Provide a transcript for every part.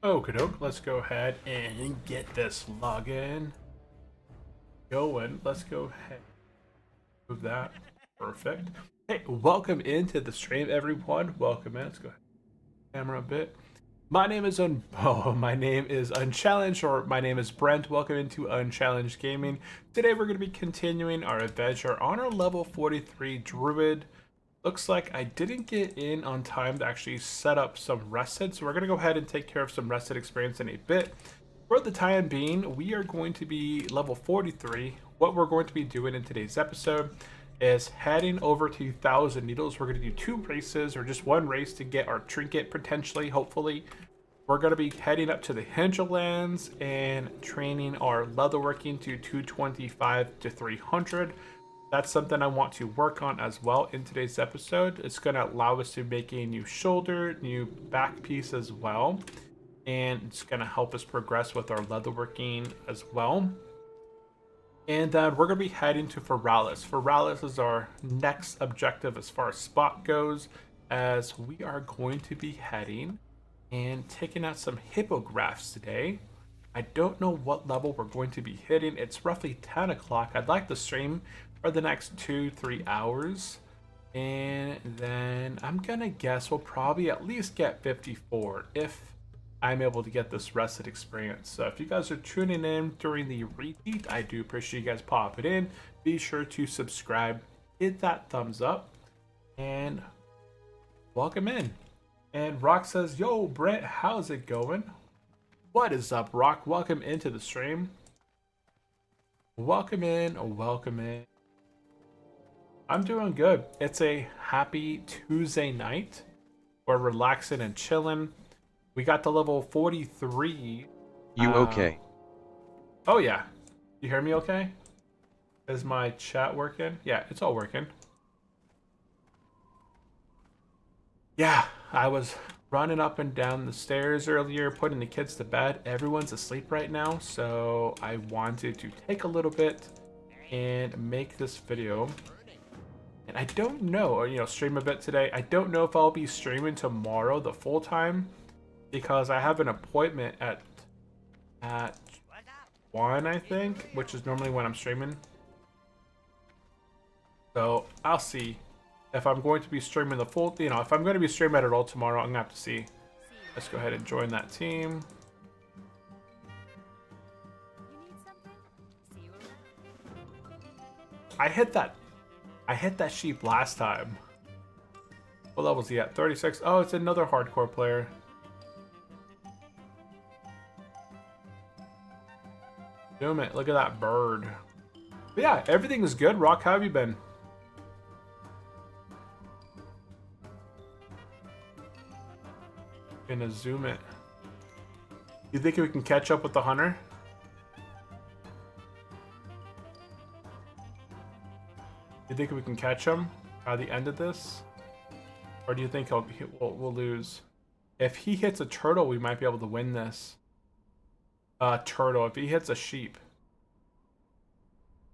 Okie doke, let's go ahead and get this login going. Let's go ahead move that. Perfect. Hey, welcome into the stream, everyone. Welcome in. Let's go ahead. Camera a bit. My name is my name is Unchallenged, or my name is Brent. Welcome into Unchallenged Gaming. Today we're going to be continuing our adventure on our level 43 Druid. Looks like I didn't get in on time to actually set up some rested, so we're going to go ahead and take care of some rested experience in a bit. For the time being, we are going to be level 43. What we're going to be doing in today's episode is heading over to Thousand Needles. We're going to do 2 races, or just 1 race to get our trinket potentially, hopefully. We're going to be heading up to the Hinterlands and training our leatherworking to 225 to 300. That's something I want to work on as well in today's episode. It's going to allow us to make a new shoulder, new back piece as well. And it's going to help us progress with our leatherworking as well. And then we're going to be heading to Feralas. Feralas is our next objective as far as spot goes, as we are going to be heading and taking out some hippogriffs today. I don't know what level we're going to be hitting. It's roughly 10 o'clock. I'd like to stream for the next 2-3 hours, and then I'm gonna guess we'll probably at least get 54 if I'm able to get this rested experience. So if you guys are tuning in during the repeat, I do appreciate you guys popping in. Be sure to subscribe, hit that thumbs up, and welcome in. And Rock says, yo Brent, how's it going? What is up, Rock? Welcome into the stream. Welcome in, welcome in. I'm doing good. It's a happy Tuesday night. We're relaxing and chilling. We got to level 43. You okay? Oh yeah. You hear me okay? Is my chat working? Yeah, it's all working. Yeah, I was running up and down the stairs earlier, putting the kids to bed. Everyone's asleep right now, so I wanted to take a little bit and make this video. And I don't know, or stream a bit today. I don't know if I'll be streaming tomorrow the full time, because I have an appointment at 1, I think, which is normally when I'm streaming. So I'll see if I'm going to be streaming the full, if I'm going to be streaming at all tomorrow. I'm gonna have to see. Let's go ahead and join that team. I hit that sheep last time. What level is he at? 36. Oh, it's another hardcore player. Zoom it. Look at that bird. But yeah, everything is good. Rock, how have you been? Gonna zoom it. You think we can catch up with the hunter? You think we can catch him by the end of this? Or do you think we'll lose? If he hits a turtle, we might be able to win this. Turtle. If he hits a sheep.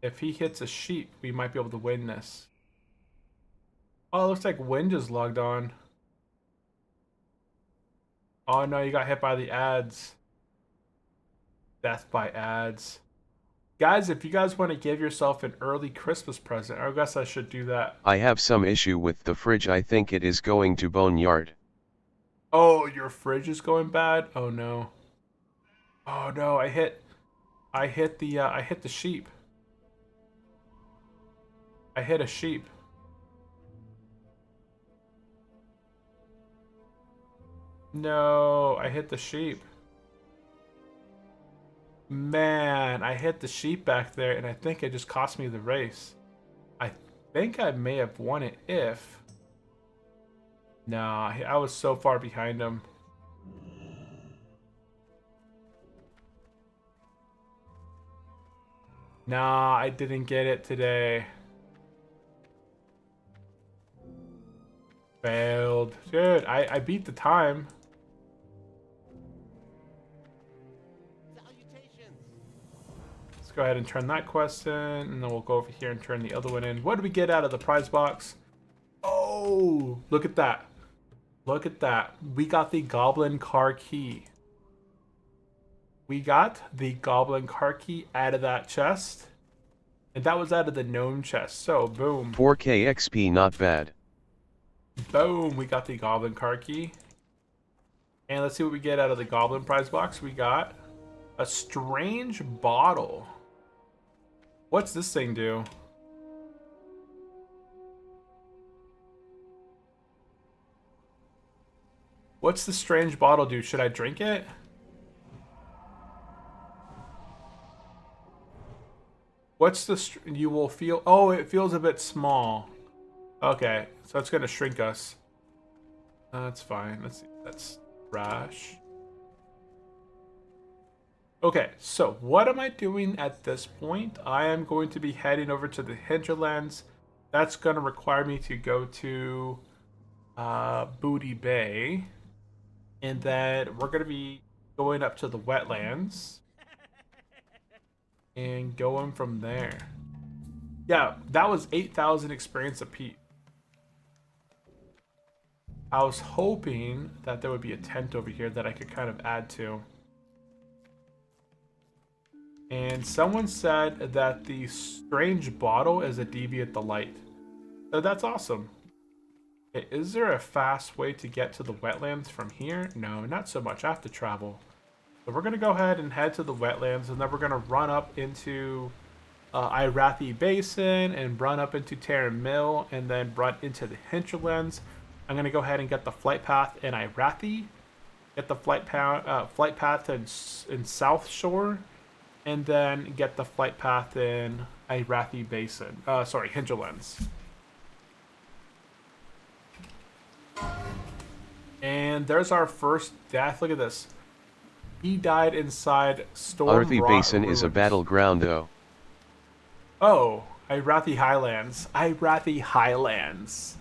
If he hits a sheep, we might be able to win this. Oh, it looks like Wind is logged on. Oh no, you got hit by the ads. Death by ads. Guys, if you guys want to give yourself an early Christmas present, I guess I should do that. I have some issue with the fridge. I think it is going to boneyard. Oh, your fridge is going bad? Oh no. Oh no, I hit the sheep. I hit a sheep. No, I hit the sheep. Man, I hit the sheep back there, and I think it just cost me the race. I think I may have won it if... Nah, I was so far behind him. Nah, I didn't get it today. Failed. Dude, I beat the time. Let's go ahead and turn that quest in, and then we'll go over here and turn the other one in. What did we get out of the prize box? Oh, look at that. Look at that. We got the Goblin Car Key. we got the goblin car key out of that chest. And that was out of the gnome chest. So, boom. 4k XP, not bad. Boom, we got the goblin car key. And let's see what we get out of the goblin prize box. We got a strange bottle. What's this thing do? What's the strange bottle do? Should I drink it? What's the... You will feel... Oh, it feels a bit small. Okay, so it's going to shrink us. That's fine. Let's see. That's trash. Okay, so what am I doing at this point? I am going to be heading over to the hinterlands. That's going to require me to go to Booty Bay. And then we're going to be going up to the wetlands. And going from there. Yeah, that was 8,000 experience apiece. I was hoping that there would be a tent over here that I could kind of add to. And someone said that the strange bottle is a deviant delight. So that's awesome. Okay, is there a fast way to get to the wetlands from here? No, not so much. I have to travel. So we're going to go ahead and head to the wetlands, and then we're going to run up into Irathi Basin and run up into Terran Mill and then run into the hinterlands. I'm going to go ahead and get the flight path in Irathi, get the flight path in South Shore, and then get the flight path in Irathi Basin. Sorry, hinterlands. And there's our first death. Look at this. He died inside Storm Irathi Basin is a battleground though. Oh, Irathi Highlands. Irathi Highlands.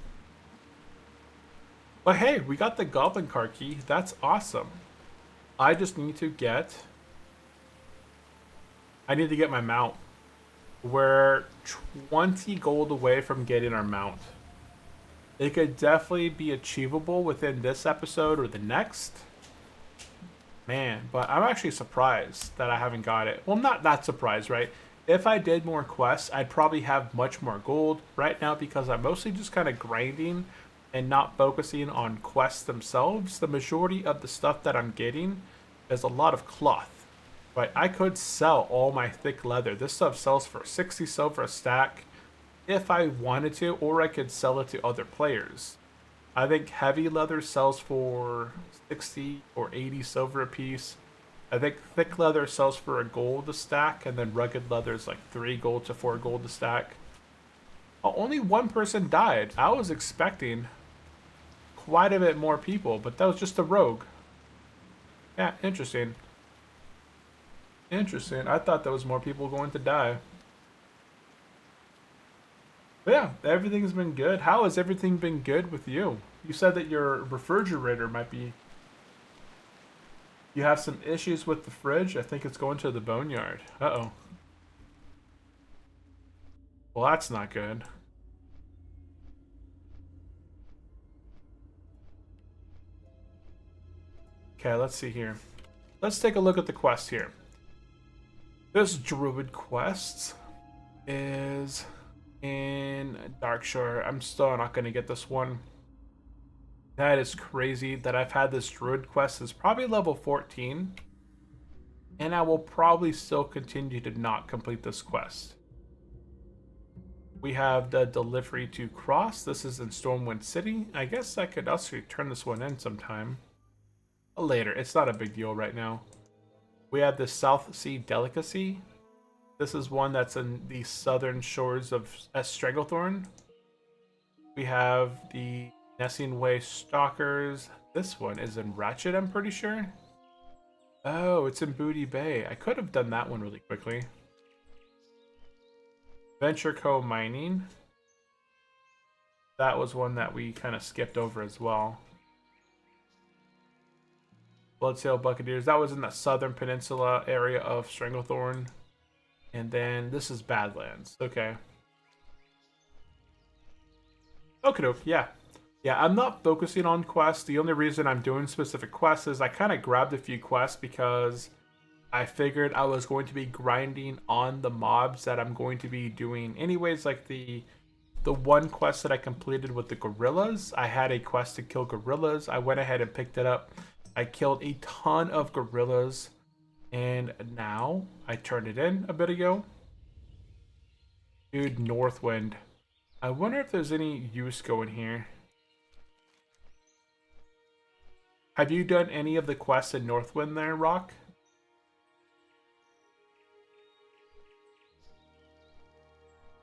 But hey, we got the goblin car key. That's awesome. I just need to get... I need to get my mount. We're 20 gold away from getting our mount. It could definitely be achievable within this episode or the next. Man, but I'm actually surprised that I haven't got it. Well, not that surprised, right? If I did more quests, I'd probably have much more gold. Right now, because I'm mostly just kind of grinding and not focusing on quests themselves, the majority of the stuff that I'm getting is a lot of cloth. Right? I could sell all my thick leather. This stuff sells for 60 silver a stack if I wanted to, or I could sell it to other players. I think heavy leather sells for 60 or 80 silver a piece. I think thick leather sells for a gold a stack, and then rugged leather is like 3 gold to 4 gold a stack. Oh, only one person died. I was expecting quite a bit more people, but that was just a rogue. Yeah, interesting. Interesting. I thought there was more people going to die. But yeah, everything's been good. How has everything been good with you? You said that your refrigerator might be... You have some issues with the fridge? I think it's going to the boneyard. Uh-oh. Well, that's not good. Okay, let's see here. Let's take a look at the quest here. This Druid quest is in Darkshire. I'm still not going to get this one. That is crazy that I've had this Druid quest. It's probably level 14. And I will probably still continue to not complete this quest. We have the delivery to Cross. This is in Stormwind City. I guess I could also turn this one in sometime. Later. It's not a big deal right now. We have the South Sea Delicacy. This is one that's in the southern shores of Stranglethorn. We have the Nessing Way Stalkers. This one is in Ratchet, I'm pretty sure. Oh, it's in Booty Bay. I could have done that one really quickly. Venture Co. Mining. That was one that we kind of skipped over as well. Bloodsail Buccaneers. That was in the southern peninsula area of Stranglethorn. And then this is Badlands. Okay. Okay, yeah. Yeah, I'm not focusing on quests. The only reason I'm doing specific quests is I kind of grabbed a few quests because I figured I was going to be grinding on the mobs that I'm going to be doing anyways, like the one quest that I completed with the gorillas. I had a quest to kill gorillas. I went ahead and picked it up. I killed a ton of gorillas, and now I turned it in a bit ago. Dude, Northwind. I wonder if there's any use going here. Have you done any of the quests in Northwind there, Rock?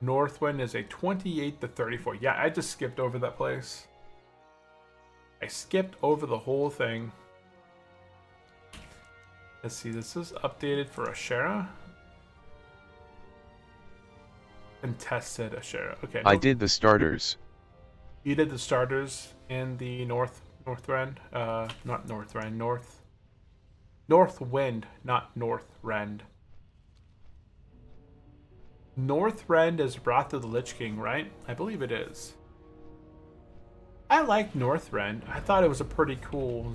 Northwind is a 28 to 34. Yeah, I just skipped over that place. I skipped over the whole thing. Let's see, this is updated for Ashera. Contested Ashera. Okay. I did the starters. You did the starters in the Northrend. Not Northrend. Northwind, not Northrend. Northrend is Wrath of the Lich King, right? I believe it is. I like Northrend. I thought it was a pretty cool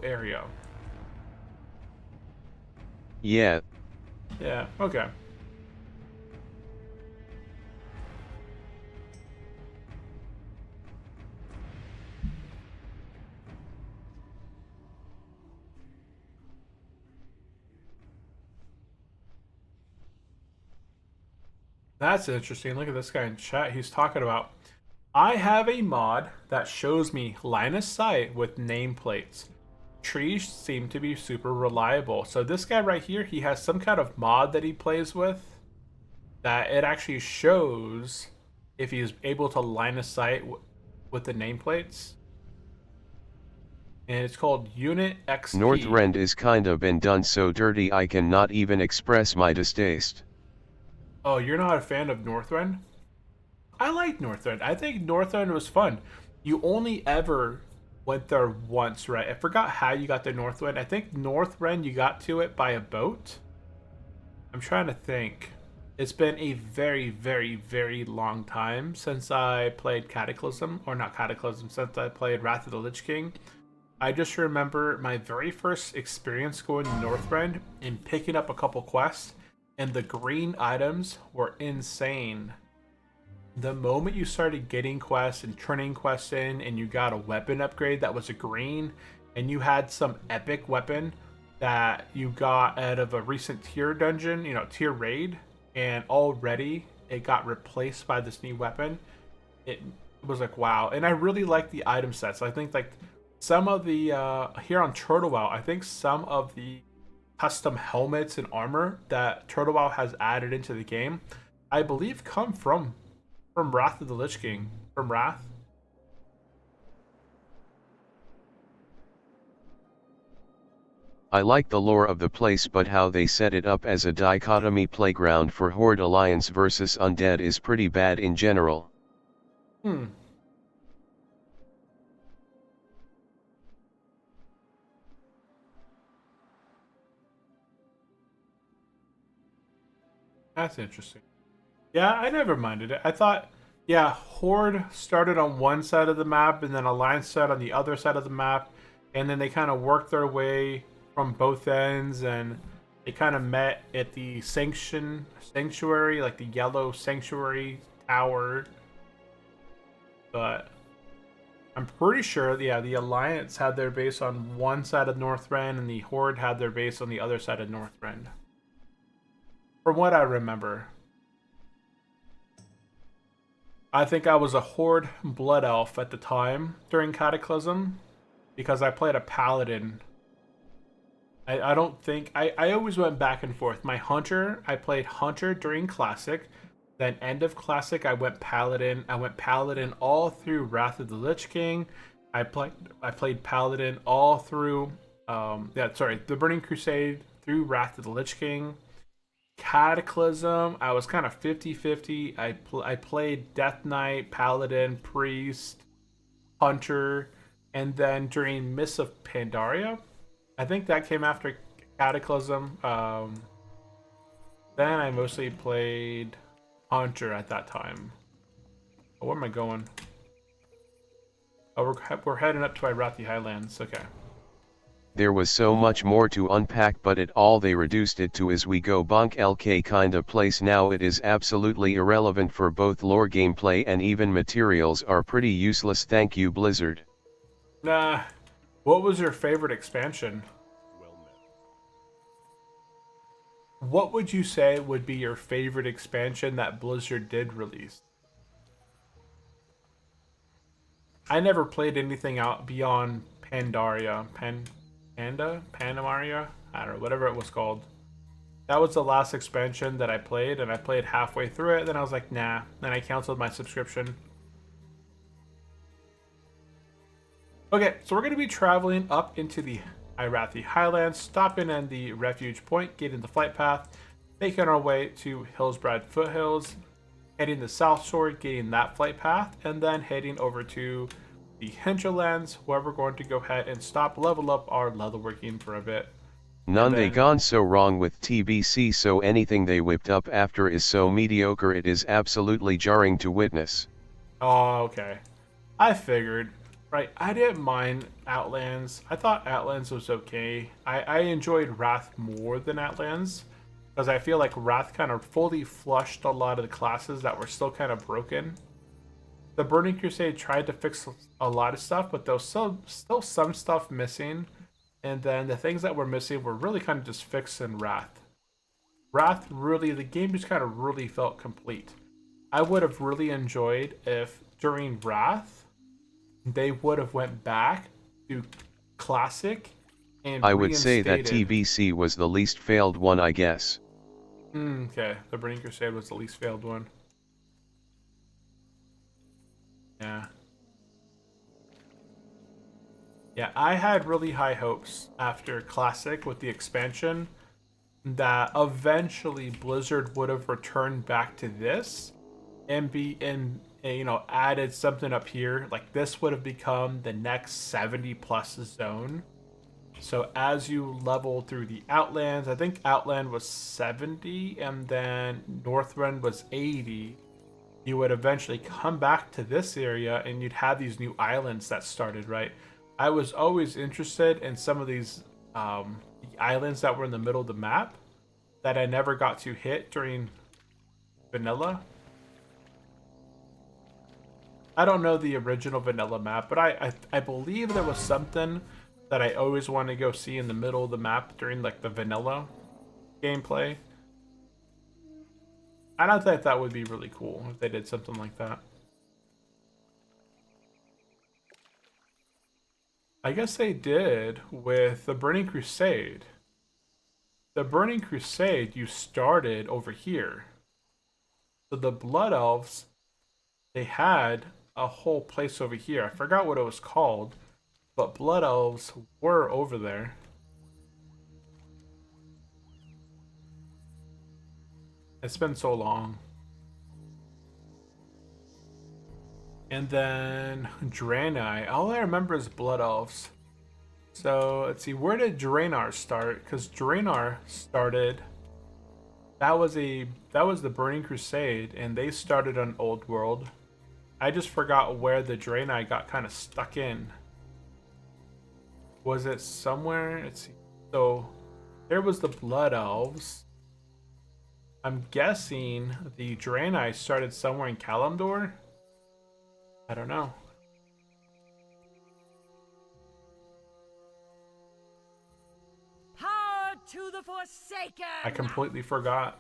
area. Yeah. Yeah. Okay. That's interesting. Look at this guy in chat. He's talking about, I have a mod that shows me line of sight with nameplates. Trees seem to be super reliable. So this guy right here, he has some kind of mod that he plays with that it actually shows if he's able to line of sight with the nameplates. And it's called Unit XP. Northrend is kinda been done so dirty I cannot even express my distaste. Oh, you're not a fan of Northrend? I like Northrend. I think Northrend was fun. You only ever went there once, right? I forgot how you got to Northrend. I think Northrend, you got to it by a boat. I'm trying to think. It's been a very, very, very long time since I played Cataclysm. Or not Cataclysm, since I played Wrath of the Lich King. I just remember my very first experience going to Northrend and picking up a couple quests. And the green items were insane. The moment you started getting quests and turning quests in and you got a weapon upgrade that was a green, and you had some epic weapon that you got out of a recent tier dungeon, tier raid, and already it got replaced by this new weapon, it was like, wow. And I really like the item sets. I think like some of the, here on Turtlewell, I think some of the custom helmets and armor that Turtlewell has added into the game, I believe come from Wrath of the Lich King. From Wrath. I like the lore of the place, but how they set it up as a dichotomy playground for Horde Alliance versus Undead is pretty bad in general. That's interesting. Yeah, I never minded it. I thought, yeah, Horde started on one side of the map and then Alliance started on the other side of the map. And then they kind of worked their way from both ends, and they kind of met at the sanctuary, like the yellow sanctuary tower. But I'm pretty sure, yeah, the Alliance had their base on one side of Northrend and the Horde had their base on the other side of Northrend. From what I remember. I think I was a Horde Blood Elf at the time during Cataclysm because I played a Paladin. I don't think... I always went back and forth. My Hunter, I played Hunter during Classic. Then end of Classic, I went Paladin. I went Paladin all through Wrath of the Lich King. I played Paladin all through... the Burning Crusade through Wrath of the Lich King. Cataclysm, I was kind of 50-50. I played Death Knight, Paladin, Priest, Hunter, and then during Mists of Pandaria, I think that came after Cataclysm. Then I mostly played Hunter at that time. Oh, where am I going? Oh, we're heading up to Irathi Highlands. Okay. There was so much more to unpack, but all they reduced it to is we go bonk LK kinda place. Now it is absolutely irrelevant for both lore, gameplay and even materials are pretty useless. Thank you, Blizzard. Nah. What was your favorite expansion? What would you say would be your favorite expansion that Blizzard did release? I never played anything out beyond Pandaria. Panamaria? I don't know, whatever it was called. That was the last expansion that I played, and I played halfway through it, then I was like, nah. Then I canceled my subscription. Okay, so we're going to be traveling up into the Irathi Highlands, stopping in the refuge point, getting the flight path, making our way to Hillsbrad Foothills, heading the south shore, getting that flight path, and then heading over to the hinterlands, where we're going to go ahead and stop, level up our leatherworking for a bit. None they gone so wrong with TBC, so anything they whipped up after is so mediocre it is absolutely jarring to witness. Oh, okay. I figured. Right, I didn't mind Outlands. I thought Outlands was okay. I enjoyed Wrath more than Outlands, because I feel like Wrath kind of fully flushed a lot of the classes that were still kind of broken. The Burning Crusade tried to fix a lot of stuff, but there was still some stuff missing. And then the things that were missing were really kind of just fixed in Wrath. Wrath really, the game just kind of really felt complete. I would have really enjoyed if during Wrath, they would have went back to Classic and I would say that TBC was the least failed one, I guess. Okay, the Burning Crusade was the least failed one. Yeah. Yeah, I had really high hopes after Classic with the expansion that eventually Blizzard would have returned back to this and added something up here. Like this would have become the next 70 plus zone. So as you level through the Outlands, I think Outland was 70 and then Northrend was 80. You would eventually come back to this area and you'd have these new islands that started, right? I was always interested in some of these the islands that were in the middle of the map that I never got to hit during vanilla. I don't know the original vanilla map, but I believe there was something that I always wanted to go see in the middle of the map during like the vanilla gameplay. And I thought that would be really cool if they did something like that. I guess they did with the Burning Crusade. The Burning Crusade, you started over here. So the Blood Elves, they had a whole place over here. I forgot what it was called, but Blood Elves were over there. It's been so long. And then Draenei. All I remember is Blood Elves. So let's see, where did Draenor start? Because Draenor started. That was the Burning Crusade, and they started on Old World. I just forgot where the Draenei got kind of stuck in. Was it somewhere? Let's see. So there was the Blood Elves. I'm guessing the Draenei started somewhere in Kalimdor. I don't know. Power to the Forsaken! I completely forgot.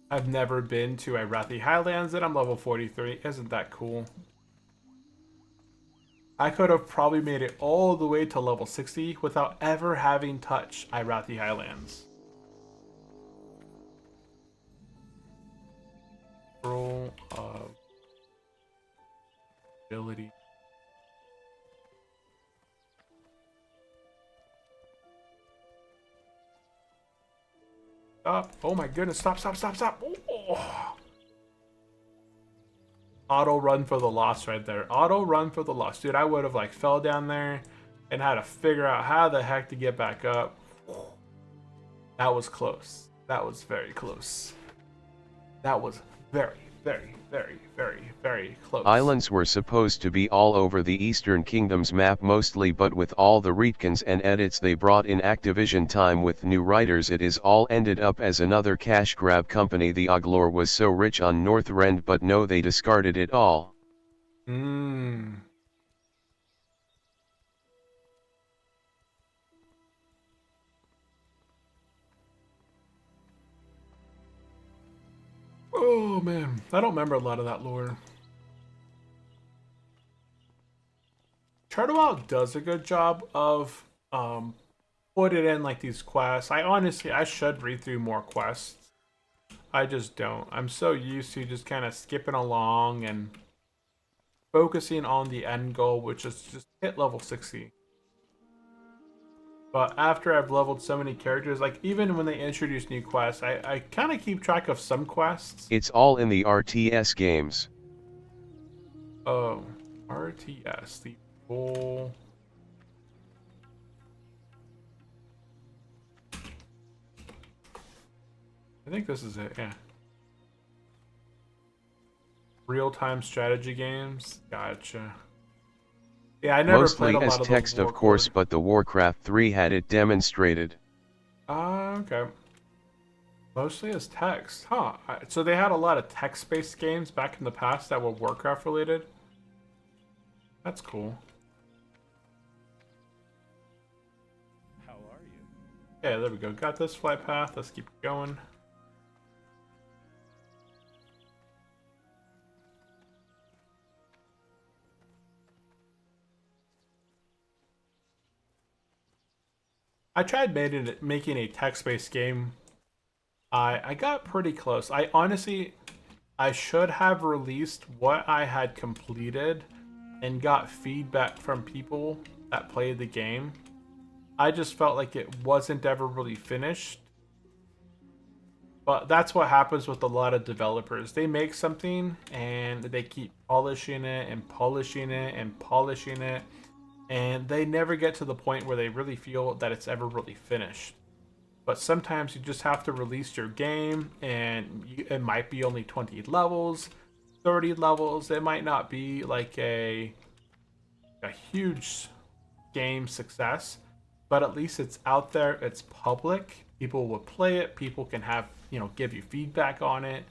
I've never been to Irathi Highlands and I'm level 43. Isn't that cool? I could have probably made it all the way to level 60 without ever having touched Irathi Highlands. Roll of ability. Stop. Oh my goodness. Stop. Oh. Auto run for the loss right there. Auto run for the loss. Dude, I would have like fell down there and had to figure out how the heck to get back up. That was close. That was very close. That was very, very, very, very, very close. Islands were supposed to be all over the Eastern Kingdom's map mostly, but with all the retcons and edits they brought in Activision time with new writers, it is all ended up as another cash grab company. The Oglor was so rich on Northrend, but no, they discarded it all. Oh man, I don't remember a lot of that lore. Charterwell does a good job of putting in like these quests. I should read through more quests. I just don't. I'm so used to just kind of skipping along and focusing on the end goal, which is just hit level 60. But after I've leveled so many characters, like even when they introduce new quests, I kind of keep track of some quests. It's all in the RTS games. Oh, RTS, the full... I think this is it, yeah. Real-time strategy games? Gotcha. Yeah, I never Mostly played a as lot of text, the of course, but the Warcraft 3 had it demonstrated. Ah, okay. Mostly as text, huh? So they had a lot of text-based games back in the past that were Warcraft related. That's cool. How are you? Yeah, there we go. Got this flight path. Let's keep going. I tried making a text-based game. I got pretty close. I should have released what I had completed and got feedback from people that played the game. I just felt like it wasn't ever really finished. But that's what happens with a lot of developers. They make something and they keep polishing it and polishing it and polishing it. And they never get to the point where they really feel that it's ever really finished. But sometimes you just have to release your game, and it might be only 20 levels, 30 levels. It might not be like a huge game success, but at least it's out there, it's public. People will play it, people can have, give you feedback on it,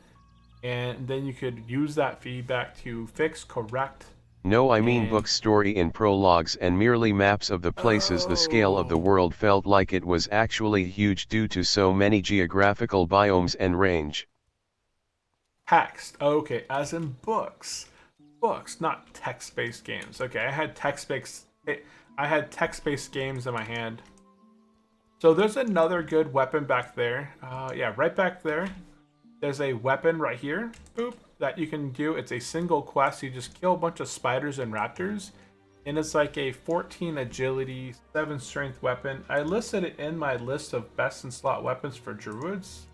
and then you could use that feedback to fix, correct. No, I mean book story in prologues and merely maps of the places. The scale of the world felt like it was actually huge due to so many geographical biomes and range. Text, okay, as in books. Books, not text-based games. Okay, I had text-based games in my hand. So there's another good weapon back there. Yeah, right back there. There's a weapon right here. Boop. That you can do. It's a single quest. You just kill a bunch of spiders and raptors, and it's like a 14 agility, 7 strength weapon. I listed it in my list of best in slot weapons for druids.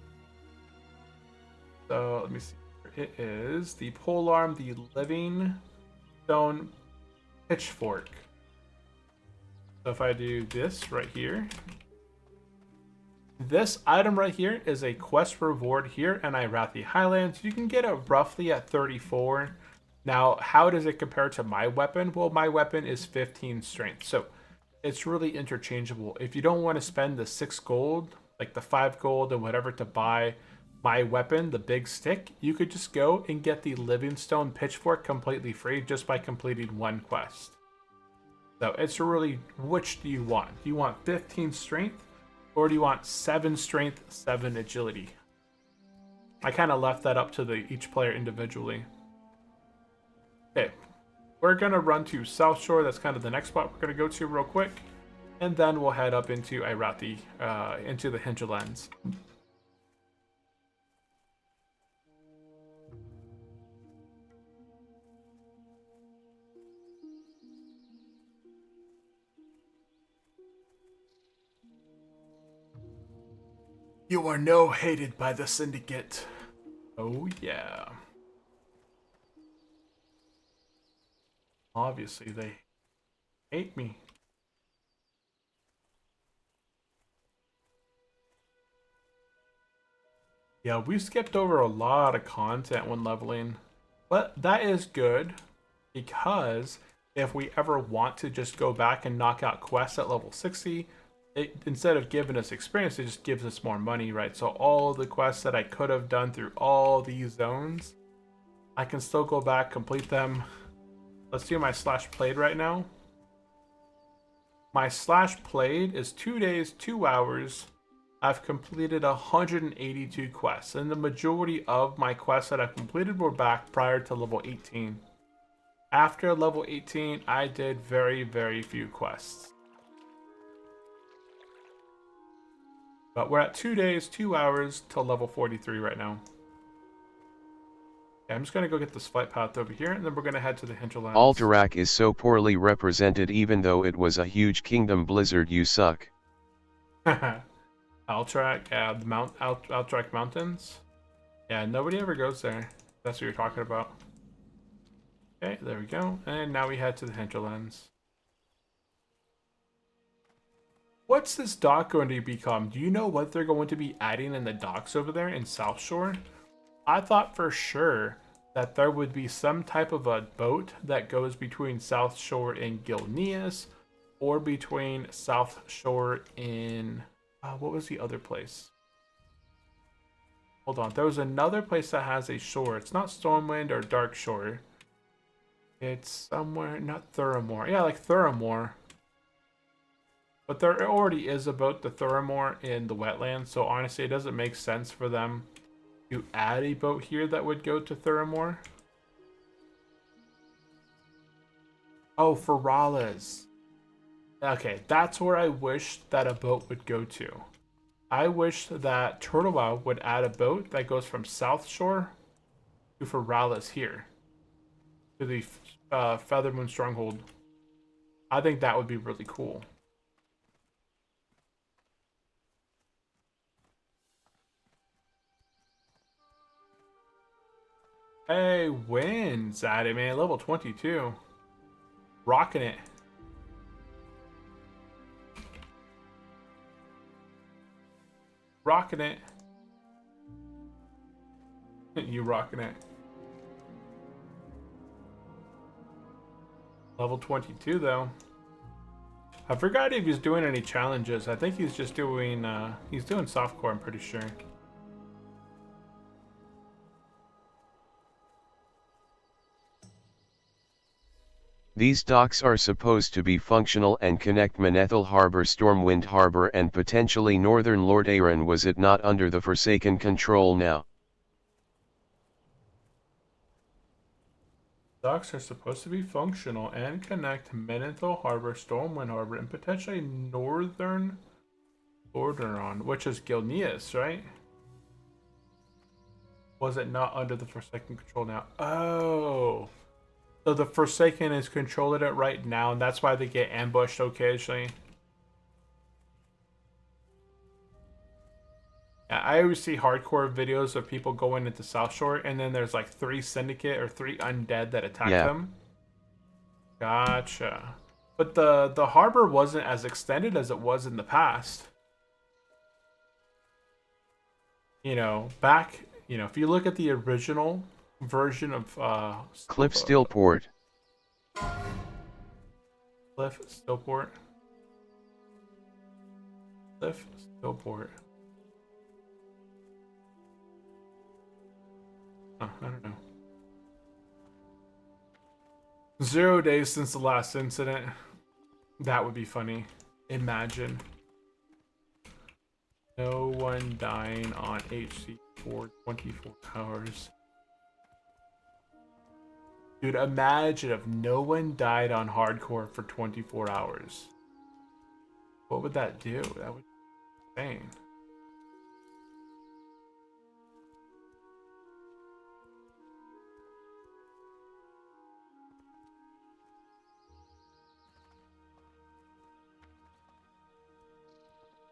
So let me see. It is the polearm, the living stone pitchfork. So if I do this right here, this item right here is a quest reward here in Irathi Highlands. You can get it roughly at 34. Now, how does it compare to my weapon? Well, my weapon is 15 strength, so it's really interchangeable. If you don't want to spend the 6 gold, like the 5 gold and whatever to buy my weapon, the big stick, you could just go and get the Livingstone Pitchfork completely free just by completing one quest. So it's really, which do you want? Do you want 15 strength? Or do you want 7 strength, 7 agility? I kind of left that up to each player individually. Okay, we're going to run to South Shore. That's kind of the next spot we're going to go to real quick. And then we'll head up into Irathi, into the hinterlands. You are no hated by the Syndicate. Oh yeah. Obviously they hate me. Yeah, we skipped over a lot of content when leveling. But that is good, because if we ever want to just go back and knock out quests at level 60, instead of giving us experience, it just gives us more money, right? So all the quests that I could have done through all these zones, I can still go back, complete them. Let's do my slash played right now. My slash played is 2 days, 2 hours. I've completed 182 quests, and the majority of my quests that I've completed were back prior to level 18. After level 18, I did very, very few quests. But we're at 2 days, 2 hours till level 43 right now. Yeah, I'm just gonna go get this flight path over here, and then we're gonna head to the hinterlands. Alterac is so poorly represented even though it was a huge kingdom. Blizzard, you suck. Alterac, the Alterac Mountains. Yeah, nobody ever goes there. That's what you're talking about. Okay, there we go. And now we head to the hinterlands. What's this dock going to become? Do you know what they're going to be adding in the docks over there in South Shore? I thought for sure that there would be some type of a boat that goes between South Shore and Gilneas, or between South Shore in... what was the other place? Hold on. There was another place that has a shore. It's not Stormwind or Dark Shore. It's somewhere... not Thuramore. Yeah, like Thuramore. But there already is a boat to Thuramore in the wetlands, so honestly it doesn't make sense for them to add a boat here that would go to Thuramore. Oh, Feralas. Okay, that's where I wish that a boat would go to. I wish that Turtlewow would add a boat that goes from South Shore to Feralas here. To the Feathermoon Stronghold. I think that would be really cool. Hey, wins at it, man. Level 22. Rocking it. Rocking it. You rocking it. Level 22 though. I forgot if he's doing any challenges. I think he's just doing softcore, I'm pretty sure. These docks are supposed to be functional and connect Manethil Harbor, Stormwind Harbor and potentially northern Lordaeron. Was it not under the Forsaken control now? Docks are supposed to be functional and connect Manethil Harbor, Stormwind Harbor, and potentially northern Lordaeron, which is Gilneas, right? Was it not under the Forsaken control now? Oh. So the Forsaken is controlling it right now, and that's why they get ambushed occasionally. Yeah, I always see hardcore videos of people going into South Shore, and then there's like 3 Syndicate or 3 Undead that attack them. Gotcha. But the harbor wasn't as extended as it was in the past. You know, back, you know, if you look at the original version of Cliff Stillport. Cliff Stillport. Cliff Stillport. Oh, I don't know. 0 days since the last incident. That would be funny. Imagine. No one dying on HC for 24 hours. Dude, imagine if no one died on hardcore for 24 hours. What would that do? That would be insane.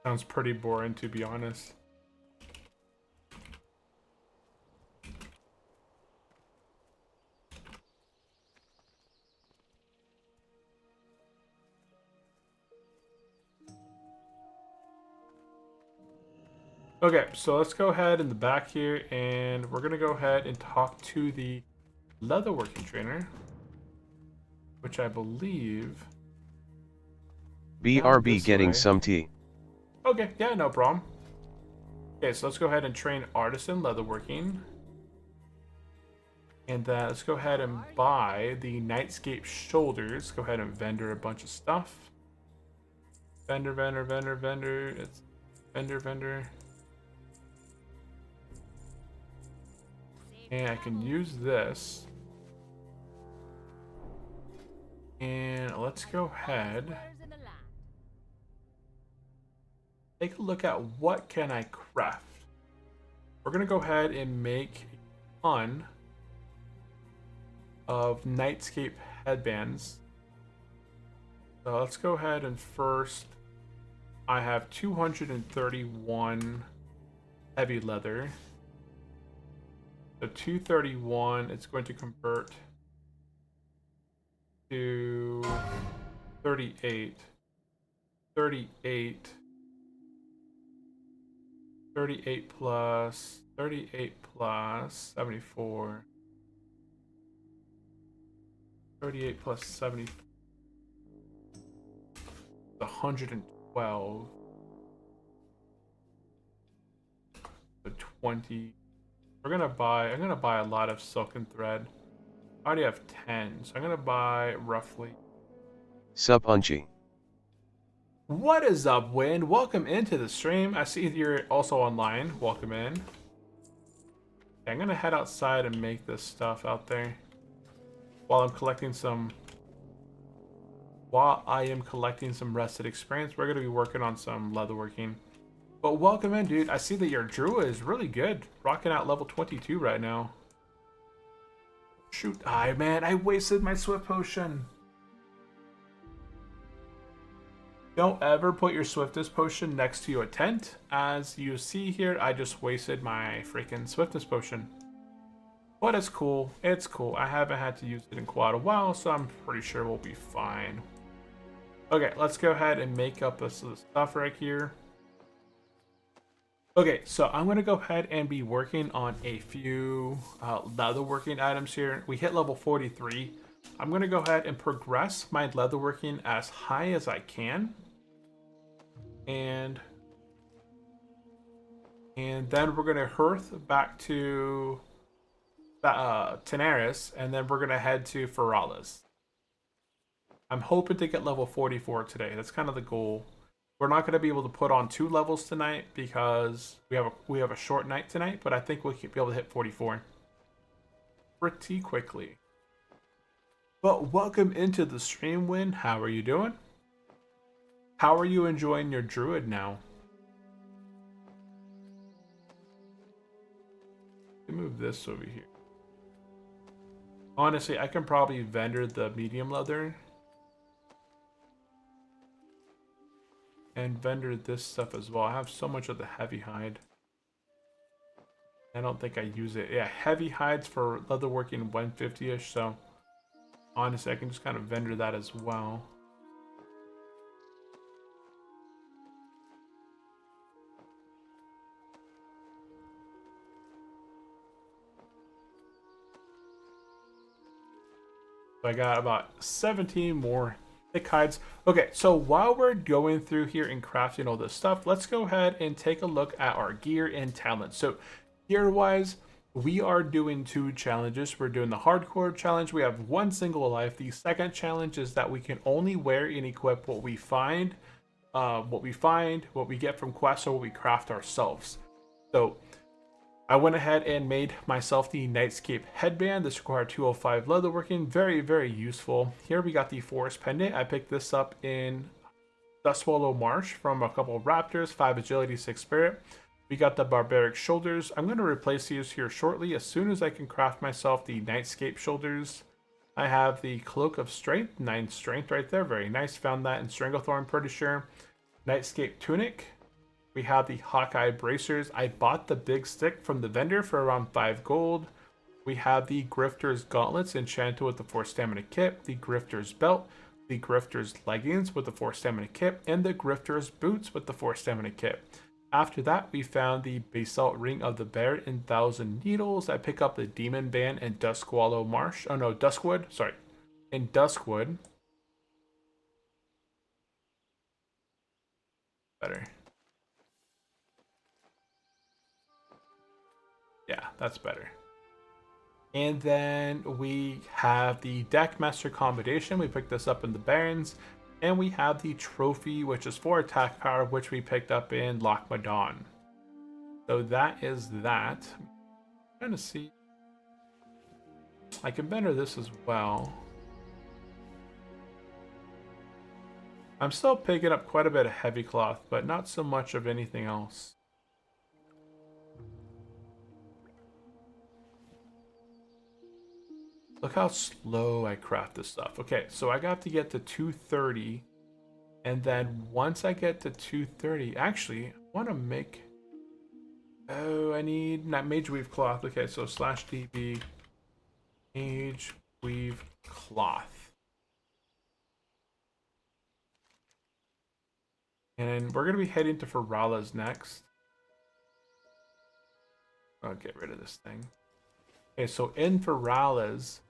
Sounds pretty boring, to be honest. Okay, so let's go ahead in the back here, and we're gonna go ahead and talk to the leatherworking trainer, which I believe down BRB this getting way. some tea. Okay, yeah, no problem. Okay, so let's go ahead and train artisan leatherworking. And let's go ahead and buy the Nightscape shoulders. Go ahead and vendor a bunch of stuff. Vendor. It's vendor. And I can use this. And let's go ahead. Take a look at what can I craft. We're gonna go ahead and make a ton of Nightscape headbands. So let's go ahead and first, I have 231 heavy leather. So 231, it's going to convert to 38. 38 plus 74. 38 plus 70. 112. So 20. I'm gonna buy a lot of silken thread. I already have 10, so I'm gonna buy roughly. Sup Unchy. What is up, Win? Welcome into the stream. I see you're also online. Welcome in. Okay, I'm gonna head outside and make this stuff out there while I am collecting some rested experience. We're gonna be working on some leatherworking. But welcome in, dude. I see that your Druid is really good. Rocking out level 22 right now. Shoot. Man, I wasted my Swift Potion. Don't ever put your Swiftness Potion next to your tent. As you see here, I just wasted my freaking Swiftness Potion. But it's cool. It's cool. I haven't had to use it in quite a while, so I'm pretty sure we'll be fine. Okay, let's go ahead and make up this stuff right here. Okay, so I'm going to go ahead and be working on a few leatherworking items here. We hit level 43. I'm going to go ahead and progress my leatherworking as high as I can. And then we're going to hearth back to Tenaris, and then we're going to head to Feralas. I'm hoping to get level 44 today. That's kind of the goal. We're not going to be able to put on 2 levels tonight because we have a short night tonight, but I think we'll be able to hit 44 pretty quickly. But welcome into the stream, Win. How are you doing? How are you enjoying your Druid now? Let me move this over here. Honestly, I can probably vendor the medium leather and vendor this stuff as well. I have so much of the heavy hide. I don't think I use it. Yeah, heavy hides for leatherworking 150-ish, so honestly, I can just kind of vendor that as well. So I got about 17 more thick hides. Okay, so while we're going through here and crafting all this stuff, let's go ahead and take a look at our gear and talents. So gear wise, we are doing 2 challenges. We're doing the hardcore challenge. We have 1 single life. The second challenge is that we can only wear and equip what we find, what we get from quests, or what we craft ourselves. So I went ahead and made myself the Nightscape headband. This required 205 leatherworking. Very, very useful. Here we got the Forest Pendant. I picked this up in Dustswallow Marsh from a couple of raptors, 5 agility, 6 spirit. We got the Barbaric shoulders. I'm going to replace these here shortly as soon as I can craft myself the Nightscape shoulders. I have the Cloak of Strength, 9 strength right there. Very nice. Found that in Stranglethorn, pretty sure. Nightscape tunic. We have the Hawkeye bracers. I bought the big stick from the vendor for around 5 gold. We have the Grifter's gauntlets enchanted with the 4 stamina kit, the Grifter's belt, the Grifter's leggings with the 4 stamina kit, and the Grifter's boots with the 4 stamina kit. After that, we found the Basalt Ring of the Bear in Thousand Needles. I pick up the Demon Band in Duskwallow Marsh. Oh no, Duskwood. Sorry. In Duskwood. Better. Yeah, that's better. And then we have the Deckmaster Combination. We picked this up in the Barrens. And we have the Trophy, which is 4 attack power, which we picked up in Lochmadon. So that is that. I'm trying to see. I can better this as well. I'm still picking up quite a bit of heavy cloth, but not so much of anything else. Look how slow I craft this stuff. Okay, so I got to get to 230. And then once I get to 230, actually, I want to make... Oh, I need not mage weave cloth. Okay, so /db mage weave cloth. And we're going to be heading to Feralas next. I'll get rid of this thing. Okay, so in Feralas,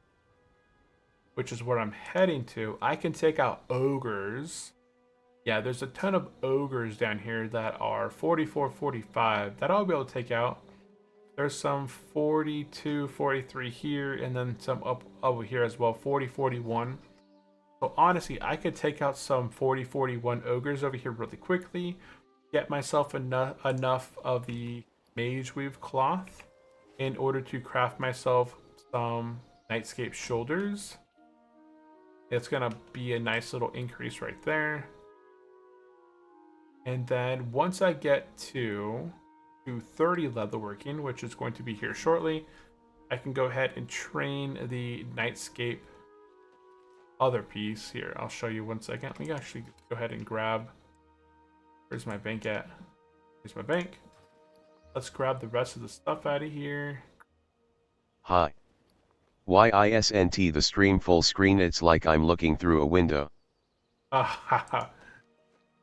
which is where I'm heading to, I can take out ogres. Yeah, there's a ton of ogres down here that are 44, 45 that I'll be able to take out. There's some 42, 43 here, and then some up over here as well, 40, 41. So honestly, I could take out some 40, 41 ogres over here really quickly, get myself enough of the mage weave cloth in order to craft myself some Nightscape shoulders. It's gonna be a nice little increase right there. And then once I get to 30 leatherworking, which is going to be here shortly, I can go ahead and train the Nightscape other piece. Here, I'll show you 1 second. Let me actually go ahead and grab... Where's my bank at? Here's my bank. Let's grab the rest of the stuff out of here. Hi. YISNT the stream full screen, it's like I'm looking through a window.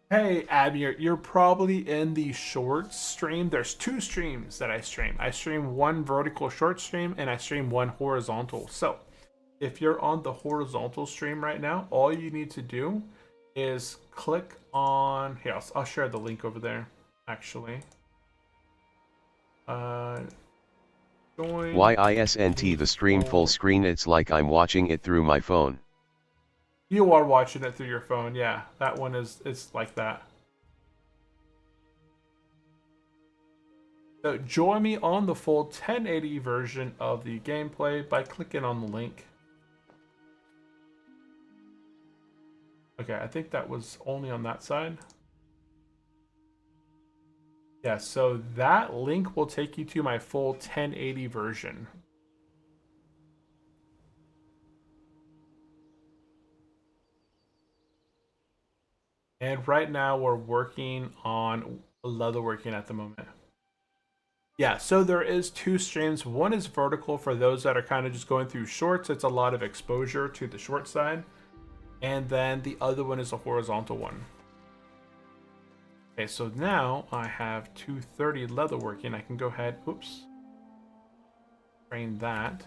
Hey, Abby, you're probably in the shorts stream. There's 2 streams that I stream. I stream 1 vertical short stream and I stream 1 horizontal. So if you're on the horizontal stream right now, all you need to do is click on... Here, I'll share the link over there, actually. Join... YISNT the stream full screen, it's like I'm watching it through my phone. You are watching it through your phone, yeah. That one is like that. So join me on the full 1080 version of the gameplay by clicking on the link. Okay, I think that was only on that side. Yeah, so that link will take you to my full 1080 version. And right now we're working on leatherworking at the moment. Yeah, so there is 2 streams. One is vertical for those that are kind of just going through shorts. It's a lot of exposure to the short side. And then the other one is a horizontal one. Okay, so now I have 230 leatherworking. I can go ahead, oops, train that.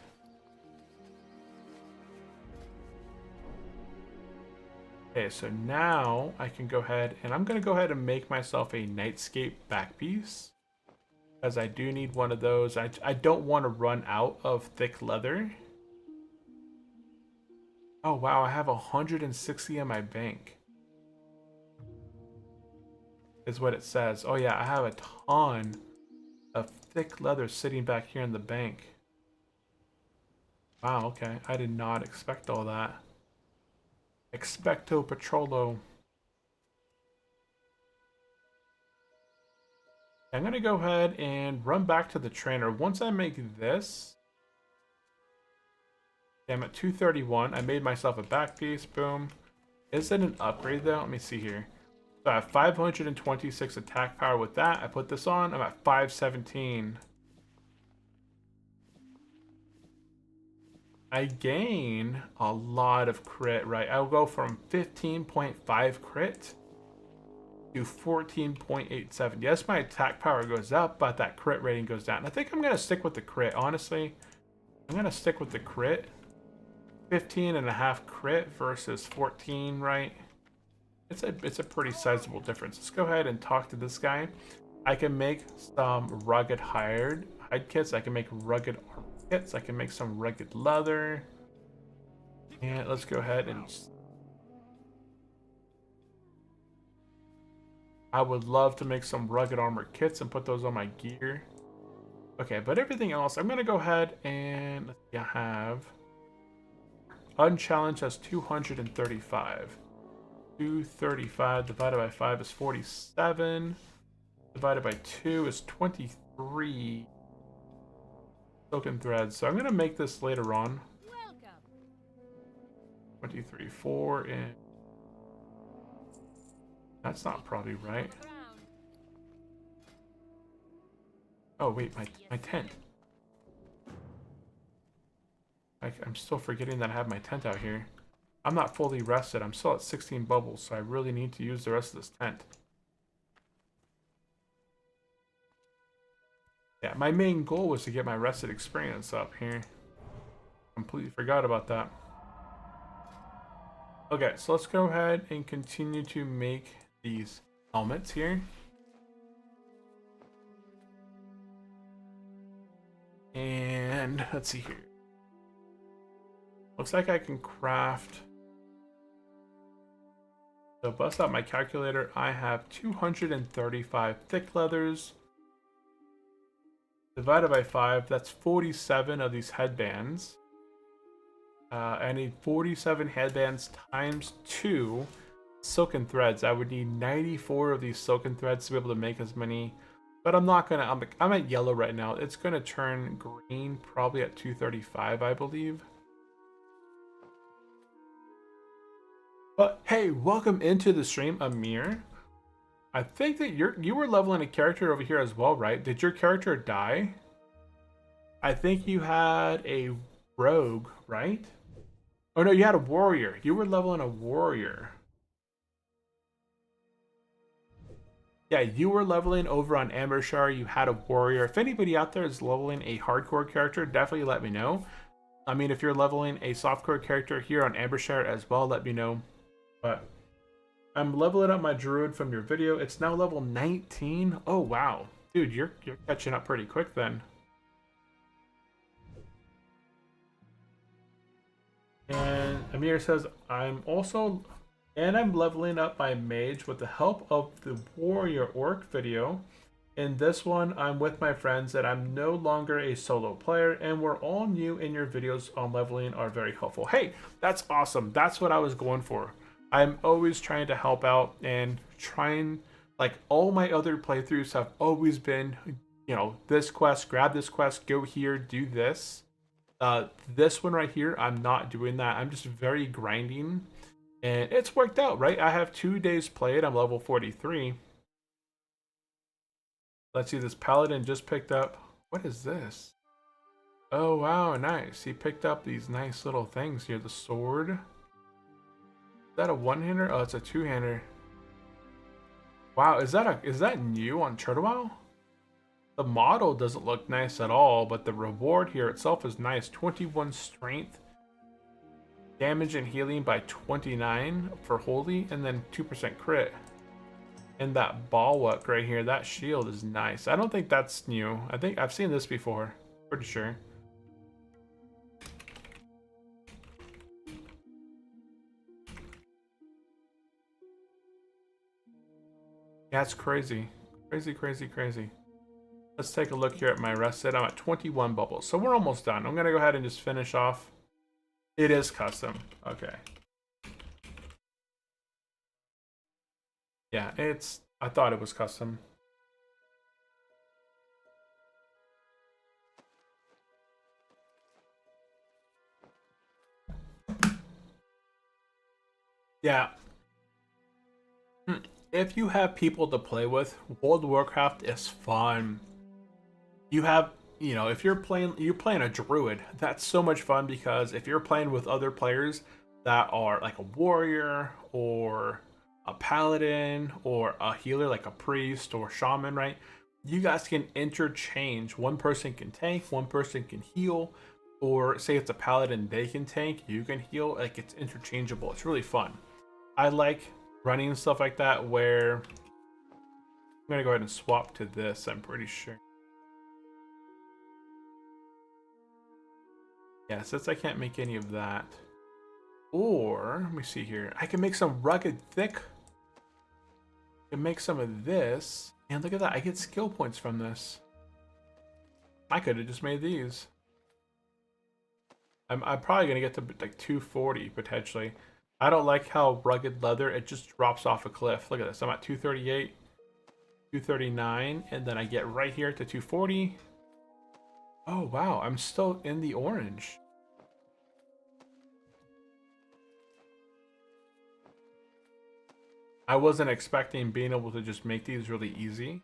Okay, so now I can go ahead and I'm going to go ahead and make myself a Nightscape back piece. Because I do need one of those. I don't want to run out of thick leather. Oh wow, I have 160 in my bank. Is what it says. Oh yeah, I have a ton of thick leather sitting back here in the bank. Wow, okay. I did not expect all that. Expecto Patrolo. I'm going to go ahead and run back to the trainer. Once I make this, okay, I'm at 231. I made myself a back piece. Boom. Is it an upgrade though? Let me see here. So I have 526 attack power with that. I put this on. I'm at 517. I gain a lot of crit, right? I'll go from 15.5 crit to 14.87. Yes, my attack power goes up, but that crit rating goes down. I think I'm going to stick with the crit, honestly. I'm going to stick with the crit. 15.5 crit versus 14, right? It's a pretty sizable difference. Let's go ahead and talk to this guy. I can make some rugged hide kits. I can make rugged armor kits. I can make some rugged leather. And let's go ahead and... I would love to make some rugged armor kits and put those on my gear. Okay, but everything else, I'm going to go ahead and let's see, I have... Unchallenged has 235. 235 divided by 5 is 47. Divided by 2 is 23 silken threads. So I'm going to make this later on. Welcome. 23, 4, and... That's not probably right. Oh, wait, my tent. I'm still forgetting that I have my tent out here. I'm not fully rested. I'm still at 16 bubbles, so I really need to use the rest of this tent. Yeah, my main goal was to get my rested experience up here. Completely forgot about that. Okay, so let's go ahead and continue to make these helmets here. And let's see here. Looks like I can craft. So bust out my calculator. I have 235 thick leathers. Divided by 5, that's 47 of these headbands. I need 47 headbands times 2 silken threads. I would need 94 of these silken threads to be able to make as many. But I'm not gonna. I'm at yellow right now. It's gonna turn green probably at 235, I believe. But hey, welcome into the stream, Amir. I think that you were leveling a character over here as well, right? Did your character die? I think you had a rogue, right? Oh no, you had a warrior. You were leveling a warrior. Yeah, you were leveling over on Ambershire. You had a warrior. If anybody out there is leveling a hardcore character, definitely let me know. I mean, if you're leveling a softcore character here on Ambershire as well, let me know. But I'm leveling up my Druid from your video. It's now level 19. Oh, wow. Dude, you're catching up pretty quick then. And Amir says, I'm leveling up my mage with the help of the warrior orc video. In this one, I'm with my friends and I'm no longer a solo player, and we're all new, and your videos on leveling are very helpful. Hey, that's awesome. That's what I was going for. I'm always trying to help out and trying, like all my other playthroughs have always been, you know, this quest, grab this quest, go here, do this. This one right here, I'm not doing that. I'm just very grinding, and it's worked out, right? I have 2 days played. I'm level 43. Let's see, this paladin just picked up. What is this? Oh, wow, nice. He picked up these nice little things here. The sword. Is that a one-hander? Oh, it's a two-hander. Wow, is that new on Turtle? The model doesn't look nice at all, but the reward here itself is nice. 21 strength, damage and healing by 29 for holy, and then 2% crit. And that bulwark right here, that shield is nice. I don't think that's new. I think I've seen this before. Pretty sure. That's crazy. Crazy, crazy, crazy. Let's take a look here at my rested. I'm at 21 bubbles, so we're almost done. I'm gonna go ahead and just finish off. It is custom. Okay. Yeah, I thought it was custom. Yeah. If you have people to play with, World of Warcraft is fun. You have, you know, if you're playing a druid, that's so much fun, because if you're playing with other players that are like a warrior or a paladin or a healer like a priest or shaman, right? You guys can interchange. One person can tank, one person can heal, or say it's a paladin, they can tank, you can heal. Like, it's interchangeable. It's really fun. I like running stuff like that where I'm gonna go ahead and swap to this, I'm pretty sure. Yeah, since I can't make any of that. Or, let me see here. I can make some rugged thick. I can make some of this. And look at that, I get skill points from this. I could have just made these. I'm probably going to get to like 240 potentially. I don't like how rugged leather, it just drops off a cliff. Look at this, I'm at 238, 239, and then I get right here to 240. Oh wow, I'm still in the orange. I wasn't expecting being able to just make these really easy.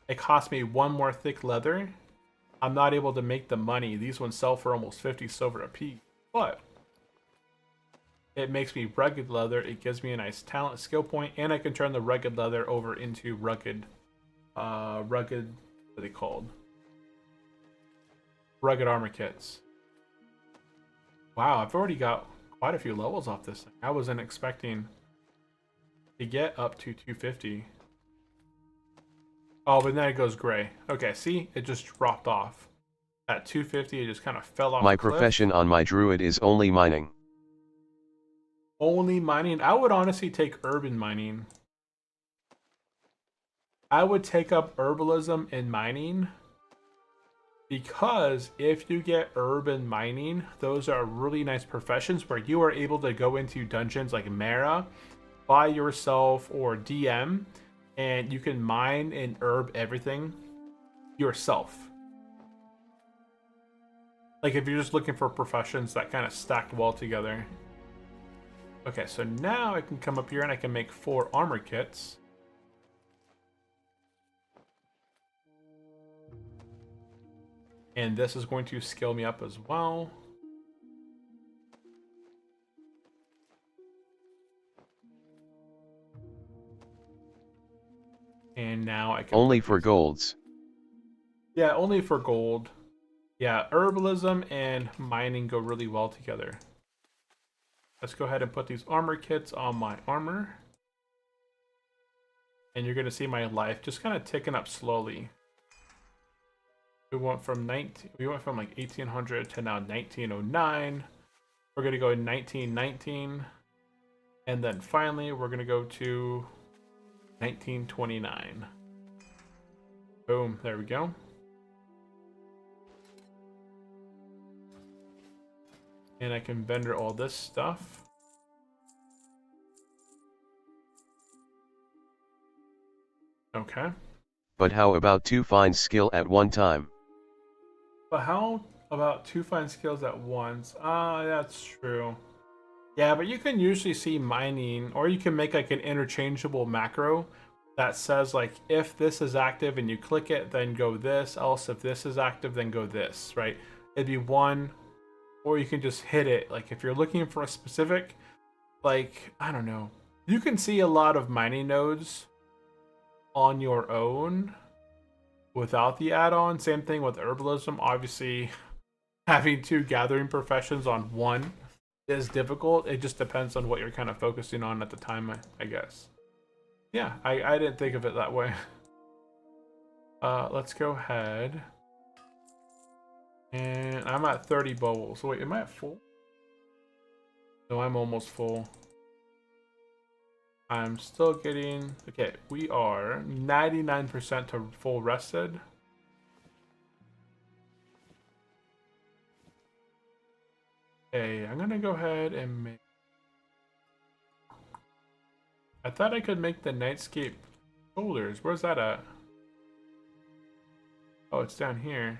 It cost me one more thick leather. I'm not able to make the money. These ones sell for almost 50 silver a piece, but it makes me rugged leather. It gives me a nice talent skill point, and I can turn the rugged leather over into rugged, what are they called? Rugged armor kits. Wow, I've already got quite a few levels off this thing. I wasn't expecting to get up to 250. Oh, but then it goes gray. Okay, see? It just dropped off. At 250, it just kind of fell off My the cliff. profession on my druid is only mining. Only mining? I would honestly take urban mining. I would take up herbalism and mining. Because if you get urban mining, those are really nice professions where you are able to go into dungeons like Mara by yourself or DM, and you can mine and herb everything yourself. Like if you're just looking for professions that kind of stacked well together. Okay, so now I can come up here and I can make 4 armor kits. And this is going to skill me up as well. And now I can Only for golds. Yeah, only for gold. Yeah, herbalism and mining go really well together. Let's go ahead and put these armor kits on my armor. And you're going to see my life just kind of ticking up slowly. We went from like 1800 to now 1909. We're going to go 1919. And then finally we're going to go to 1929. Boom, there we go. And I can vendor all this stuff. Okay. But how about 2 fine skill at one time? But how about 2 fine skills at once? That's true. Yeah, but you can usually see mining, or you can make like an interchangeable macro that says like, if this is active and you click it, then go this, else if this is active, then go this, right? It'd be one, or you can just hit it. Like if you're looking for a specific, like, I don't know, you can see a lot of mining nodes on your own without the add-on. Same thing with herbalism. Obviously, having 2 gathering professions on one is difficult. It just depends on what you're kind of focusing on at the time, I guess. Yeah, I didn't think of it that way. Let's go ahead. And I'm at 30 bubbles. So wait, am I at full? No, I'm almost full. I'm still getting... Okay, we are 99% to full rested. Okay, I'm gonna go ahead and make... I thought I could make the Nightscape shoulders. Where's that at? Oh, it's down here.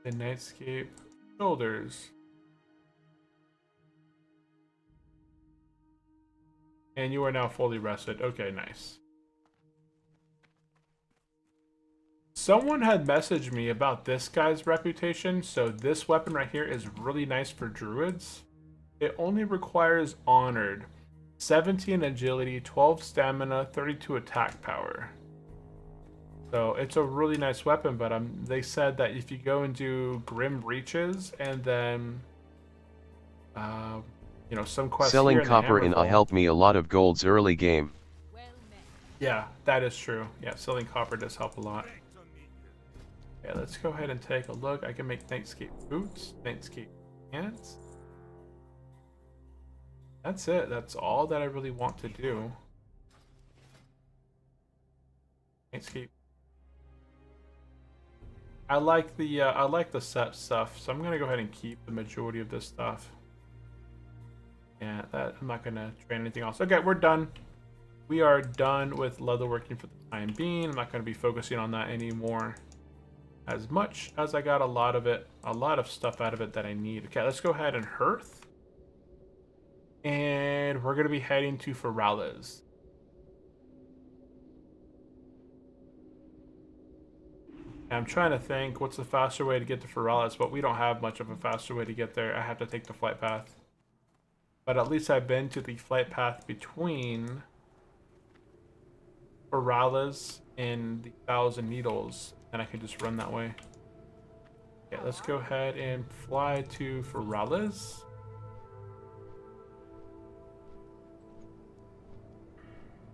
The Nightscape shoulders. And you are now fully rested. Okay, nice. Someone had messaged me about this guy's reputation. So this weapon right here is really nice for druids. It only requires honored. 17 agility, 12 stamina, 32 attack power. So it's a really nice weapon, but they said that if you go and do Grim Reaches and then, you know, some quests Selling here in the copper in Hammerfall. helped me a lot of golds early game. Well met. Yeah, that is true. Yeah, selling copper does help a lot. Okay, let's go ahead and take a look. I can make Nightscape boots, Nightscape pants. That's it. That's all that I really want to do. Nightscape. I like the set stuff, so I'm gonna go ahead and keep the majority of this stuff. Yeah, I'm not gonna train anything else. Okay, we're done. We are done with leatherworking for the time being. I'm not gonna be focusing on that anymore. As much as I got a lot of stuff out of it that I need. Okay, let's go ahead and hearth. And we're gonna be heading to Feralas. I'm trying to think what's the faster way to get to Feralas, but we don't have much of a faster way to get there. I have to take the flight path. But at least I've been to the flight path between Feralas and the Thousand Needles, and I can just run that way. Okay, let's go ahead and fly to Feralas.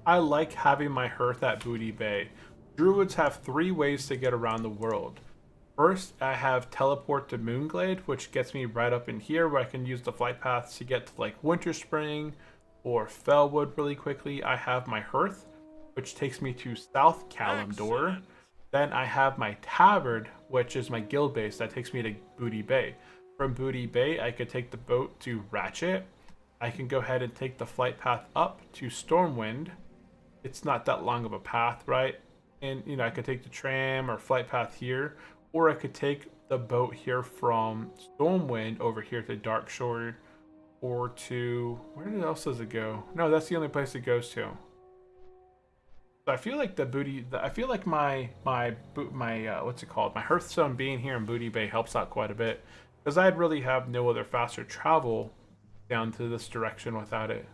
I like having my hearth at Booty Bay. Druids have 3 ways to get around the world. First, I have teleport to Moonglade, which gets me right up in here where I can use the flight paths to get to like Winterspring or Fellwood really quickly. I have my hearth, which takes me to South Kalimdor. Then I have my Tabard, which is my guild base that takes me to Booty Bay. From Booty Bay, I could take the boat to Ratchet. I can go ahead and take the flight path up to Stormwind. It's not that long of a path, right? And, you know, I could take the tram or flight path here, or I could take the boat here from Stormwind over here to Darkshore, or to, where else does it go? No, that's the only place it goes to. So I feel like I feel like my what's it called? My Hearthstone being here in Booty Bay helps out quite a bit, because I'd really have no other faster travel down to this direction without it.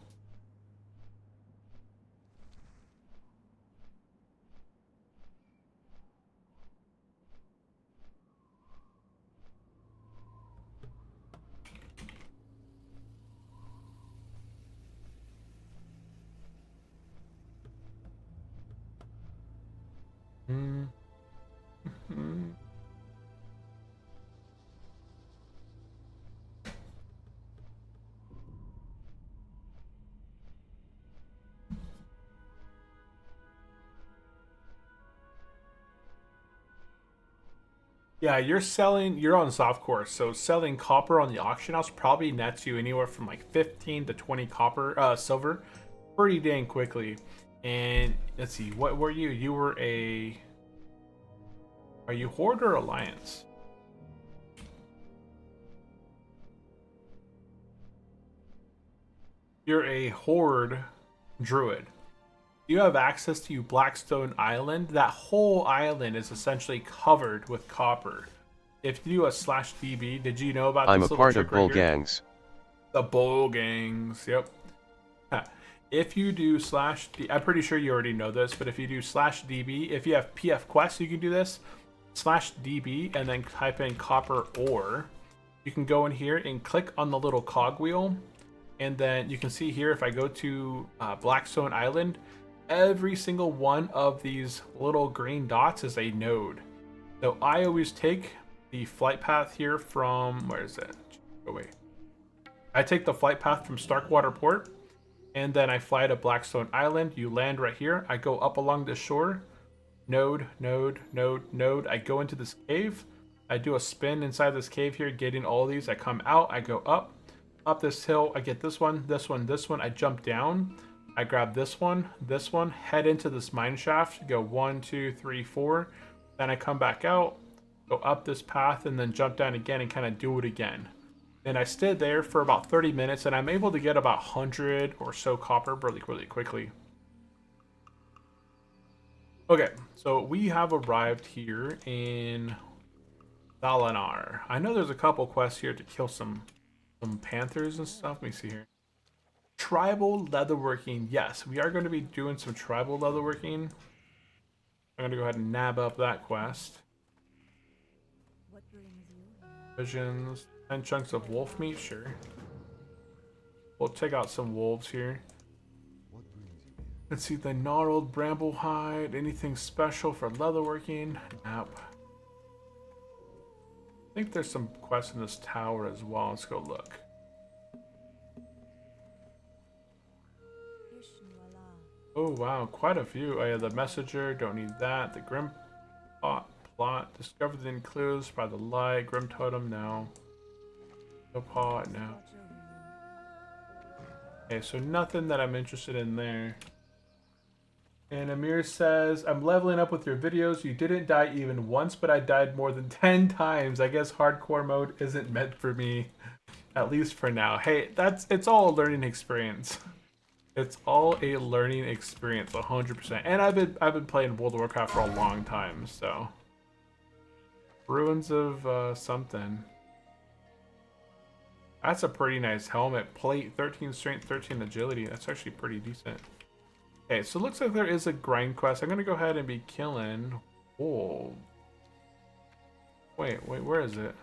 Yeah, you're on soft course, so selling copper on the auction house probably nets you anywhere from like 15 to 20 silver pretty dang quickly. And let's see, what were you? You were are you Horde or Alliance? You're a Horde Druid. You have access to Blackstone Island. That whole island is essentially covered with copper. If you do a /DB, did you know about this I'm a little part trick of right bull here? gangs. The bull gangs, yep. If you do I'm pretty sure you already know this, but if you do /DB, if you have PF Quest, you can do this. /DB and then type in copper ore. You can go in here and click on the little cogwheel. And then you can see here, if I go to Blackstone Island, every single one of these little green dots is a node. So I always take the flight path here from, where is it? Oh wait. I take the flight path from Starkwater Port, and then I fly to Blackstone Island. You land right here. I go up along the shore. Node, node, node, node. I go into this cave. I do a spin inside this cave here, getting all these. I come out. I go up this hill. I get this one, this one, this one. I jump down. I grab this one, head into this mine shaft, go 1, 2, 3, 4. Then I come back out, go up this path, and then jump down again and kind of do it again. And I stayed there for about 30 minutes, and I'm able to get about 100 or so copper really quickly. Okay, so we have arrived here in Dalinar. I know there's a couple quests here to kill some some panthers and stuff. Let me see here. Tribal leatherworking. Yes, we are going to be doing some tribal leatherworking. I'm going to go ahead and nab up that quest. What brings you? Visions. 10 chunks of wolf meat, sure. We'll take out some wolves here. Let's see, the gnarled bramble hide. Anything special for leatherworking? Nope. I think there's some quests in this tower as well. Let's go look. Oh wow, quite a few. Oh yeah, the messenger, don't need that. The grim plot, discover the clues by the light. Grim totem, no. No pot, no. Okay, so nothing that I'm interested in there. And Amir says, I'm leveling up with your videos. You didn't die even once, but I died more than 10 times. I guess hardcore mode isn't meant for me, at least for now. Hey, it's all a learning experience. It's all a learning experience, 100%. And I've been playing World of Warcraft for a long time, so. Ruins of something. That's a pretty nice helmet. Plate, 13 strength, 13 agility. That's actually pretty decent. Okay, so it looks like there is a grind quest. I'm gonna go ahead and be killing wolves. Wait, where is it?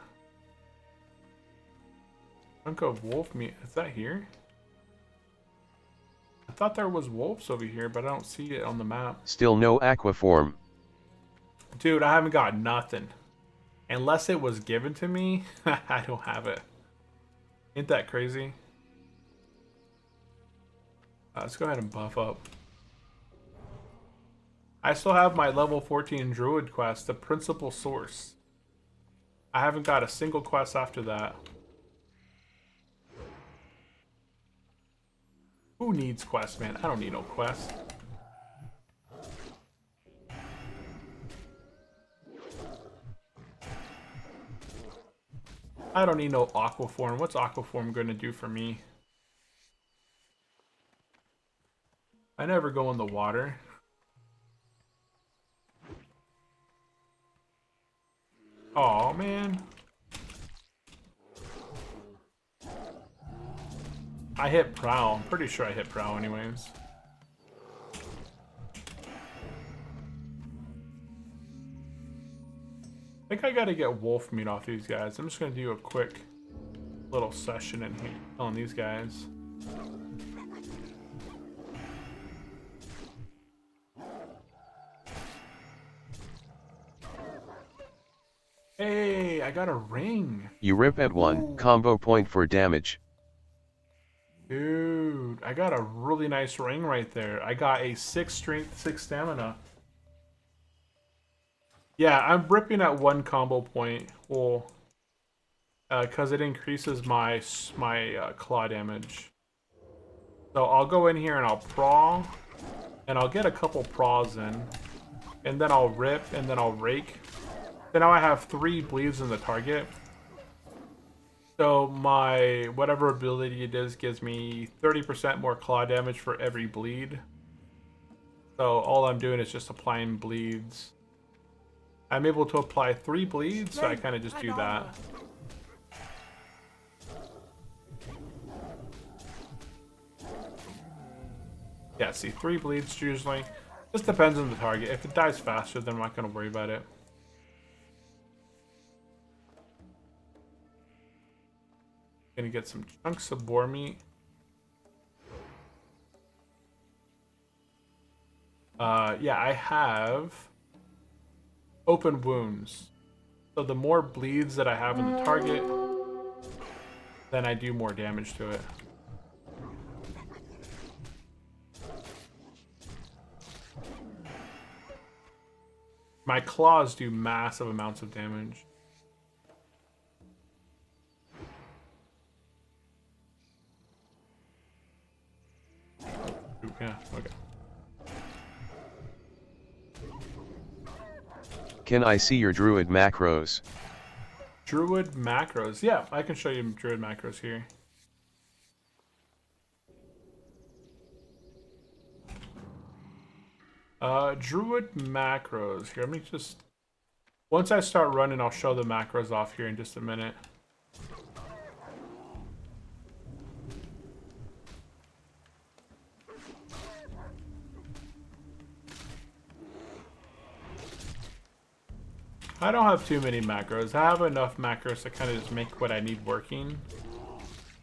Chunk of wolf meat. Is that here? I thought there was wolves over here, but I don't see it on the map. Still no aquaform. Dude, I haven't got nothing. Unless it was given to me, I don't have it. Ain't that crazy? Let's go ahead and buff up. I still have my level 14 Druid quest, the principal source. I haven't got a single quest after that. Who needs quests, man? I don't need no quests. I don't need no aquaform. What's aquaform going to do for me? I never go in the water. Oh man. I hit prow. I'm pretty sure I hit prow anyways. I think I gotta get wolf meat off these guys. I'm just gonna do a quick little session in here killing these guys. Hey, I got a ring. You rip at 1 combo point for damage. Dude, I got a really nice ring right there. I got a 6 strength, 6 stamina. Yeah, I'm ripping at 1 combo point. Well, because it increases my claw damage. So I'll go in here and I'll praw, and I'll get a couple praws in, and then I'll rip, and then I'll rake. So now I have 3 bleeds in the target. So my whatever ability it is gives me 30% more claw damage for every bleed. So all I'm doing is just applying bleeds. I'm able to apply 3 bleeds, so I kind of just do that. Yeah, see, 3 bleeds usually. Just depends on the target. If it dies faster, then I'm not going to worry about it. Gonna get some chunks of boar meat. Yeah, I have open wounds. So the more bleeds that I have in the target, then I do more damage to it. My claws do massive amounts of damage. Yeah, okay. Can I see your Druid macros? Druid macros. Yeah, I can show you Druid macros here. Druid macros. Here, let me just... Once I start running, I'll show the macros off here in just a minute. I don't have too many macros. I have enough macros to kind of just make what I need working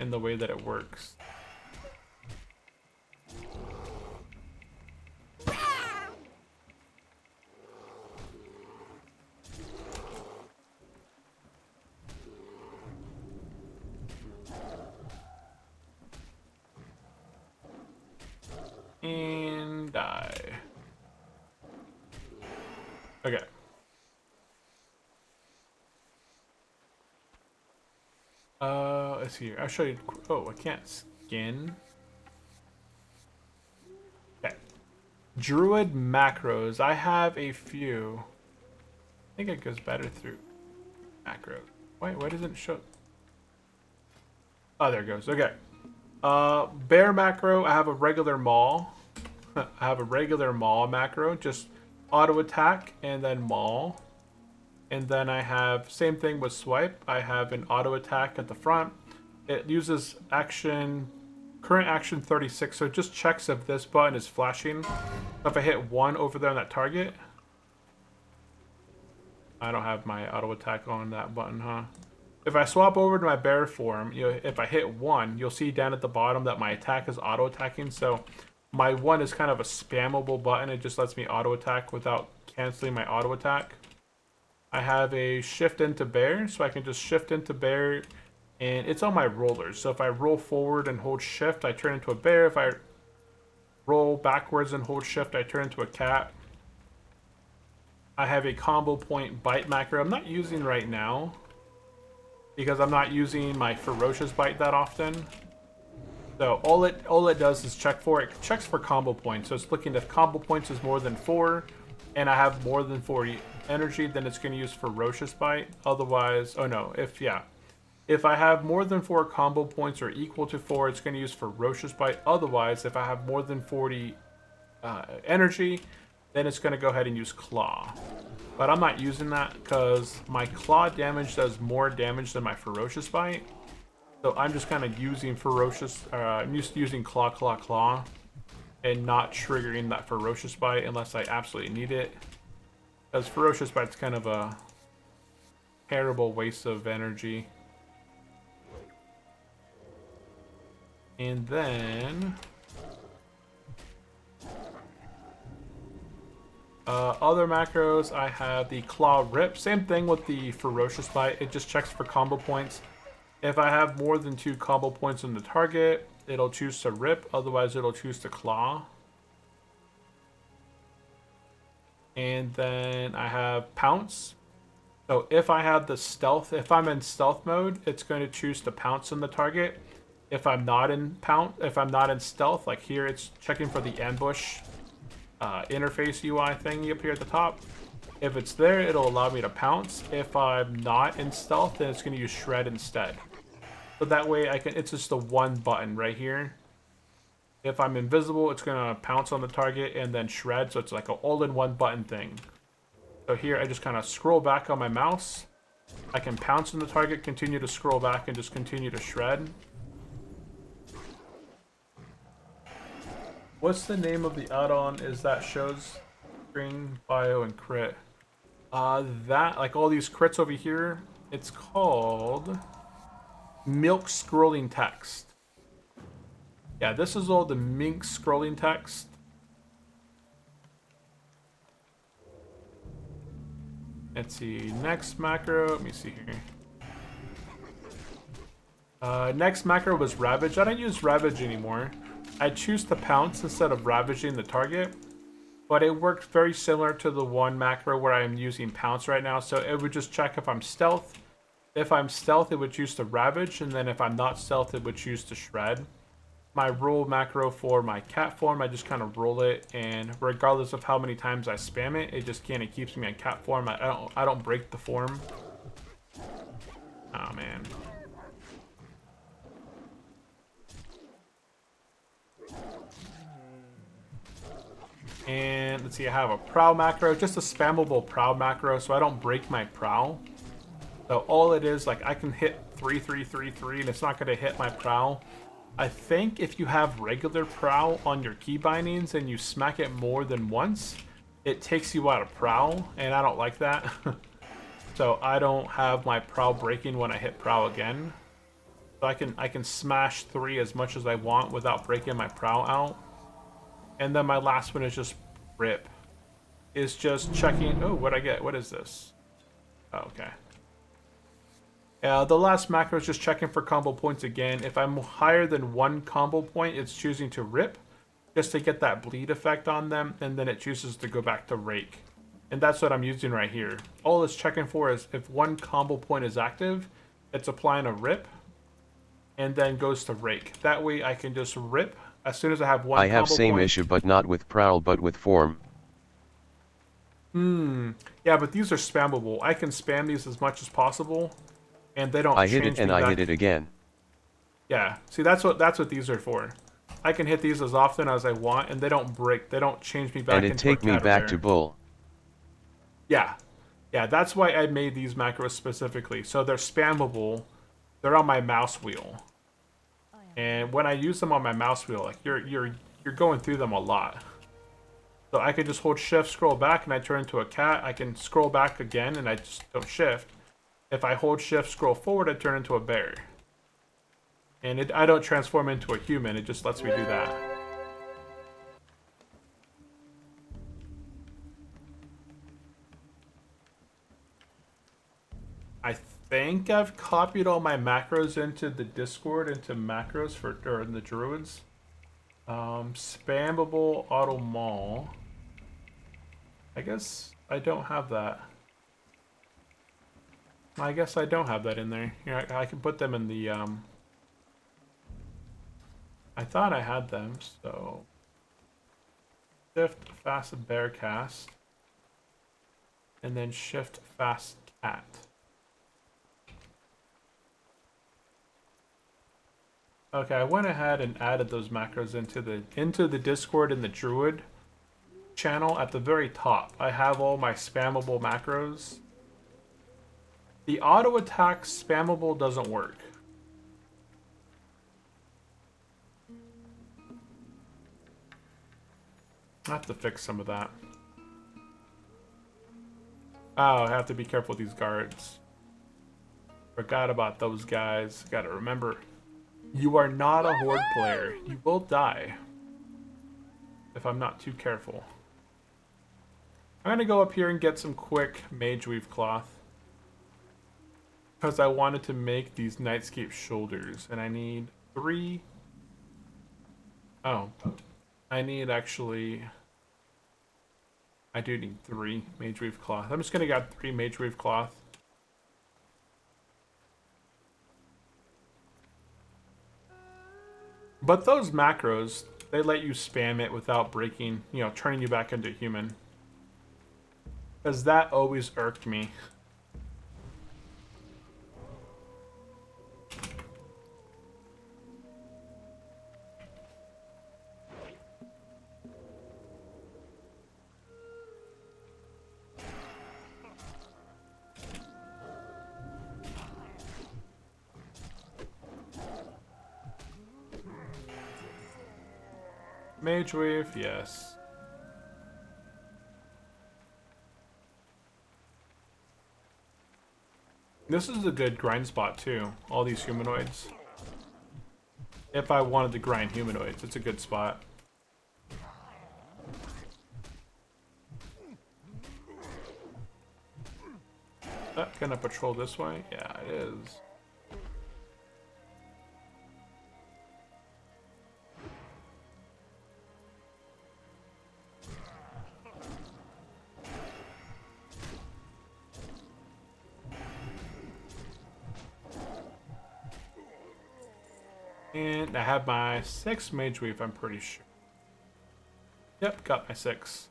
in the way that it works. And die. Okay. Let's see here. I'll show you. Oh, I can't skin. Okay. Druid macros. I have a few. I think it goes better through macro. Wait, why doesn't it show? Oh, there it goes. Okay. Bear macro. I have a regular maul. I have a regular maul macro. Just auto attack and then maul. And then I have, same thing with swipe, I have an auto attack at the front. It uses current action 36, so it just checks if this button is flashing. If I hit 1 over there on that target, I don't have my auto attack on that button, huh? If I swap over to my bear form, if I hit 1, you'll see down at the bottom that my attack is auto attacking, so my 1 is kind of a spammable button. It just lets me auto attack without canceling my auto attack. I have a shift into bear, so I can just shift into bear, and it's on my rollers. So if I roll forward and hold shift, I turn into a bear. If I roll backwards and hold shift, I turn into a cat. I have a combo point bite macro. I'm not using right now because I'm not using my ferocious bite that often. So all it does is check for it. It checks for combo points. So it's looking if combo points is more than 4, and I have more than 40 energy, then it's going to use ferocious bite. Otherwise, oh no, if I have more than 4 combo points or equal to 4, it's going to use ferocious bite. Otherwise, if I have more than 40 energy, then it's going to go ahead and use claw. But I'm not using that because my claw damage does more damage than my ferocious bite. So I'm just kind of using ferocious, I'm just using claw, and not triggering that ferocious bite unless I absolutely need it. Because ferocious bite's kind of a terrible waste of energy. And then other macros, I have the claw rip. Same thing with the ferocious bite. It just checks for combo points. If I have more than 2 combo points on the target, it'll choose to rip. Otherwise, it'll choose to claw. And then I have pounce. So if I have the stealth, if I'm in stealth mode, it's going to choose to pounce on the target. If I'm not in stealth, like here, it's checking for the ambush interface UI thingy up here at the top. If it's there, it'll allow me to pounce. If I'm not in stealth, then it's going to use shred instead. So that way it's just the one button right here. If I'm invisible, it's going to pounce on the target and then shred. So it's like an all-in-one button thing. So here, I just kind of scroll back on my mouse. I can pounce on the target, continue to scroll back, and just continue to shred. What's the name of the add-on is that shows string, bio, and crit? That, like all these crits over here, it's called Milk Scrolling Text. Yeah, this is all the Mink Scrolling Text. Let's see, next macro, let me see here. Next macro was Ravage. I don't use Ravage anymore. I choose to pounce instead of ravaging the target. But it worked very similar to the one macro where I'm using pounce right now. So it would just check if I'm stealth. If I'm stealth, it would choose to ravage. And then if I'm not stealth, it would choose to shred. My roll macro for my cat form, I just kind of roll it. And regardless of how many times I spam it, it just kind of keeps me in cat form. I don't break the form. Oh, man. And let's see, I have a prow macro, just a spammable prow macro, so I don't break my prow. So all it is, like I can hit 3-3-3-3 and it's not going to hit my prow. I think if you have regular prow on your key bindings and you smack it more than once, it takes you out of prow, and I don't like that. so I don't have my prow breaking when I hit prow again. So I can smash 3 as much as I want without breaking my prow out. And then my last one is just rip. Is just checking. Oh, what'd I get? What is this? Oh, okay. The last macro is just checking for combo points again. If I'm higher than 1 combo point, it's choosing to rip, just to get that bleed effect on them, and then it chooses to go back to rake. And that's what I'm using right here. All it's checking for is if 1 combo point is active, it's applying a rip, and then goes to rake. That way I can just rip as soon as I have 1 combo point. I have same issue, but not with prowl, but with form. Yeah, but these are spammable. I can spam these as much as possible, and they don't I change hit it and me I back. hit it again. Yeah, see, that's what these are for. I can hit these as often as I want, and they don't break. They don't change me back And it into take a me cat or back bear. to bull. Yeah, yeah, that's why I made these macros specifically. So they're spammable. They're on my mouse wheel, and when I use them on my mouse wheel, like you're going through them a lot. So I could just hold shift, scroll back, and I turn into a cat. I can scroll back again, and I just don't shift. If I hold shift, scroll forward, I turn into a bear. And I don't transform into a human, it just lets me do that. I think I've copied all my macros into the Discord, into macros or in the Druids. Spammable auto maul. I guess I don't have that. I guess I don't have that in there. Here, I can put them in the, I thought I had them, so... Shift, fast bear cast. And then shift, fast cat. Okay, I went ahead and added those macros into the Discord and the Druid channel at the very top. I have all my spammable macros. The auto attack spammable doesn't work. I have to fix some of that. Oh, I have to be careful with these guards. Forgot about those guys. Gotta remember, you are not a horde player. You will die if I'm not too careful. I'm gonna go up here and get some quick mage weave cloth, because I wanted to make these Nightscape shoulders, and I need 3. Oh, I need actually... I do need 3 mage weave cloth. I'm just gonna get 3 mage weave cloth. But those macros, they let you spam it without breaking, you know, turning you back into a human. Because that always irked me. Mage wave, yes. This is a good grind spot too, all these humanoids. If I wanted to grind humanoids, it's a good spot. Gonna patrol this way? Yeah, it is. And I have my 6 mage weave, I'm pretty sure. Yep, got my 6.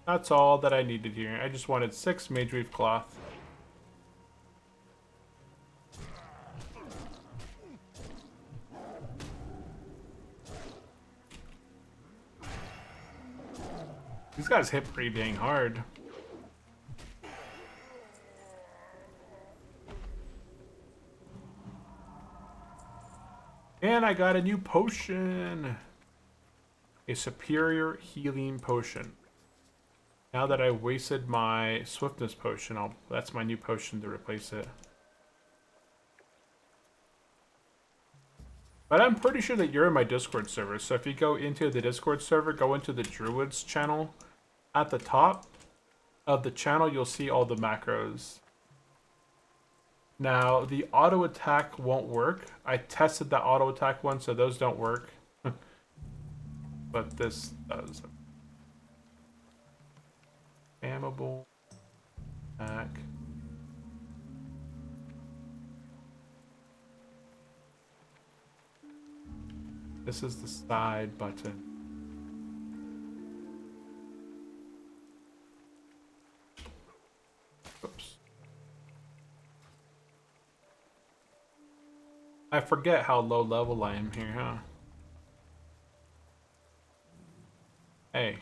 That's all that I needed here. I just wanted 6 mage weave cloth. These guys hit pretty dang hard. And I got a new potion. A superior healing potion. Now that I wasted my swiftness potion, that's my new potion to replace it. But I'm pretty sure that you're in my Discord server, so if you go into the Discord server, go into the Druids channel. At the top of the channel, you'll see all the macros. Now, the auto attack won't work. I tested the auto attack one, so those don't work. But this does. Spammable attack. This is the side button. Oops. I forget how low level I am here, huh? Hey.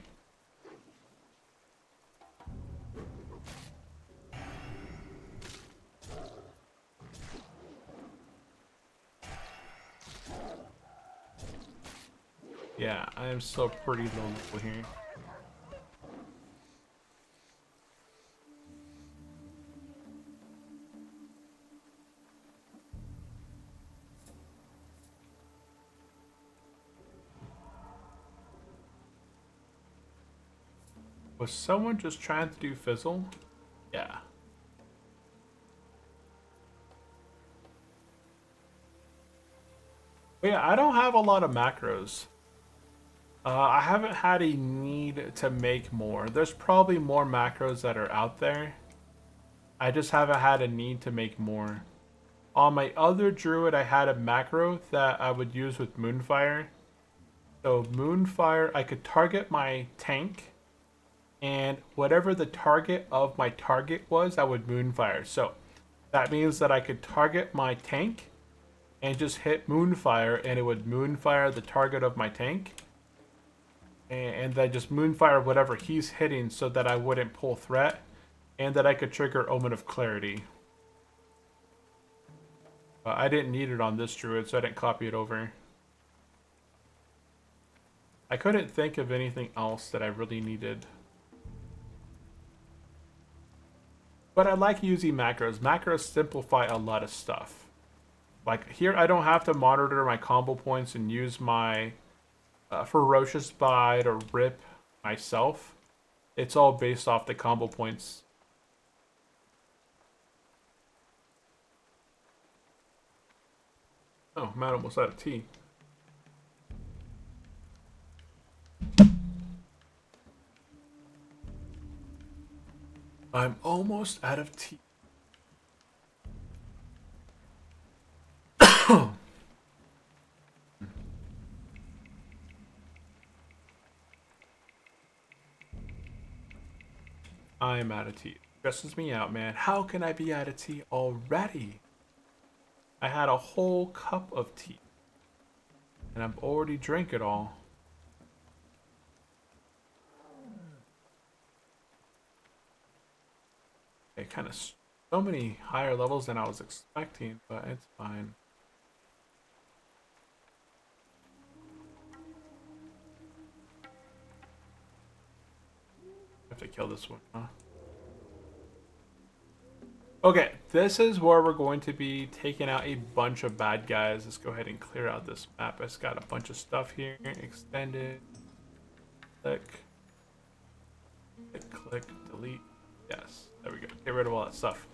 Yeah, I am still pretty low level here. Was someone just trying to do fizzle? Yeah. But yeah, I don't have a lot of macros. I haven't had a need to make more. There's probably more macros that are out there. I just haven't had a need to make more. On my other druid, I had a macro that I would use with Moonfire. So Moonfire, I could target my tank, and whatever the target of my target was, I would Moonfire. So that means that I could target my tank and just hit Moonfire, and it would Moonfire the target of my tank. And then just Moonfire whatever he's hitting so that I wouldn't pull threat, and that I could trigger Omen of Clarity. I didn't need it on this druid, so I didn't copy it over. I couldn't think of anything else that I really needed. But I like using macros. Macros simplify a lot of stuff. Like here, I don't have to monitor my combo points and use my Ferocious Bite or Rip myself. It's all based off the combo points. Oh, man, almost out of tea. I'm almost out of tea. I'm out of tea. It stresses me out, man. How can I be out of tea already? I had a whole cup of tea. And I've already drank it all. It kind of so many higher levels than I was expecting, but it's fine. I have to kill this one, huh? Okay, this is where we're going to be taking out a bunch of bad guys. Let's go ahead and clear out this map. It's got a bunch of stuff here. Extended. Click. Click, click, delete. Yes, there we go. Get rid of all that stuff.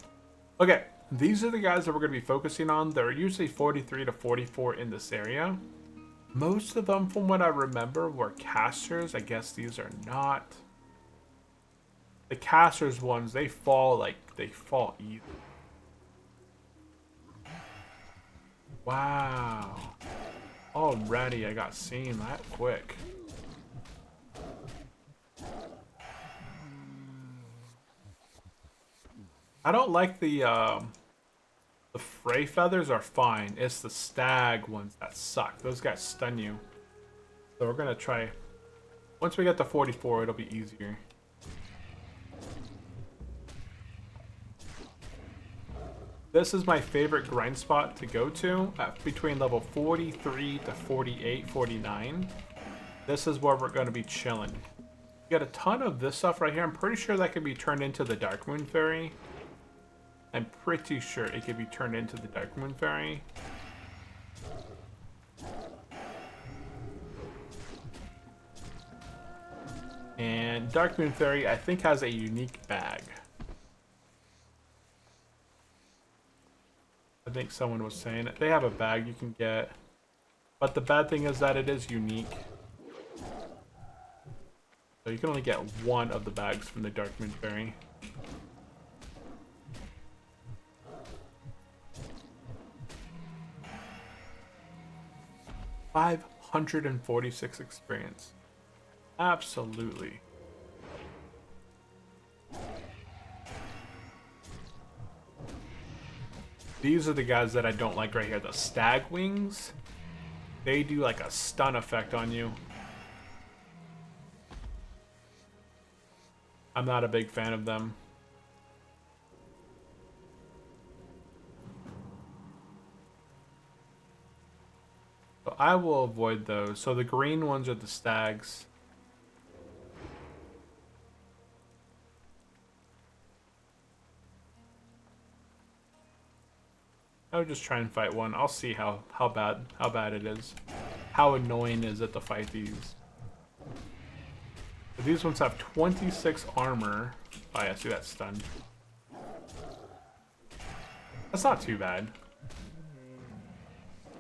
Okay, these are the guys that we're going to be focusing on. They're usually 43 to 44 in this area. Most of them, from what I remember, were casters. I guess these are not. The casters ones, they fall easy. Wow. Already I got seen that quick. I don't like the fray feathers are fine. It's the stag ones that suck. Those guys stun you. So we're gonna try. Once we get to 44, it'll be easier. This is my favorite grind spot to go to between level 43 to 48, 49. This is where we're going to be chilling. You got a ton of this stuff right here. I'm pretty sure that can be turned into the Dark Moon Fairy. I'm pretty sure it could be turned into the Dark Moon Fairy. And Dark Moon Fairy, I think, has a unique bag. I think someone was saying it. They have a bag you can get. But the bad thing is that it is unique. So you can only get one of the bags from the Dark Moon Fairy. $546 experience. Absolutely. These are the guys that I don't like right here. The stag wings. They do like a stun effect on you. I'm not a big fan of them. So I will avoid those. So the green ones are the stags. I would just try and fight one. I'll see how bad it is. How annoying is it to fight these? But these ones have 26 armor. Oh yeah, see that stun. That's not too bad.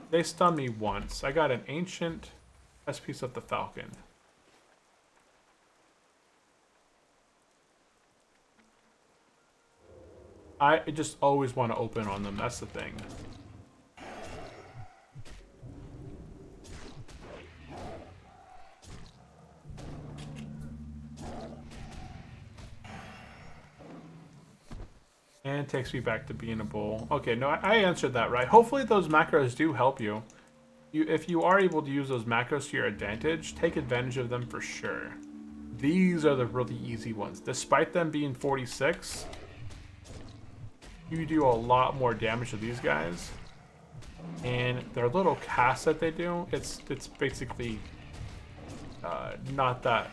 They stunned me once. I got an ancient chest piece of the Falcon. I just always want to open on them. That's the thing. And it takes me back to being a bull. Okay, no, I answered that right. Hopefully those macros do help you. If you are able to use those macros to your advantage, take advantage of them for sure. These are the really easy ones. Despite them being 46, you do a lot more damage to these guys. And their little cast that they do, it's basically not that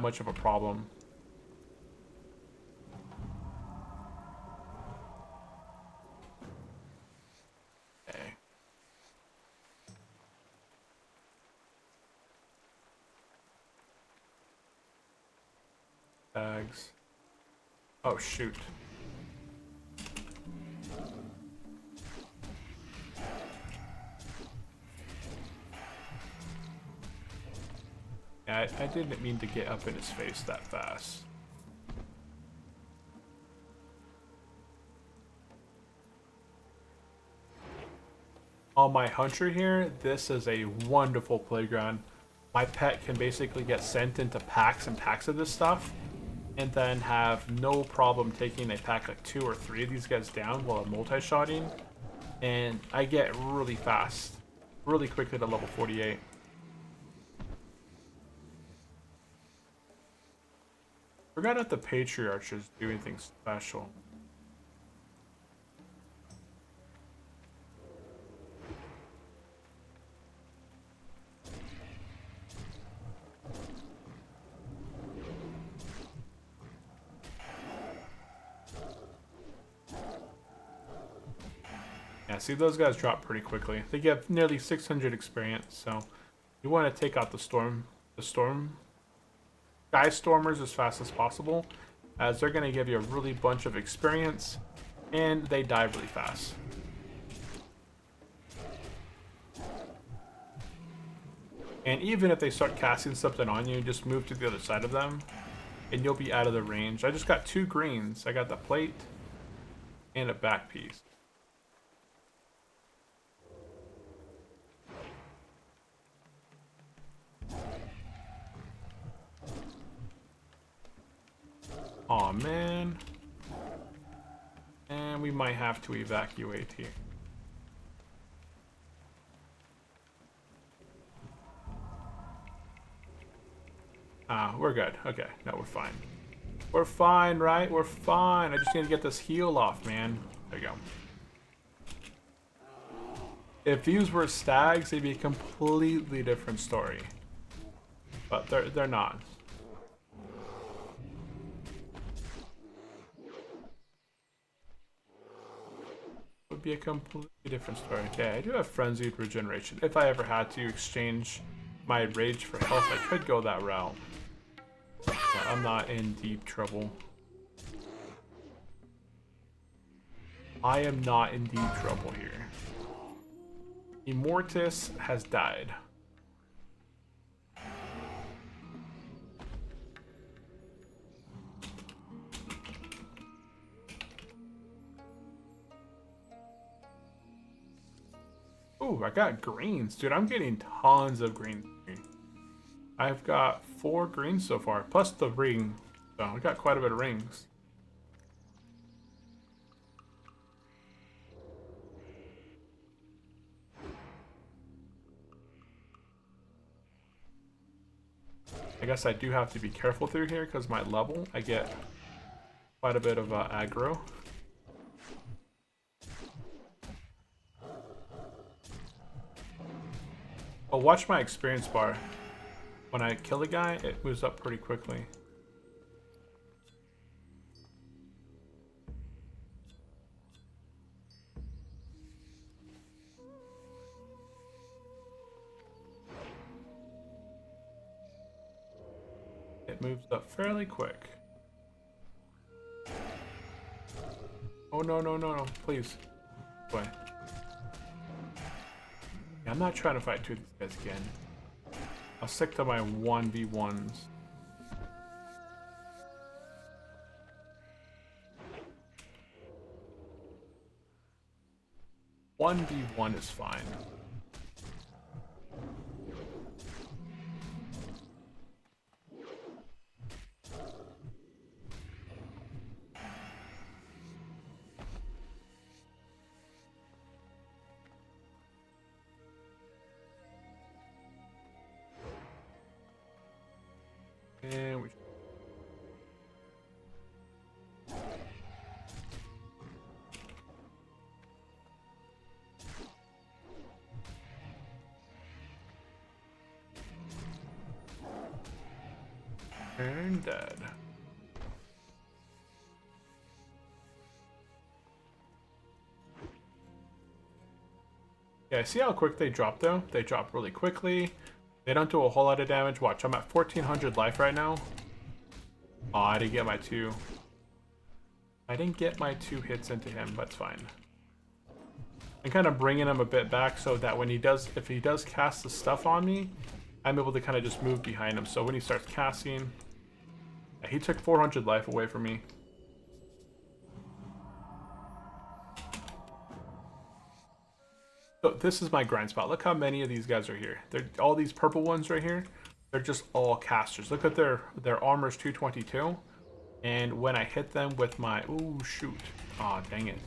much of a problem. Bags. Oh shoot. Yeah, I didn't mean to get up in his face that fast. On my hunter here, this is a wonderful playground. My pet can basically get sent into packs and packs of this stuff, and then have no problem taking a pack like 2 or 3 of these guys down while I'm multi-shotting, and I get really fast, really quickly to level 48. Forgot if the patriarchs do anything special. Yeah, see, those guys drop pretty quickly. They get nearly 600 experience, so you want to take out the Sky Stormers as fast as possible, as they're going to give you a really bunch of experience, and they die really fast. And even if they start casting something on you, just move to the other side of them, and you'll be out of the range. I just got 2 greens. I got the plate and a back piece. Aw, man. And we might have to evacuate here. Ah, we're good. Okay, no, we're fine. We're fine, right? We're fine. I just need to get this heal off, man. There you go. If these were stags, they'd be a completely different story. But they're not. be a completely different story. Okay, I do have frenzied regeneration. If I ever had to exchange my rage for health, I could go that route. But I'm not in deep trouble. I am not in deep trouble here. Immortus has died. Ooh, I got greens. Dude, I'm getting tons of greens. I've got 4 greens so far, plus the ring. So I got quite a bit of rings. I guess I do have to be careful through here because my level, I get quite a bit of aggro. Oh, watch my experience bar. When I kill a guy, it moves up pretty quickly. It moves up fairly quick. Oh no, no, no, no, please. Boy. Yeah, I'm not trying to fight 2 of these guys again. I'll stick to my 1v1s. One v one is fine. And we turn dead. Yeah, see how quick they drop though? They drop really quickly. They don't do a whole lot of damage. Watch, I'm at 1400 life right now. Oh, I didn't get my 2. I didn't get my 2 hits into him, but it's fine. I'm kind of bringing him a bit back so that when he does, if he does cast the stuff on me, I'm able to kind of just move behind him. So when he starts casting, yeah, he took 400 life away from me. So this is my grind spot. Look how many of these guys are here. They're all these purple ones right here. They're just all casters. Look at their armor's 222. And when I hit them with my, ooh shoot. Aw, dang it.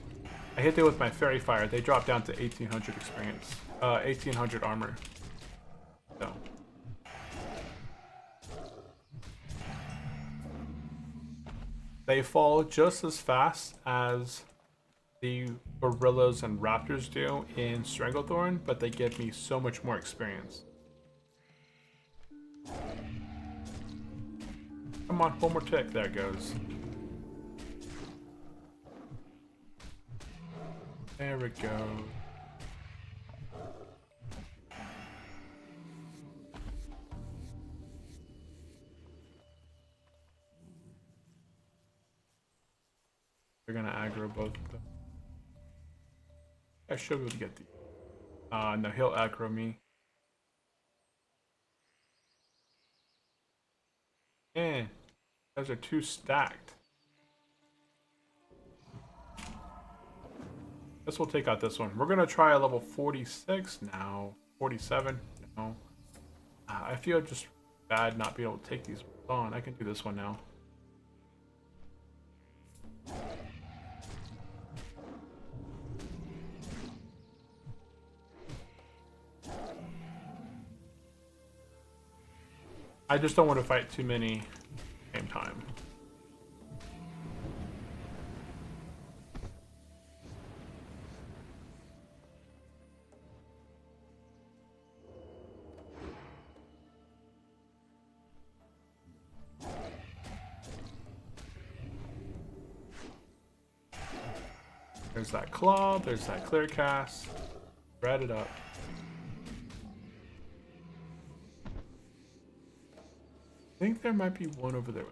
I hit them with my fairy fire. They drop down to 1800 experience. 1800 armor. So. They fall just as fast as the gorillas and raptors do in Stranglethorn, but they give me so much more experience. Come on, one more tick. There it goes. There we go. They're gonna aggro both of them. I should be able to get the. No, he'll aggro me. Man, those are 2 stacked. Guess we'll take out this one. We're gonna try a level 46 now. 47. No. I feel just bad not being able to take these on. I can do this one now. I just don't want to fight too many at the same time. There's that claw, there's that clear cast. Spread it up. I think there might be one over there.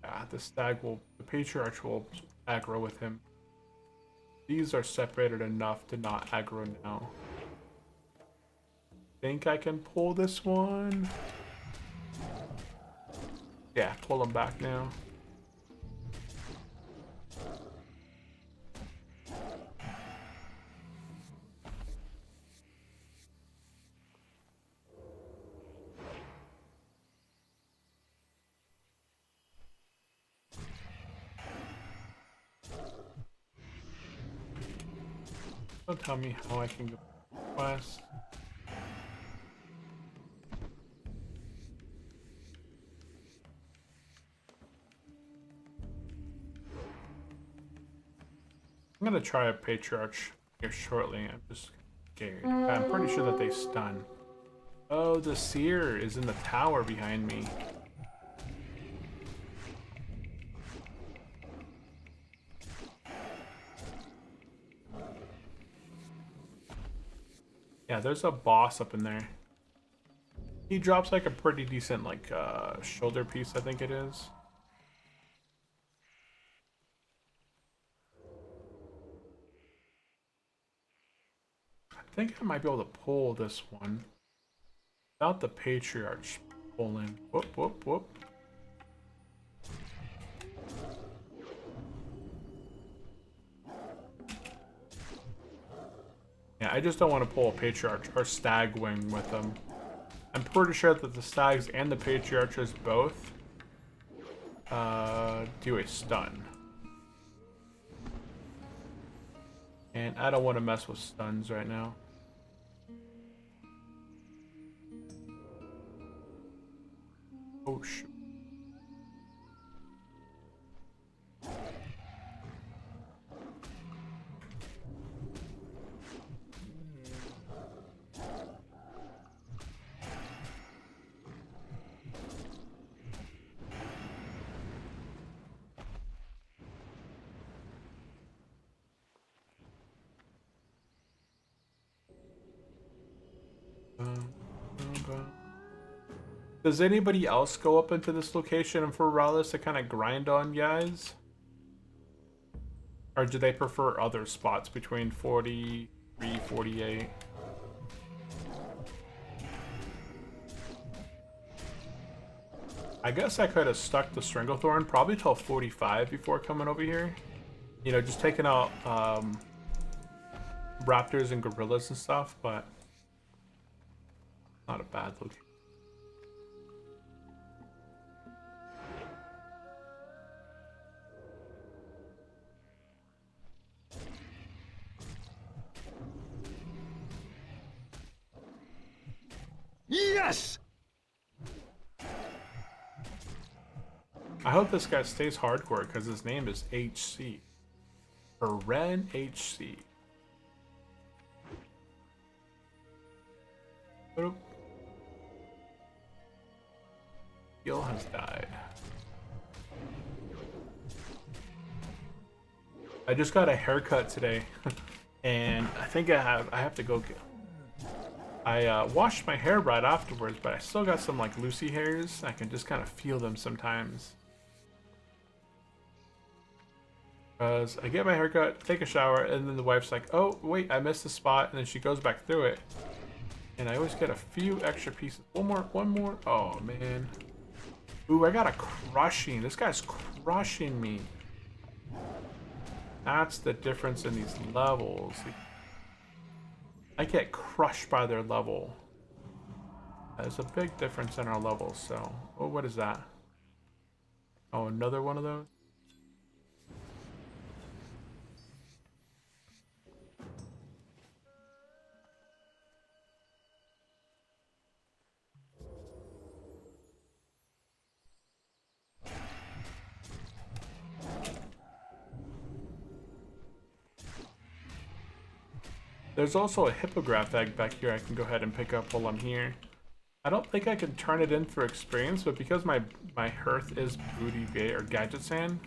Yeah, the patriarch will aggro with him. These are separated enough to not aggro now. Think I can pull this one? Yeah, pull him back now. Don't tell me how I can go quest. I'm gonna try a patriarch here shortly. I'm just scared. I'm pretty sure that they stun. Oh, the seer is in the tower behind me. Yeah, there's a boss up in there. He drops like a pretty decent like shoulder piece, I think it is. I think I might be able to pull this one without the patriarch pulling. Whoop, whoop, whoop. Yeah, I just don't want to pull a patriarch or stag wing with them. I'm pretty sure that the stags and the patriarches both do a stun. And I don't want to mess with stuns right now. Oh shoot. Does anybody else go up into this location in Feralas to kind of grind on guys? Or do they prefer other spots between 43, 48? I guess I could have stuck the Stranglethorn probably till 45 before coming over here. You know, just taking out raptors and gorillas and stuff, but not a bad location. Yes! I hope this guy stays hardcore because his name is HC. Or Ren HC. Boop. Gil has died. I just got a haircut today, and I think I have to go get. I washed my hair right afterwards, but I still got some like loosey hairs. I can just kind of feel them sometimes. Because I get my haircut, take a shower, and then the wife's like, "Oh wait, I missed the spot," and then she goes back through it, and I always get a few extra pieces. One more. Oh man. Ooh, I got a crushing. This guy's crushing me. That's the difference in these levels. I get crushed by their level. There's a big difference in our levels, so... Oh, what is that? Oh, another one of those? There's also a hippogriff egg back here I can go ahead and pick up while I'm here. I don't think I can turn it in for experience, but because my hearth is booty bait or gadget sand,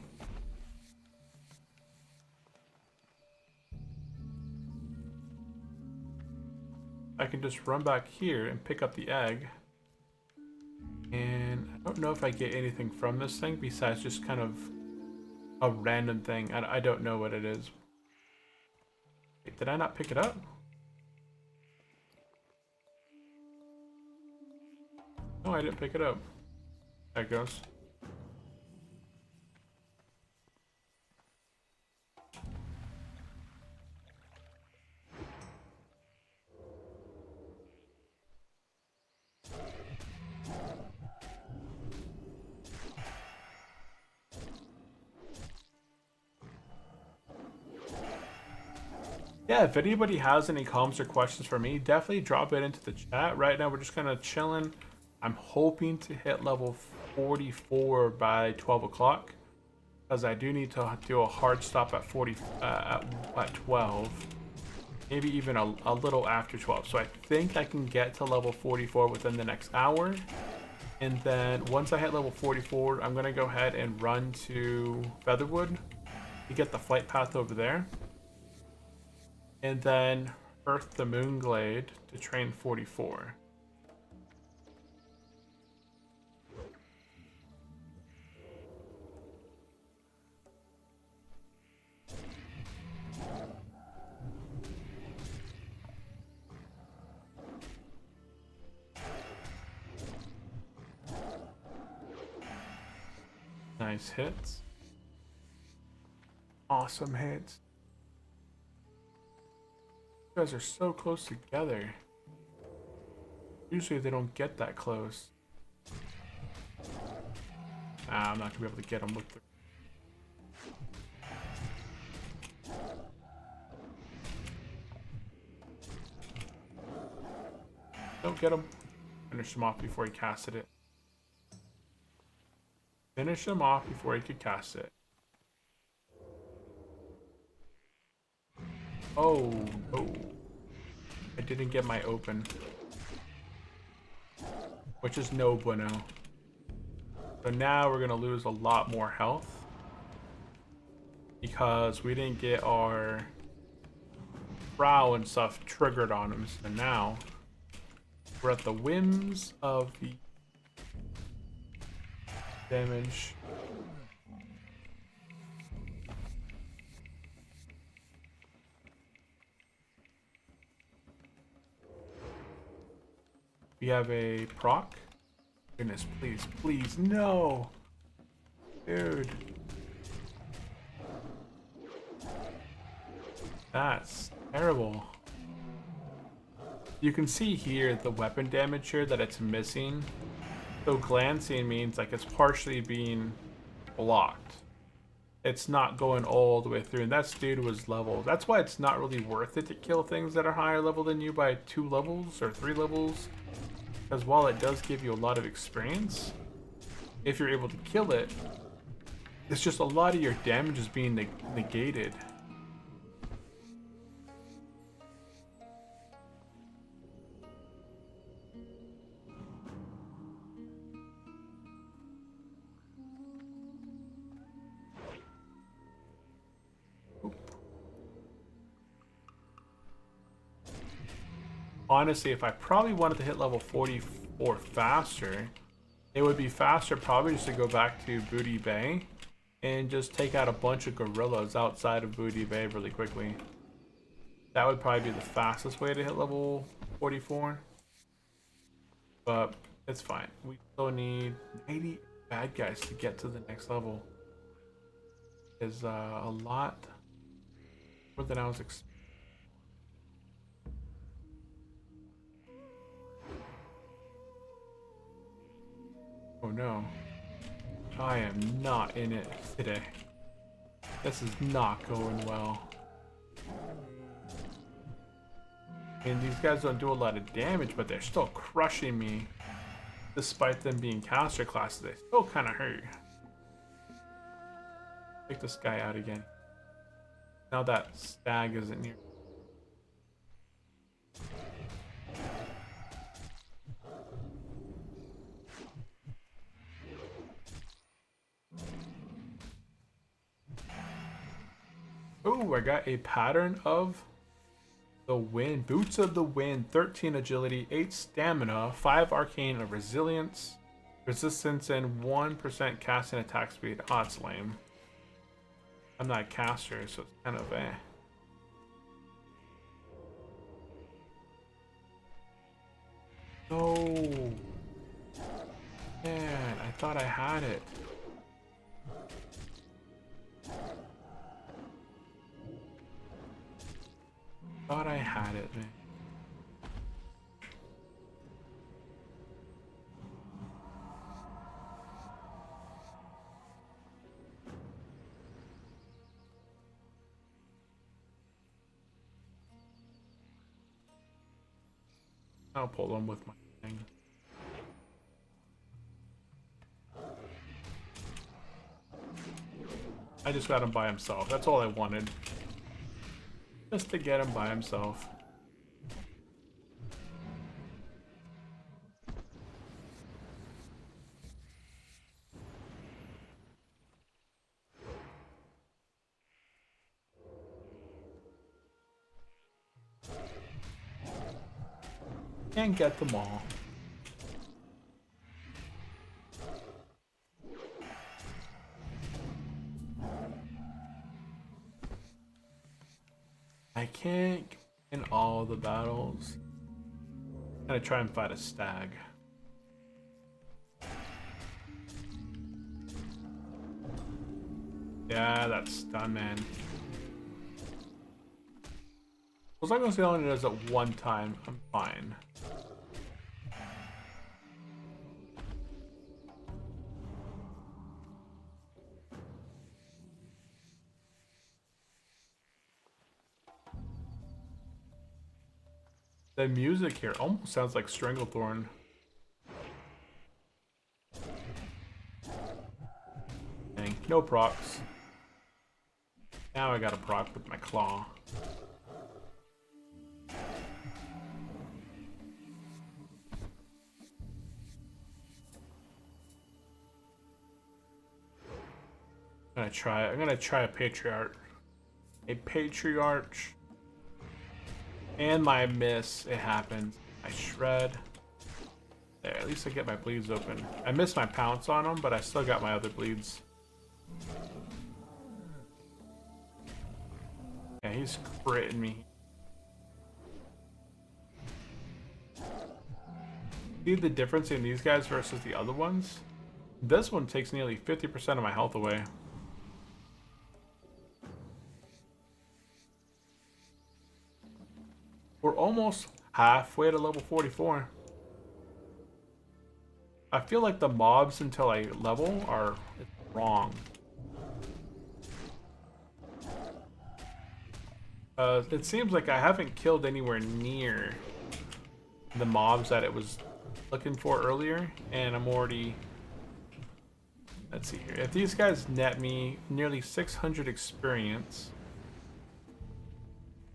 I can just run back here and pick up the egg. And I don't know if I get anything from this thing besides just kind of a random thing. I don't know what it is. Wait, did I not pick it up? No, I didn't pick it up. There it goes. Yeah, if anybody has any comments or questions for me, definitely drop it into the chat. Right now, we're just kind of chilling. I'm hoping to hit level 44 by 12 o'clock, because I do need to do a hard stop at 12, maybe even a little after 12. So I think I can get to level 44 within the next hour. And then once I hit level 44, I'm going to go ahead and run to Featherwood to get the flight path over there. And then Earth the Moonglade to train 44. Nice hits. Awesome hits. You guys are so close together. Usually they don't get that close. Nah, I'm not gonna be able to get them with the... Don't get him. Finish him off before he casted it. Finish him off before he could cast it. Oh, no. I didn't get my open. Which is no bueno. So now we're gonna lose a lot more health, because we didn't get our brow and stuff triggered on him. So now we're at the whims of the damage. We have a proc. Goodness, please, please, no! Dude. That's terrible. You can see here the weapon damage here that it's missing. So glancing means like it's partially being blocked. It's not going all the way through, and that's due to his level. That's why it's not really worth it to kill things that are higher level than you by 2 levels or 3 levels. Because while it does give you a lot of experience, if you're able to kill it, it's just a lot of your damage is being negated. Honestly, if I probably wanted to hit level 44 faster, it would be faster probably just to go back to Booty Bay and just take out a bunch of gorillas outside of Booty Bay really quickly. That would probably be the fastest way to hit level 44. But it's fine. We still need 80 bad guys to get to the next level. Is a lot more than I was expecting. Oh no. I am not in it today. This is not going well. And these guys don't do a lot of damage, but they're still crushing me. Despite them being caster classes, they still kind of hurt. Take this guy out again. Now that stag isn't near. Oh, I got a pattern of The Wind, Boots of the Wind, 13 agility, 8 stamina, 5 arcane of resilience, resistance, and 1% cast and attack speed. Oh, it's lame. I'm not a caster, so it's kind of eh. No. Man, I thought I had it. Thought I had it, man. I'll pull them with my thing. I just got him by himself. That's all I wanted. Just to get him by himself. Can't get them all. I can't in all the battles. I'm gonna try and fight a stag. Yeah, that's done, man. As long as he only does it one time, I'm fine. The music here almost sounds like Stranglethorn. Dang, no procs. Now I got a proc with my claw. I'm gonna try a Patriarch. A Patriarch. And my miss, it happened. I shred. There, at least I get my bleeds open. I missed my pounce on them, but I still got my other bleeds. Yeah, he's critting me. See the difference in these guys versus the other ones? This one takes nearly 50% of my health away. We're almost halfway to level 44. I feel like the mobs until I level are wrong. It seems like I haven't killed anywhere near the mobs that it was looking for earlier, and I'm already... Let's see here. If these guys net me nearly 600 experience...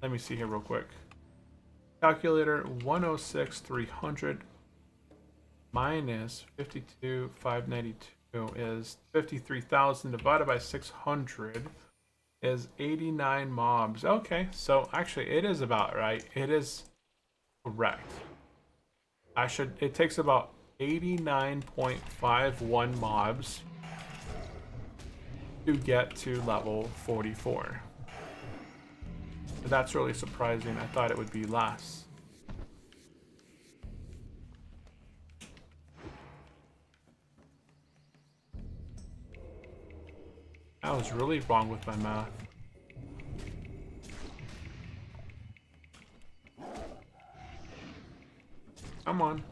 Let me see here real quick. Calculator 106 300 minus 52 592 is 53,000 divided by 600 is 89 mobs. Okay, so actually it is about right. It is correct. It takes about 89.51 mobs to get to level 44. That's really surprising. I thought it would be less. I was really wrong with my math. Come on.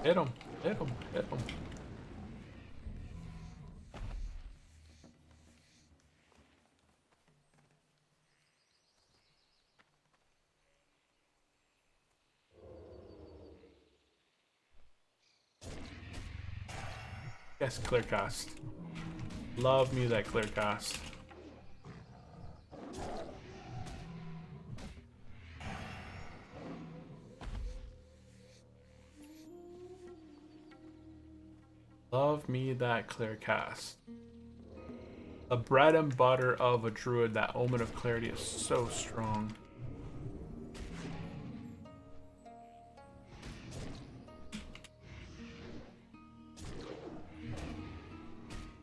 Hit him. Hit him. Hit him. Yes, clear cast. Love me that clear cast. Love me that clear cast. The bread and butter of a druid, that Omen of Clarity is so strong.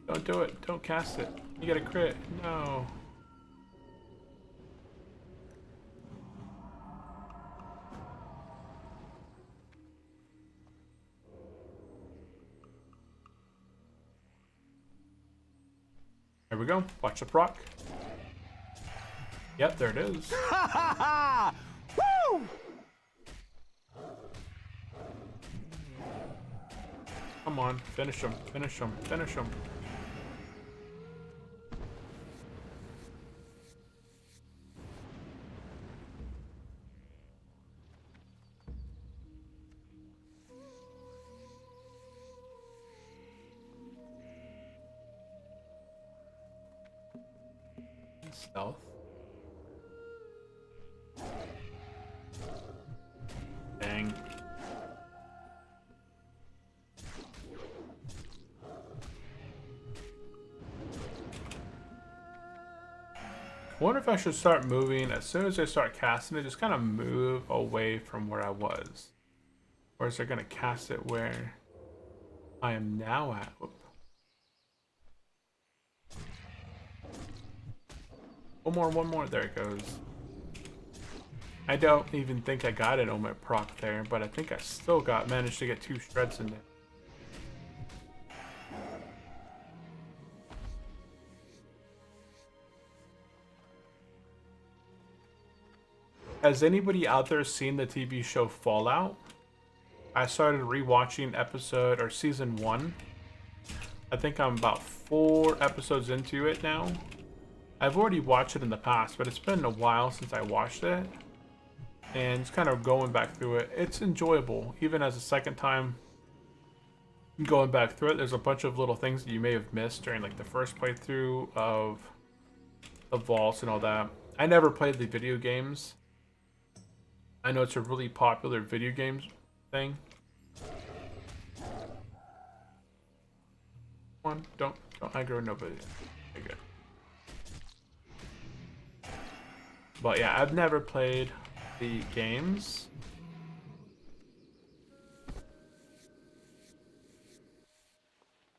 Don't do it. Don't cast it. You get a crit. No. There we go. Watch the proc. Yep, there it is. Woo! Come on, finish him, finish him, finish him. Stealth. Dang. I wonder if I should start moving as soon as I start casting it, just kind of move away from where I was. Or is it going to cast it where I am now at? Whoop. One more. There it goes. I don't even think I got an Omet proc there, but I think I still managed to get 2 shreds in there. Has anybody out there seen the TV show Fallout? I started rewatching season 1. I think I'm about 4 episodes into it now. I've already watched it in the past, but it's been a while since I watched it. And just kind of going back through it. It's enjoyable, even as a second time going back through it. There's a bunch of little things that you may have missed during like the first playthrough of the vaults and all that. I never played the video games. I know it's a really popular video games thing. Come on, don't aggro nobody. Okay, good. But yeah, I've never played the games.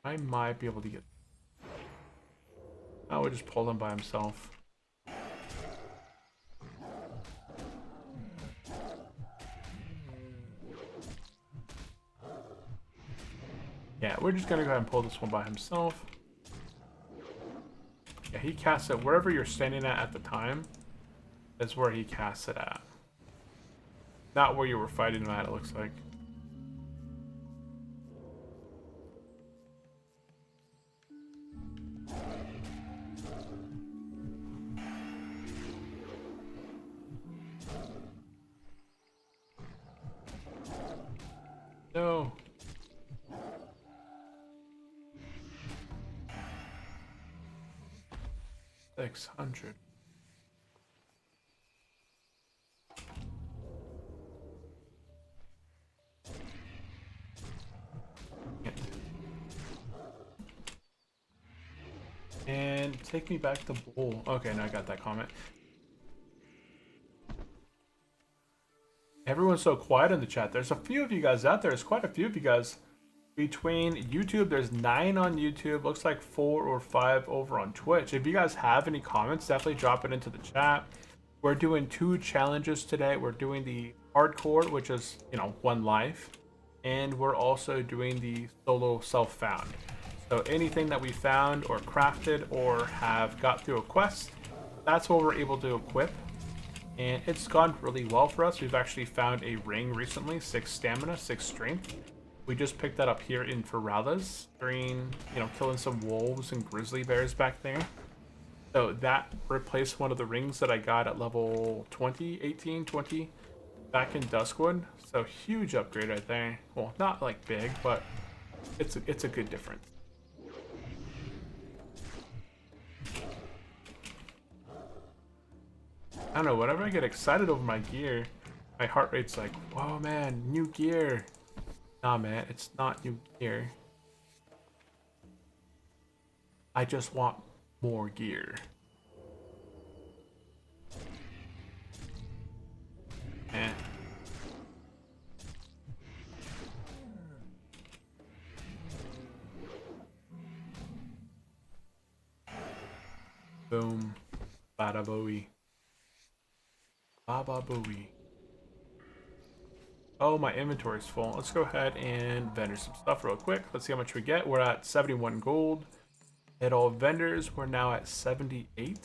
I might be able to get. I would just pull him by himself. Yeah, we're just gonna go ahead and pull this one by himself. Yeah, he casts it wherever you're standing at the time. Is where he casts it at. Not where you were fighting him at, it looks like. No. $600. And take me back to Bull. Okay, now I got that comment. Everyone's so quiet in the chat. There's a few of you guys out there. There's quite a few of you guys. Between YouTube, there's 9 on YouTube. Looks like 4 or 5 over on Twitch. If you guys have any comments, definitely drop it into the chat. We're doing 2 challenges today. We're doing the hardcore, which is, 1 life. And we're also doing the solo self-found. So anything that we found or crafted or have got through a quest, that's what we're able to equip. And it's gone really well for us. We've actually found a ring recently, 6 stamina, 6 strength. We just picked that up here in Feralas during, killing some wolves and grizzly bears back there. So that replaced one of the rings that I got at level 20, 18, 20 back in Duskwood. So huge upgrade right there. Well, not like big, but it's a good difference. I don't know, whenever I get excited over my gear, my heart rate's like, whoa man, new gear. Nah man, it's not new gear. I just want more gear. Eh. Boom. Bada booey. Baba booey. Oh, my inventory's full. Let's go ahead and vendor some stuff real quick. Let's see how much we get. We're at 71 gold. Hit all vendors. We're now at 78.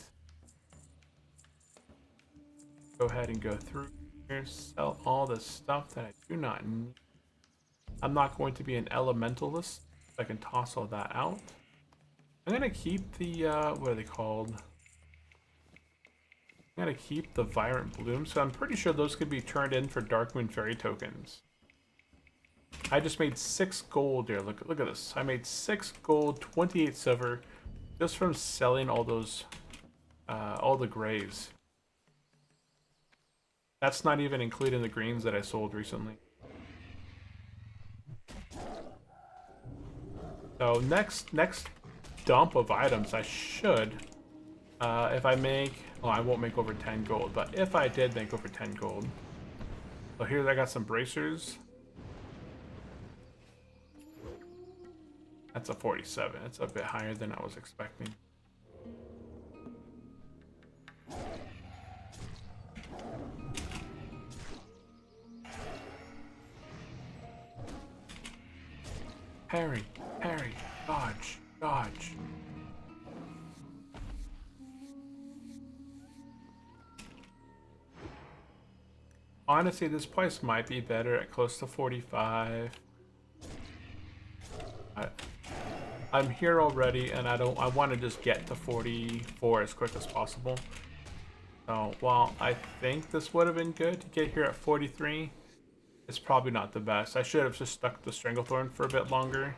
Go ahead and go through here. Sell all the stuff that I do not need. I'm not going to be an elementalist. I can toss all that out. I'm going to keep the, what are they called? I'm going to keep the Vibrant Bloom, so I'm pretty sure those could be turned in for Darkmoon Fairy tokens. I just made 6 gold here. Look at this. I made 6 gold, 28 silver, just from selling all those, all the grays. That's not even including the greens that I sold recently. So next dump of items, I should, if I make, well, I won't make over 10 gold, but if I did make over 10 gold. So here I got some bracers. That's a 47. It's a bit higher than I was expecting. Parry, parry, dodge, dodge. Honestly, this place might be better at close to 45. I'm here already, and I want to just get to 44 as quick as possible. So while I think this would have been good to get here at 43, it's probably not the best. I should have just stuck the Stranglethorn for a bit longer.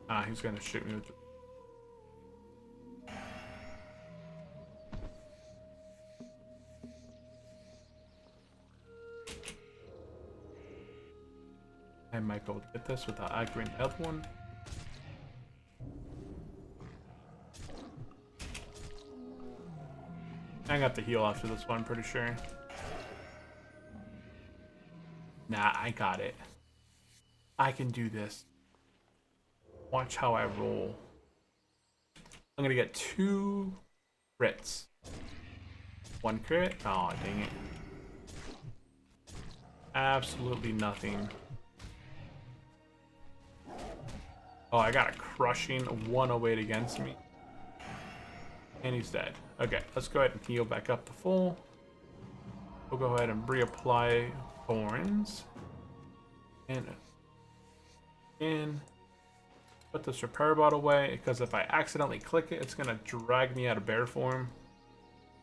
Ah, he's gonna shoot me with. I might be able to get this without aggroing the other one. I got the heal after this one, I'm pretty sure. Nah, I got it. I can do this. Watch how I roll. I'm gonna get 2 crits. 1 crit? Oh, dang it. Absolutely nothing. Oh, I got a crushing 108 against me. And he's dead. Okay, let's go ahead and heal back up to full. We'll go ahead and reapply thorns. And put this repair bot away, because if I accidentally click it, it's gonna drag me out of bear form.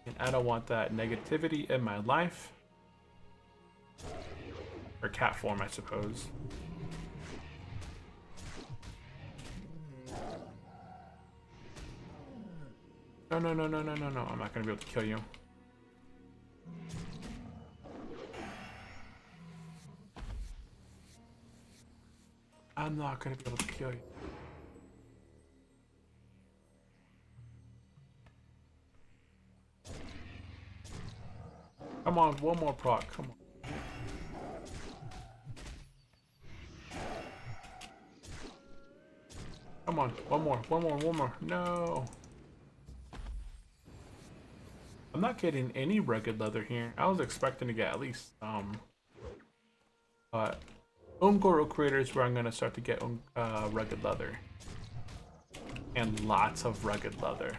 And I don't want that negativity in my life. Or cat form, I suppose. No, no, no, no, no, no, no. I'm not gonna be able to kill you. I'm not gonna be able to kill you. Come on, one more proc, come on. Come on, one more. No. I'm not getting any rugged leather here. I was expecting to get at least some. But Ungoro Crater is where I'm going to start to get rugged leather. And lots of rugged leather.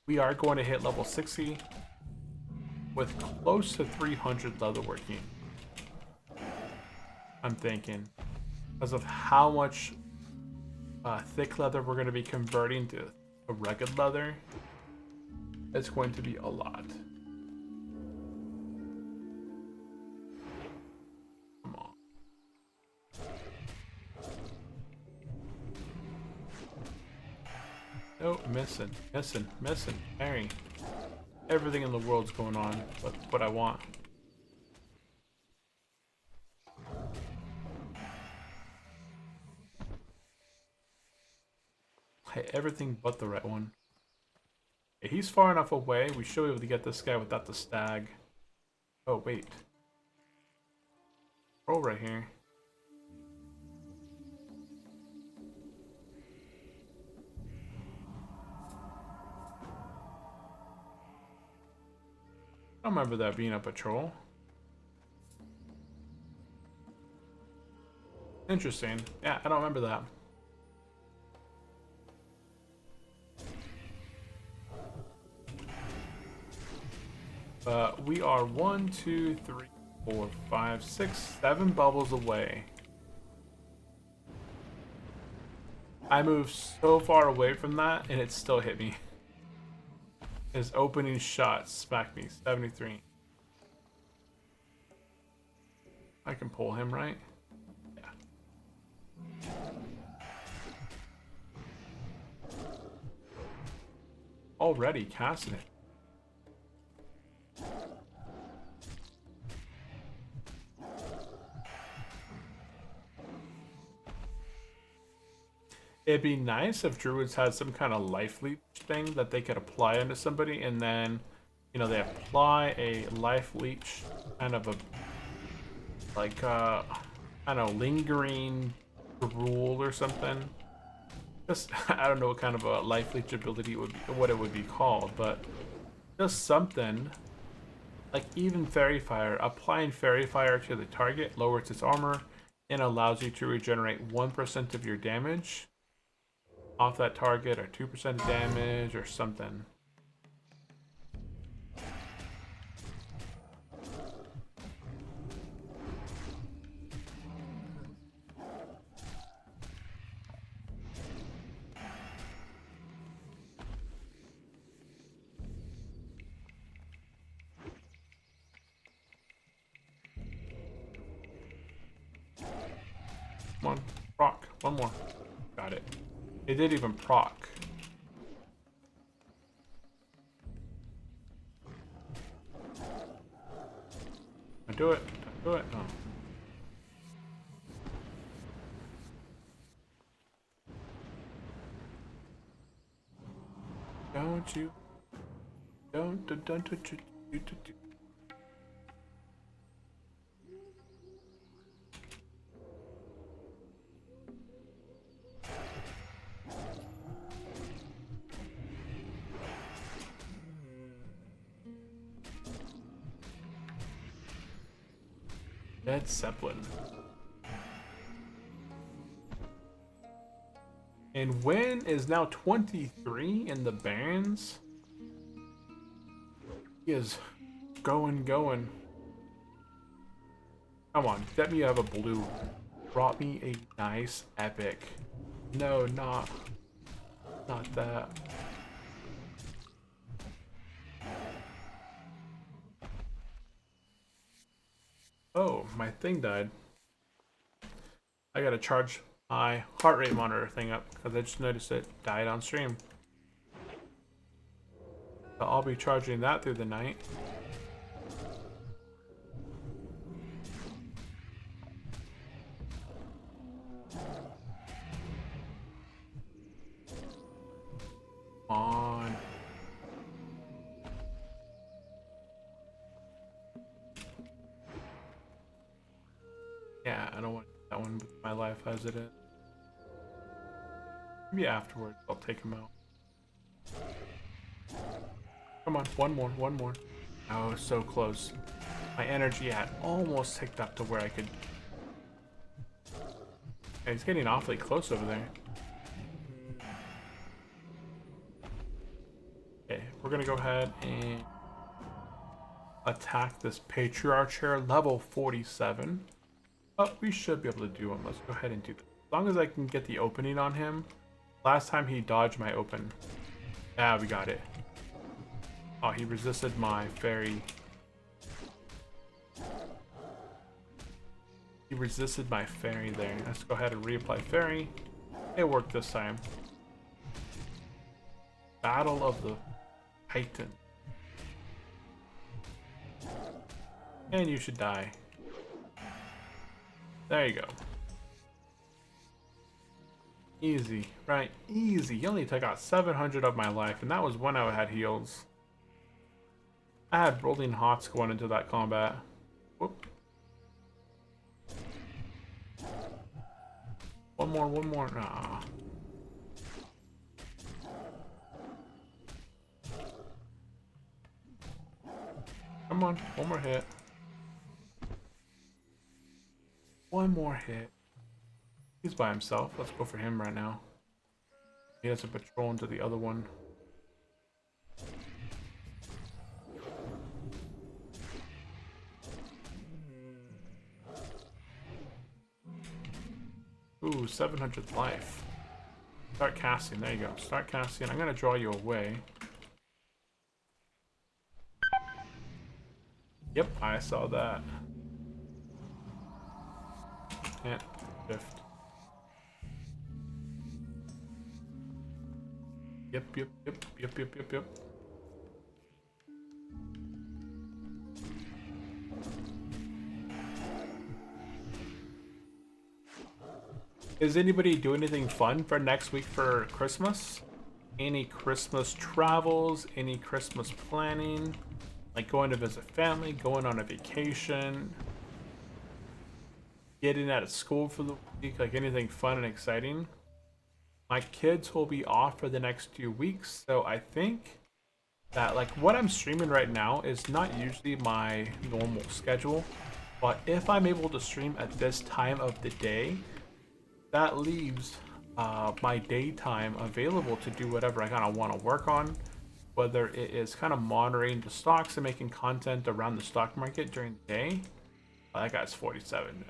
We are going to hit level 60 with close to 300 leather working. I'm thinking. Because of how much thick leather we're going to be converting to rugged leather. It's going to be a lot. Come on. Nope, missing. Harry. Everything in the world's going on. That's what I want. Hey, everything but the right one. He's far enough away. We should be able to get this guy without the stag. Oh, wait. Roll right here. I don't remember that being a patrol. Interesting. Yeah, I don't remember that. We are 1, 2, 3, 4, 5, 6, 7 bubbles away. I moved so far away from that, and it still hit me. His opening shot smacked me. 73. I can pull him, right? Yeah. Already casting it. It'd be nice if druids had some kind of life leech thing that they could apply onto somebody, and then, you know, they apply a life leech, kind of a, like, I don't know, lingering rule or something. Just, I don't know what kind of a life leech ability it would be, what it would be called, but just something, like even Fairy Fire. Applying Fairy Fire to the target lowers its armor and allows you to regenerate 1% of your damage off that target, or 2% damage, or something. Come on, proc. One more. Got it. It did even proc. I do it. I do it. Oh. Don't you? Don't. Dead Zeppelin. And Win is now 23 in the Barons. He is going. Come on, let me have a blue. Brought me a nice epic. No, not that. Oh, my thing died. I gotta charge my heart rate monitor thing up because I just noticed it died on stream. So I'll be charging that through the night. On. Yeah, I don't want that one with my life as it is. Maybe afterwards I'll take him out. Come on, one more. Oh, so close. My energy had almost ticked up to where I could. Yeah, he's getting awfully close over there. Okay, we're gonna go ahead and attack this Patriarch here, level 47. But we should be able to do him. Let's go ahead and do this. As long as I can get the opening on him. Last time he dodged my open. Ah, we got it. Oh, he resisted my fairy. He resisted my fairy there. Let's go ahead and reapply fairy. It worked this time. Battle of the Titan. And you should die. There you go. Easy, right? Easy. He only took out 700 of my life, and that was when I had heals. I had rolling hots going into that combat. Whoop. One more. Nah. Come on, one more hit. One more hit. He's by himself. Let's go for him right now. He has a patrol into the other one. Ooh, 700 life. Start casting. There you go. Start casting. I'm going to draw you away. Yep, I saw that. Can't shift. Yep. Is anybody doing anything fun for next week for Christmas? Any Christmas travels? Any Christmas planning? Like going to visit family, going on a vacation, getting out of school for the week, like anything fun and exciting? My kids will be off for the next 2 weeks, so I think that like what I'm streaming right now is not usually my normal schedule, but if I'm able to stream at this time of the day, that leaves my daytime available to do whatever I kind of want to work on, whether it is kind of monitoring the stocks and making content around the stock market during the day. That guy's 47.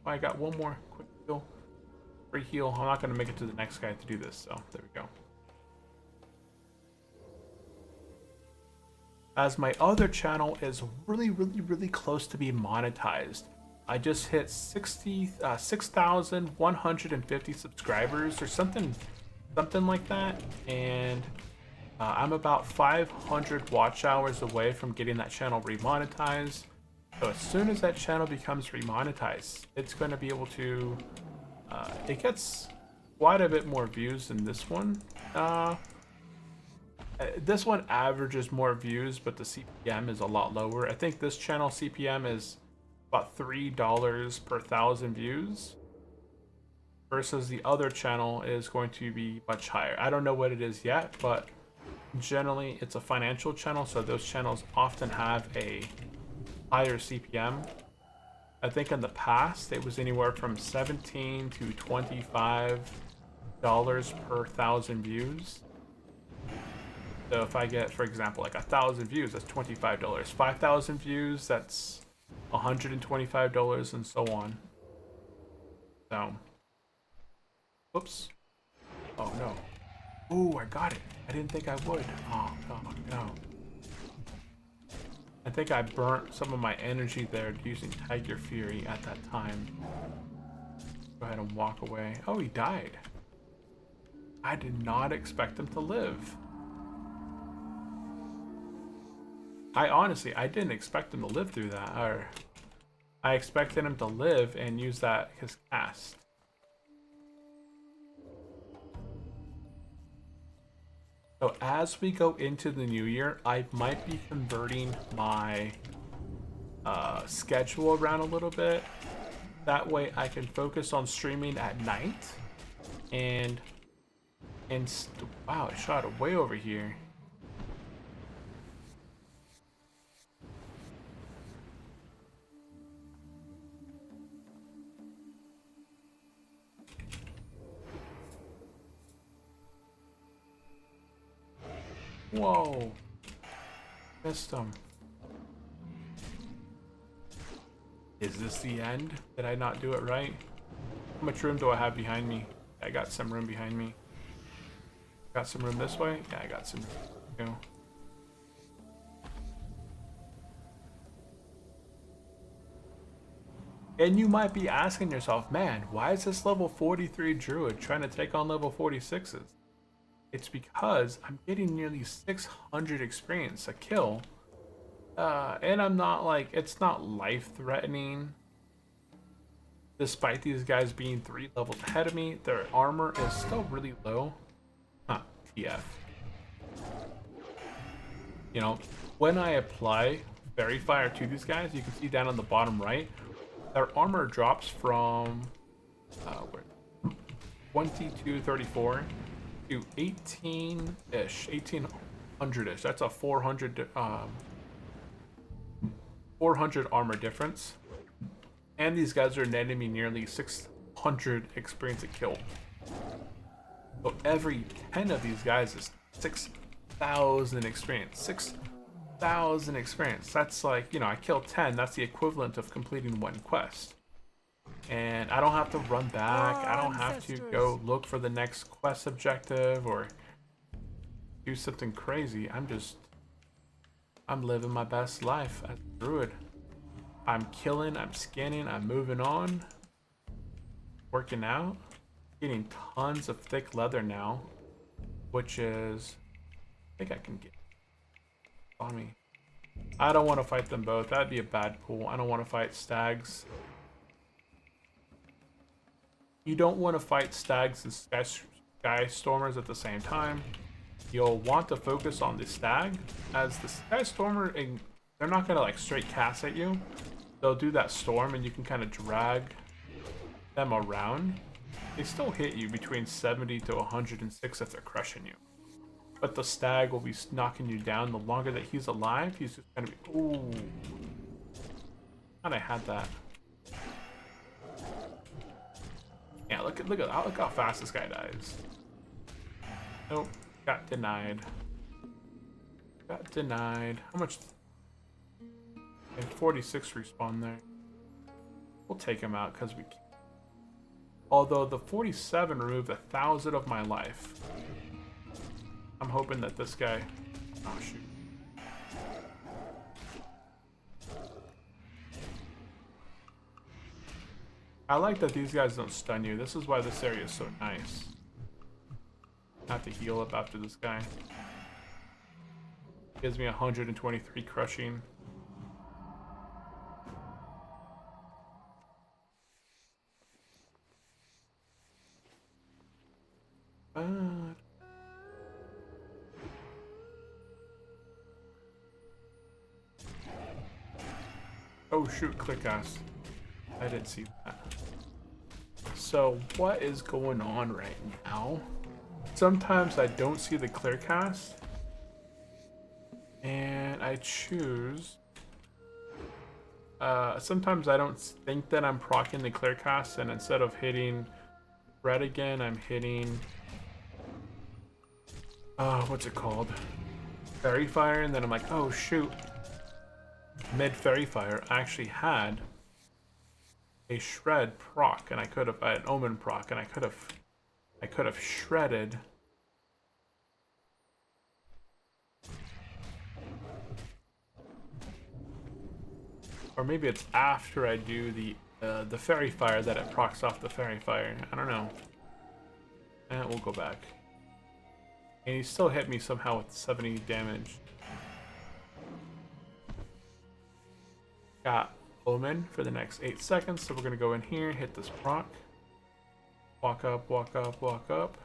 I got one more quick heal. Free heal. I'm not going to make it to the next guy to do this, so there we go. As my other channel is really close to being monetized. I just hit 6,150 subscribers or something like that, and I'm about 500 watch hours away from getting that channel remonetized. So as soon as that channel becomes remonetized, it's going to be able to it gets quite a bit more views than this one. This one averages more views, but the CPM is a lot lower. I think this channel CPM is about $3 per 1,000 views, versus the other channel is going to be much higher. I don't know what it is yet, but generally it's a financial channel, so those channels often have a higher CPM. I think in the past it was anywhere from $17 to $25 per 1,000 views. So if I get, for example, like 1,000 views, that's $25. 5,000 views, that's $125, and so on. So, oops. Oh no. Ooh, I got it. I didn't think I would. Oh no. I think I burnt some of my energy there using Tiger Fury at that time. Go ahead and walk away. Oh, he died. I did not expect him to live. I didn't expect him to live through that. Or I expected him to live and use that his cast. So as we go into the new year, I might be converting my schedule around a little bit. That way I can focus on streaming at night. And wow, I shot it way over here. Whoa. Missed him. Is this the end? Did I not do it right? How much room do I have behind me? I got some room behind me. Got some room this way? Yeah, I got some room. And you might be asking yourself, man, why is this level 43 Druid trying to take on level 46s? It's because I'm getting nearly 600 experience a kill. And I'm not like, it's not life-threatening. despite these guys being 3 levels ahead of me, their armor is still really low. Huh, TF. You know, when I apply Fairy Fire to these guys, you can see down on the bottom right, their armor drops from 2234 to 18-ish, 1800-ish. That's a 400 armor difference. And these guys are netting me nearly 600 experience a kill. So every 10 of these guys is 6,000 experience. 6,000 experience. That's like, you know, I kill 10. That's the equivalent of completing 1 quest. And I don't have to run back. I don't have to go look for the next quest objective or do something crazy. I'm living my best life as a druid. I'm killing, I'm scanning, I'm moving on. Working out. Getting tons of thick leather now. Which is, I think I can get on me. I don't want to fight them both. That'd be a bad pool. I don't want to fight stags. You don't want to fight stags and sky stormers at the same time. You'll want to focus on the stag, as the sky stormer, they're not gonna like straight cast at you. They'll do that storm and you can kind of drag them around. They still hit you between 70 to 106 if they're crushing you. But the stag will be knocking you down. The longer that he's alive, he's just gonna be, ooh. Thought I had that. Yeah, look how fast this guy dies. Nope, got denied. Got denied. How much? And 46 respawn there. We'll take him out because we can. Although the 47 removed 1,000 of my life. I'm hoping that this guy. Oh shoot. I like that these guys don't stun you. This is why this area is so nice. Have to heal up after this guy. Gives me 123 crushing. Oh shoot, click us. I didn't see that. So what is going on right now? Sometimes I don't see the clear cast and I choose sometimes I don't think that I'm proccing the clear cast, and instead of hitting red again, I'm hitting what's it called? Fairy Fire, and then I'm like, oh shoot. Mid Fairy Fire I actually had a shred proc, and I could have an omen proc, and I could have shredded. Or maybe it's after I do the Fairy Fire that it procs off the Fairy Fire. I don't know. And we'll go back. And he still hit me somehow with 70 damage. Got Omen for the next 8 seconds, so we're gonna go in here, hit this proc. Walk up, walk up, walk up.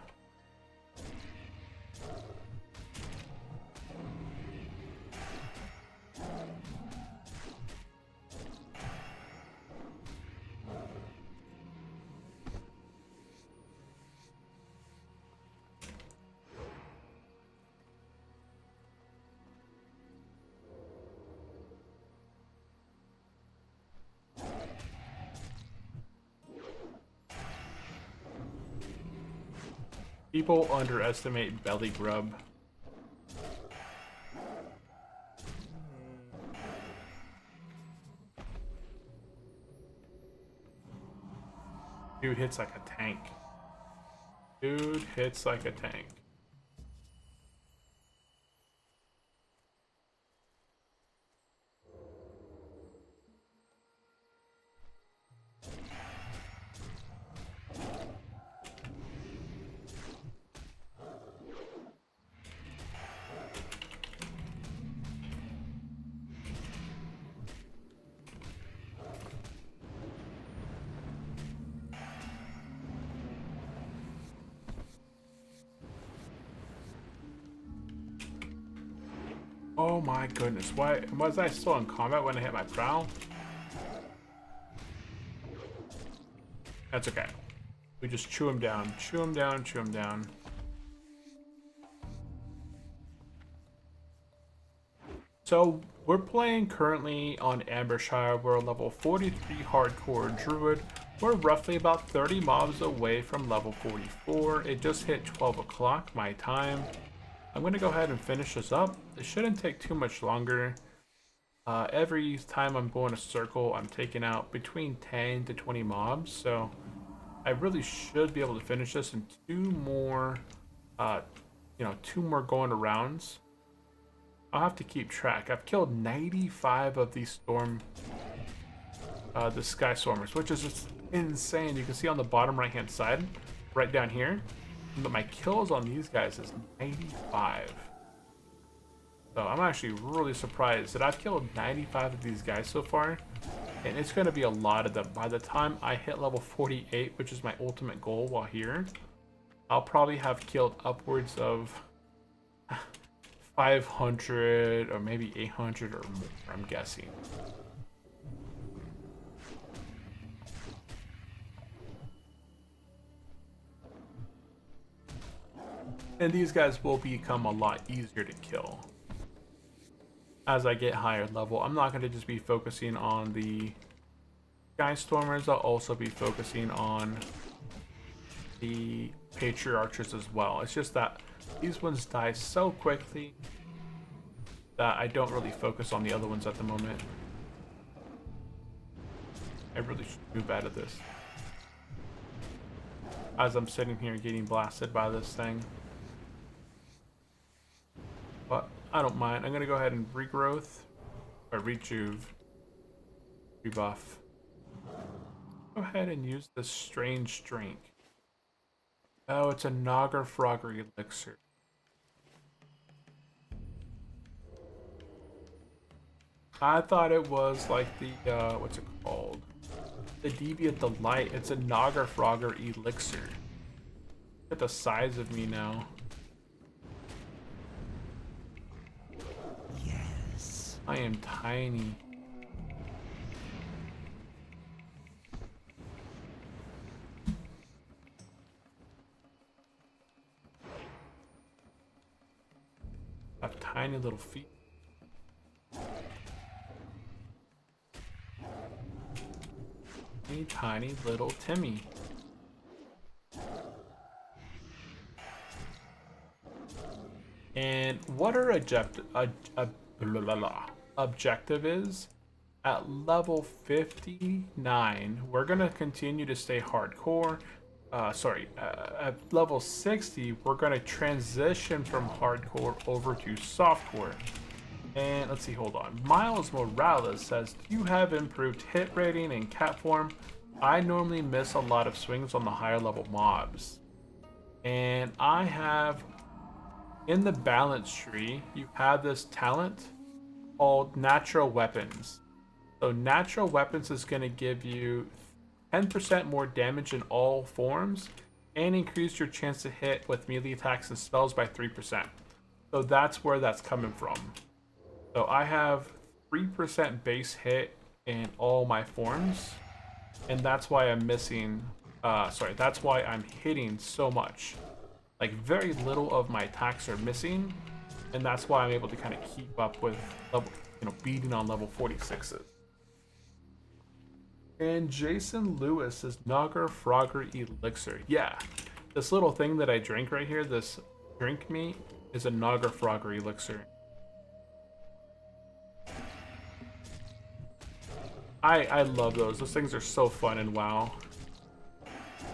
People underestimate belly grub. Dude hits like a tank. Dude hits like a tank. Oh my goodness, why was I still in combat when I hit my prow? That's okay. We just chew him down, chew him down, chew him down. So we're playing currently on Ambershire. We're a level 43 hardcore druid. We're roughly about 30 mobs away from level 44. It just hit 12 o'clock my time. I'm going to go ahead and finish this up. It shouldn't take too much longer. Every time I'm going a circle, I'm taking out between 10 to 20 mobs. So I really should be able to finish this in two more going arounds. I'll have to keep track. I've killed 95 of these the sky stormers, which is just insane. You can see on the bottom right hand side, right down here, but my kills on these guys is 95. So I'm actually really surprised that I've killed 95 of these guys so far, and it's going to be a lot of them. By the time I hit level 48, which is my ultimate goal while here, I'll probably have killed upwards of 500 or maybe 800 or more, I'm guessing. And these guys will become a lot easier to kill as I get higher level. I'm not going to just be focusing on the Sky Stormers, I'll also be focusing on the Patriarchs as well. It's just that these ones die so quickly that I don't really focus on the other ones at the moment. I really should do better at this. As I'm sitting here getting blasted by this thing. But I don't mind. I'm going to go ahead and regrowth, or rejuve, rebuff. Go ahead and use this strange drink. Oh, it's a Nagar Frogger elixir. I thought it was like the, what's it called? The Deviant Delight. It's a Nagar Frogger elixir. Look at the size of me now. Yes. I am tiny. I have tiny little feet. Tiny little Timmy. And what our objective is, at level 59, we're gonna continue to stay hardcore. At level 60, we're gonna transition from hardcore over to softcore. And let's see, hold on. Miles Morales says, do you have improved hit rating in cat form? I normally miss a lot of swings on the higher level mobs. And I have, in the balance tree, you have this talent called Natural Weapons. So Natural Weapons is going to give you 10% more damage in all forms and increase your chance to hit with melee attacks and spells by 3%. So that's where that's coming from. So I have 3% base hit in all my forms, and that's why I'm missing, that's why I'm hitting so much. Like, very little of my attacks are missing, and that's why I'm able to kind of keep up with level, beating on level 46s. And Jason Lewis is Nagar Frogger Elixir. Yeah, this little thing that I drink right here, this drink me, is a Nagar Frogger Elixir. I love those. Those things are so fun in WoW.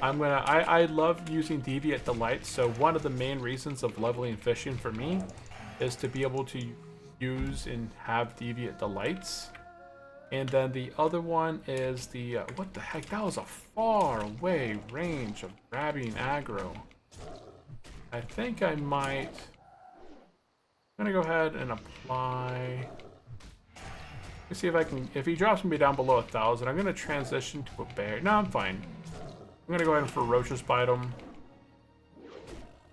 I love using Deviant Delight, so one of the main reasons of leveling fishing for me is to be able to use and have Deviant Delights. And then the other one is the, what the heck, that was a far away range of grabbing aggro. I think I might, I'm gonna go ahead and apply. Let's see if I can, if he drops me down below 1,000, I'm gonna transition to a bear. No, I'm fine. I'm gonna go ahead and ferocious bite him.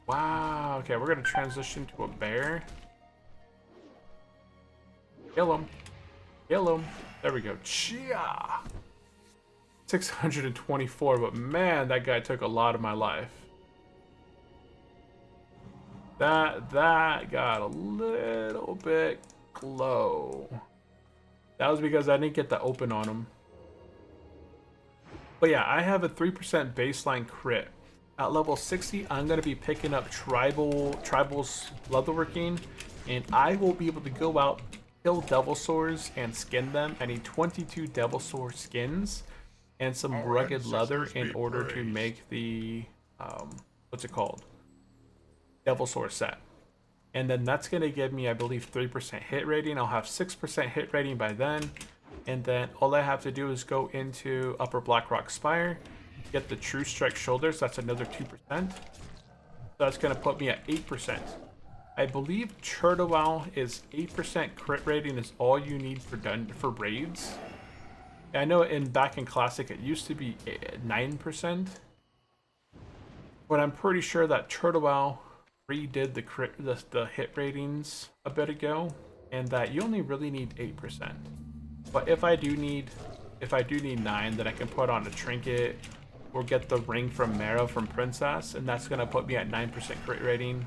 Wow, okay, we're gonna transition to a bear. Kill him. Kill him. There we go. Chia! 624, but man, that guy took a lot of my life. That got a little bit low. That was because I didn't get the open on him. But yeah, I have a 3% baseline crit. At level 60, I'm going to be picking up Tribal's Leatherworking, and I will be able to go out, kill Devil Swords, and skin them. I need 22 Devil Sword skins and some rugged leather in order to make the, what's it called? Devil Sword set. And then that's going to give me, I believe, 3% hit rating. I'll have 6% hit rating by then. And then all I have to do is go into Upper Blackrock Spire, get the True Strike Shoulders. That's another 2%. So that's going to put me at 8%. I believe Churtawal is 8% crit rating is all you need for raids. I know back in Classic it used to be 9%. But I'm pretty sure that Churtawal redid the hit ratings a bit ago, and that you only really need 8%. But if I do need 9, then I can put on a trinket or get the ring from Mara from Princess, and that's gonna put me at 9% crit rating,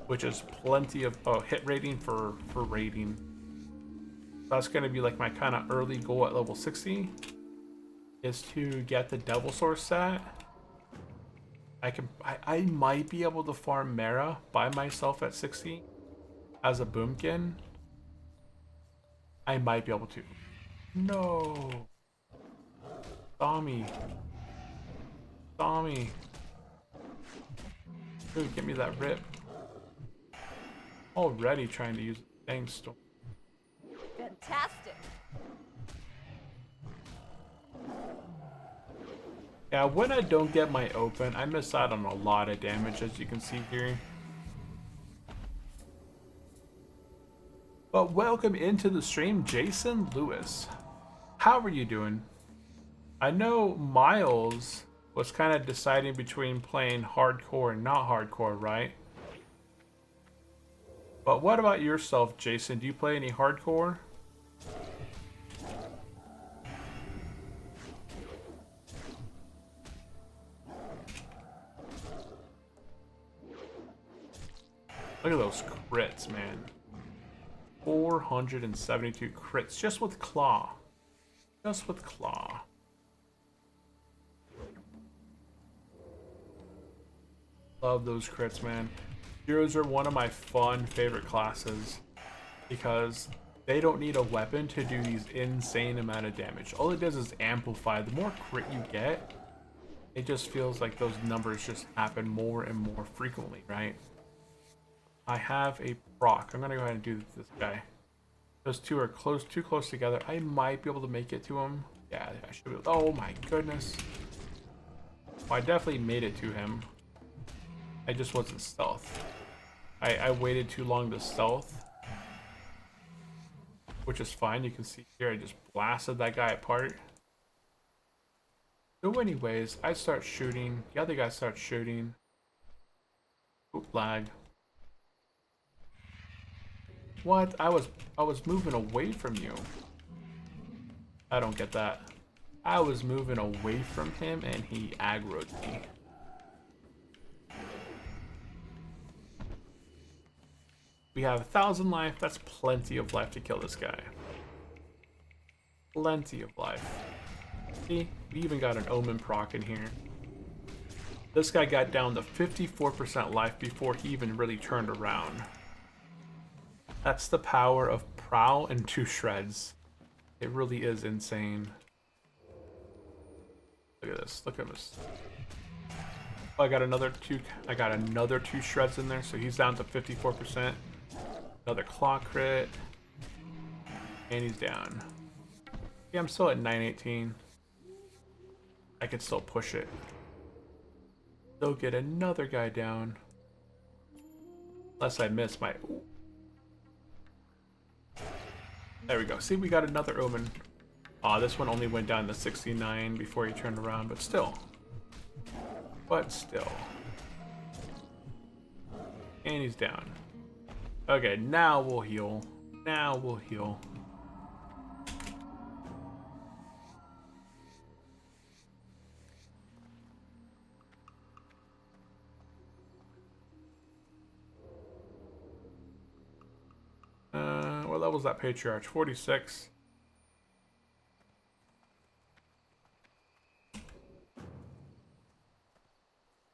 which is plenty of hit rating for raiding. That's gonna be like my kind of early goal at level 60, is to get the Devil Sword set. I might be able to farm Mara by myself at 60 as a boomkin. I might be able to. No. Tommy. Tommy. Dude, give me that rip. Already trying to use the dang storm. Fantastic. Yeah, when I don't get my open, I miss out on a lot of damage, as you can see here. But welcome into the stream, Jason Lewis. How are you doing? I know Miles was kind of deciding between playing hardcore and not hardcore, right? But what about yourself, Jason? Do you play any hardcore? Look at those crits, man. 472 crits just with Claw. Just with Claw. Love those crits, man. Heroes are one of my favorite classes because they don't need a weapon to do these insane amount of damage. All it does is amplify. The more crit you get, it just feels like those numbers just happen more and more frequently, right? I have a proc. I'm gonna go ahead and do this guy. Those two are too close together. I might be able to make it to him. Yeah, I should be able. Oh my goodness. Well, I definitely made it to him. I just wasn't stealth. I waited too long to stealth, which is fine. You can see here I just blasted that guy apart. So anyways, I start shooting. The other guy starts shooting. Oop, lag. What? I was moving away from you. I don't get that. I was moving away from him and he aggroed me. We have 1,000 life. That's plenty of life to kill this guy. Plenty of life. See? We even got an Omen proc in here. This guy got down to 54% life before he even really turned around. That's the power of Prowl and 2 shreds. It really is insane. Look at this. Look at this. Oh, I got another 2 shreds in there, so he's down to 54%. Another claw crit. And he's down. Yeah, I'm still at 918. I can still push it. They'll get another guy down. Unless I miss my... Ooh. There we go. See, we got another Omen. Aw, this one only went down to 69 before he turned around, but still. But still. And he's down. Okay, now we'll heal. Now we'll heal. level's that patriarch? 46.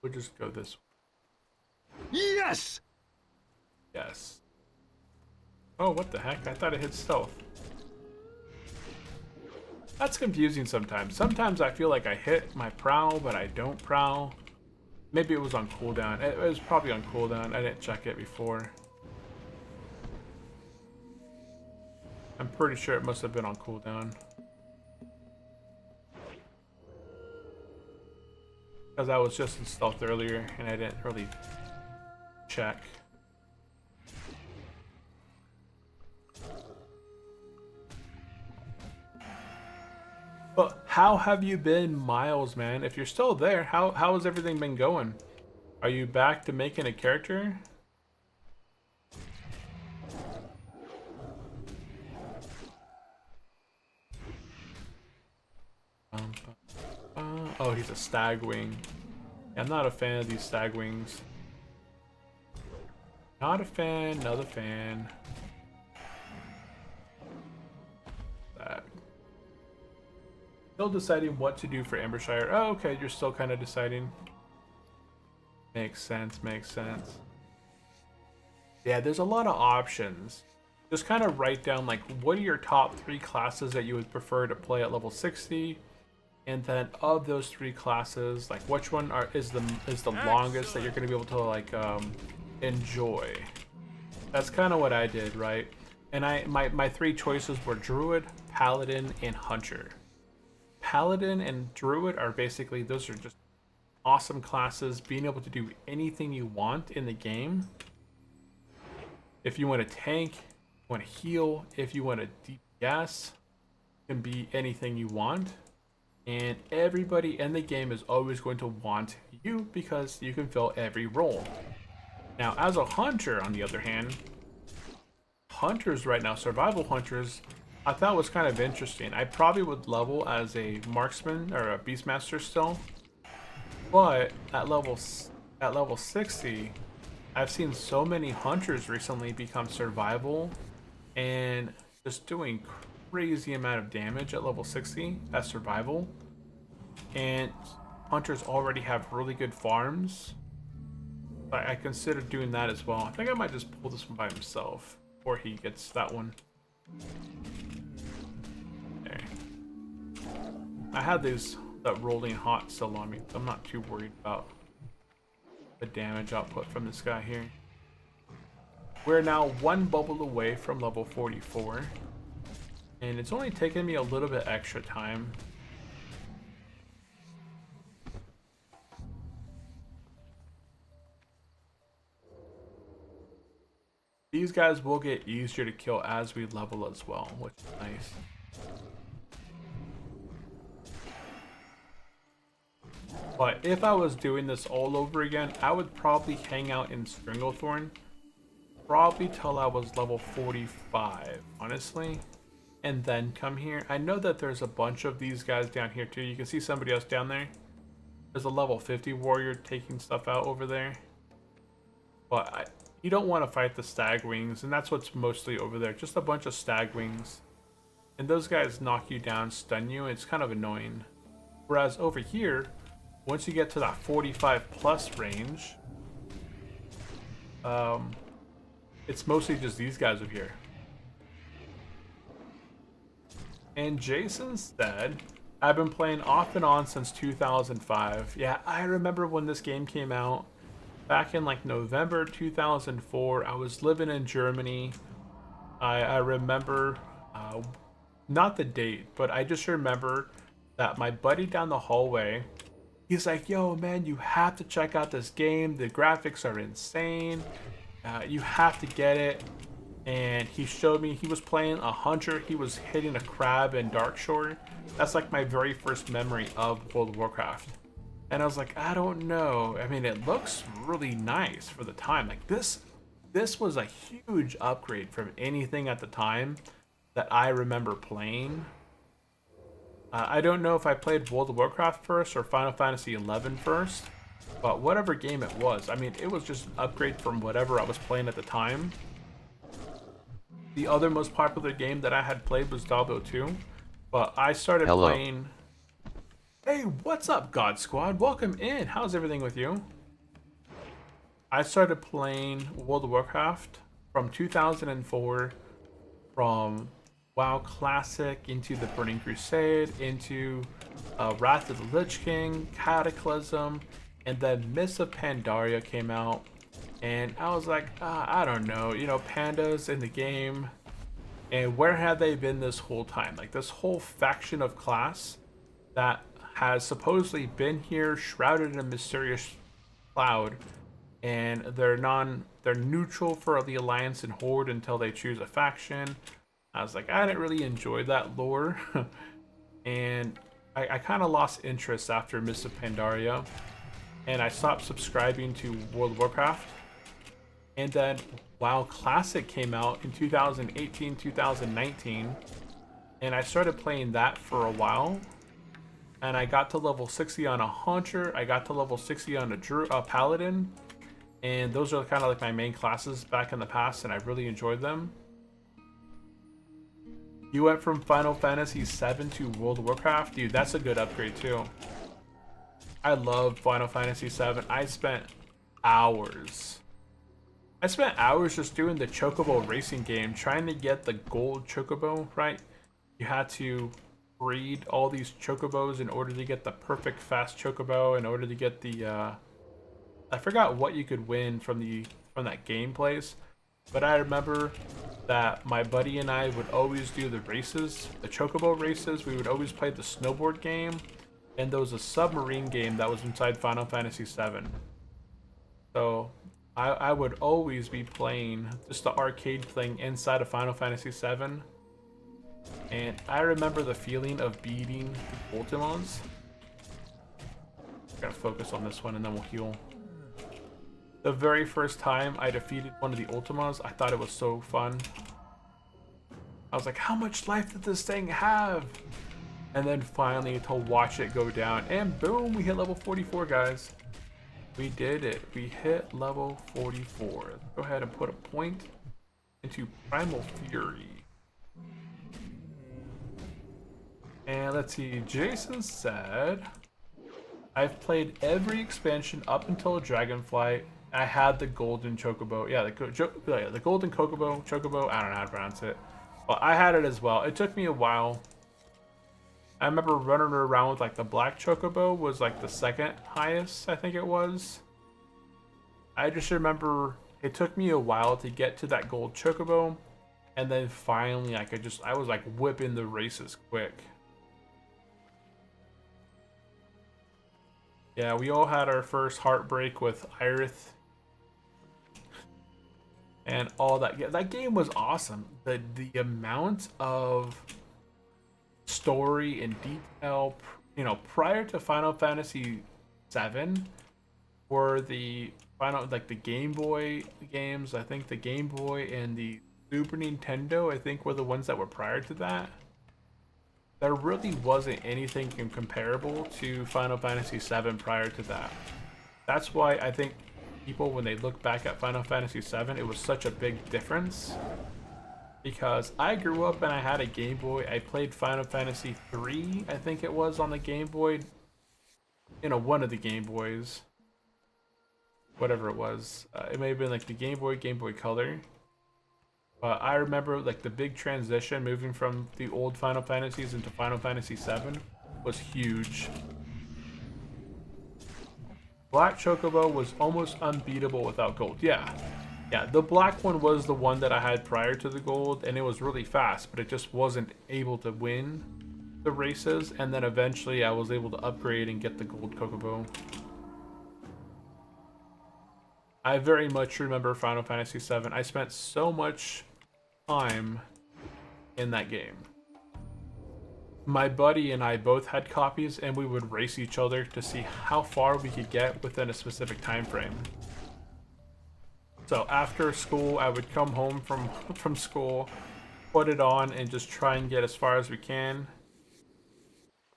We'll just go this way. Yes! Yes. Oh, what the heck? I thought it hit stealth. That's confusing sometimes. Sometimes I feel like I hit my prowl, but I don't prowl. Maybe it was on cooldown. It was probably on cooldown. I didn't check it before. I'm pretty sure it must have been on cooldown. Because I was just in stealth earlier and I didn't really check. But how have you been, Miles, man? If you're still there, how has everything been going? Are you back to making a character? Oh, he's a stag wing. I'm not a fan of these stag wings. Not a fan, not a fan. That. Still deciding what to do for Ambershire. Oh, okay, you're still kind of deciding. Makes sense, makes sense. Yeah, there's a lot of options. Just kind of write down, like, what are your top 3 classes that you would prefer to play at level 60? And then of those 3 classes, like, which one is the longest that you're going to be able to, like, enjoy? That's kind of what I did, right? And my 3 choices were Druid, Paladin, and Hunter. Paladin and Druid are basically, those are just awesome classes, being able to do anything you want in the game. If you want to tank, you want to heal, if you want to DPS, it can be anything you want. And everybody in the game is always going to want you because you can fill every role. Now, as a hunter, on the other hand, hunters right now, survival hunters, I thought was kind of interesting. I probably would level as a marksman or a beastmaster still, but at level 60, I've seen so many hunters recently become survival and just doing crazy amount of damage at level 60 as survival. And hunters already have really good farms. I considered doing that as well. I think I might just pull this one by himself before he gets that one. There. I had that rolling hot still on me, so I'm not too worried about the damage output from this guy here. We're now 1 bubble away from level 44. And it's only taken me a little bit extra time. These guys will get easier to kill as we level as well, which is nice. But if I was doing this all over again, I would probably hang out in Stranglethorn. Probably till I was level 45, honestly. And then come here. I know that there's a bunch of these guys down here too. You can see somebody else down there. There's a level 50 warrior taking stuff out over there. But you don't want to fight the stag wings, and that's what's mostly over there. Just a bunch of stag wings. And those guys knock you down, stun you. It's kind of annoying. Whereas over here, once you get to that 45 plus range, it's mostly just these guys over here. And Jason said, I've been playing off and on since 2005. Yeah, I remember when this game came out. Back in like November 2004, I was living in Germany. I remember, not the date, but I just remember that my buddy down the hallway, he's like, yo man, you have to check out this game. The graphics are insane. You have to get it. And he showed me, he was playing a hunter. He was hitting a crab in Darkshore. That's like my very first memory of World of Warcraft. And I was like, I don't know. I mean, it looks really nice for the time. Like this was a huge upgrade from anything at the time that I remember playing. I don't know if I played World of Warcraft first or Final Fantasy XI first, but whatever game it was, I mean, it was just an upgrade from whatever I was playing at the time. The other most popular game that I had played was Diablo 2, but I started Hello. playing. Hey, what's up, God Squad? Welcome in. How's everything with you? I started playing World of Warcraft from 2004, from WoW Classic into the Burning Crusade, into Wrath of the Lich King, Cataclysm, and then Mists of Pandaria came out. And I was like, I don't know, you know, pandas in the game. And where have they been this whole time? Like this whole faction of class that has supposedly been here, shrouded in a mysterious cloud, and they're neutral for the Alliance and Horde until they choose a faction. I was like, I didn't really enjoy that lore. And I kind of lost interest after Mists of Pandaria. And I stopped subscribing to World of Warcraft. And then WoW Classic came out in 2018, 2019. And I started playing that for a while. And I got to level 60 on a Hunter. I got to level 60 on a Paladin. And those are kind of like my main classes back in the past, and I really enjoyed them. You went from Final Fantasy VII to World of Warcraft? Dude, that's a good upgrade too. I love Final Fantasy VII. I spent hours just doing the Chocobo racing game, trying to get the gold Chocobo, right? You had to breed all these Chocobos in order to get the perfect fast Chocobo, in order to get the I forgot what you could win from that game place, but I remember that my buddy and I would always do the races, the Chocobo races. We would always play the snowboard game, and there was a submarine game that was inside Final Fantasy VII. So I would always be playing just the arcade thing inside of Final Fantasy VII, and I remember the feeling of beating the Ultimas. Gotta focus on this one, and then we'll heal. The very first time I defeated one of the Ultimas, I thought it was so fun. I was like, how much life did this thing have? And then finally to watch it go down, and boom, we hit level 44, guys. We did it. We hit level 44. Go ahead and put a point into Primal Fury. And let's see, Jason said, I've played every expansion up until Dragonflight. I had the golden Chocobo. Yeah, the golden Chocobo. I don't know how to pronounce it. Well, I had it as well. It took me a while. I remember running around with like the black Chocobo was like the second highest, I think it was. I just remember it took me a while to get to that gold Chocobo, and then finally I was like whipping the races quick. Yeah, we all had our first heartbreak with Irith and all that. Yeah, that game was awesome. The amount of story and detail, you know, prior to Final Fantasy VII, were the the Game Boy games. I think the Game Boy and the Super Nintendo, I think, were the ones that were prior to that. There really wasn't anything comparable to Final Fantasy VII prior to that. That's why I think people, when they look back at Final Fantasy VII, it was such a big difference. Because I grew up and I had a Game Boy. I played Final Fantasy III, I think it was, on the Game Boy. You know, one of the Game Boys. Whatever it was. It may have been like the Game Boy Color. I remember like the big transition moving from the old Final Fantasies into Final Fantasy VII was huge. Black Chocobo was almost unbeatable without gold. Yeah, the black one was the one that I had prior to the gold, and it was really fast, but it just wasn't able to win the races. And then eventually I was able to upgrade and get the gold Chocobo. I very much remember Final Fantasy VII. I spent so much time in that game. My buddy and I both had copies, and we would race each other to see how far we could get within a specific time frame. So after school, I would come home from school, put it on, and just try and get as far as we can.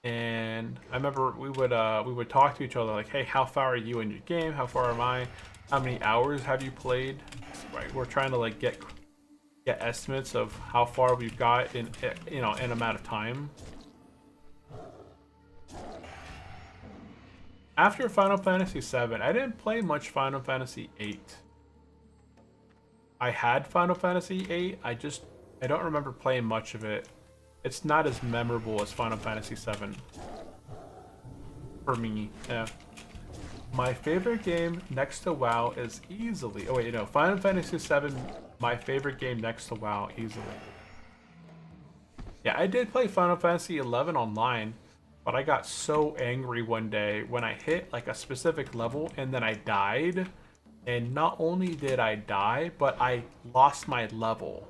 And I remember we would talk to each other like, hey, how far are you in your game? How far am I? How many hours have you played? Right, we're trying to like get get estimates of how far we've got in in amount of time. After Final Fantasy VII, I didn't play much Final Fantasy VIII. I had Final Fantasy VIII, I don't remember playing much of it. It's not as memorable as Final Fantasy VII. For me, yeah. My favorite game next to WoW is easily... Oh wait, no. Final Fantasy VII, my favorite game next to WoW, easily. Yeah, I did play Final Fantasy XI online, but I got so angry one day when I hit like a specific level and then I died. And not only did I die, but I lost my level.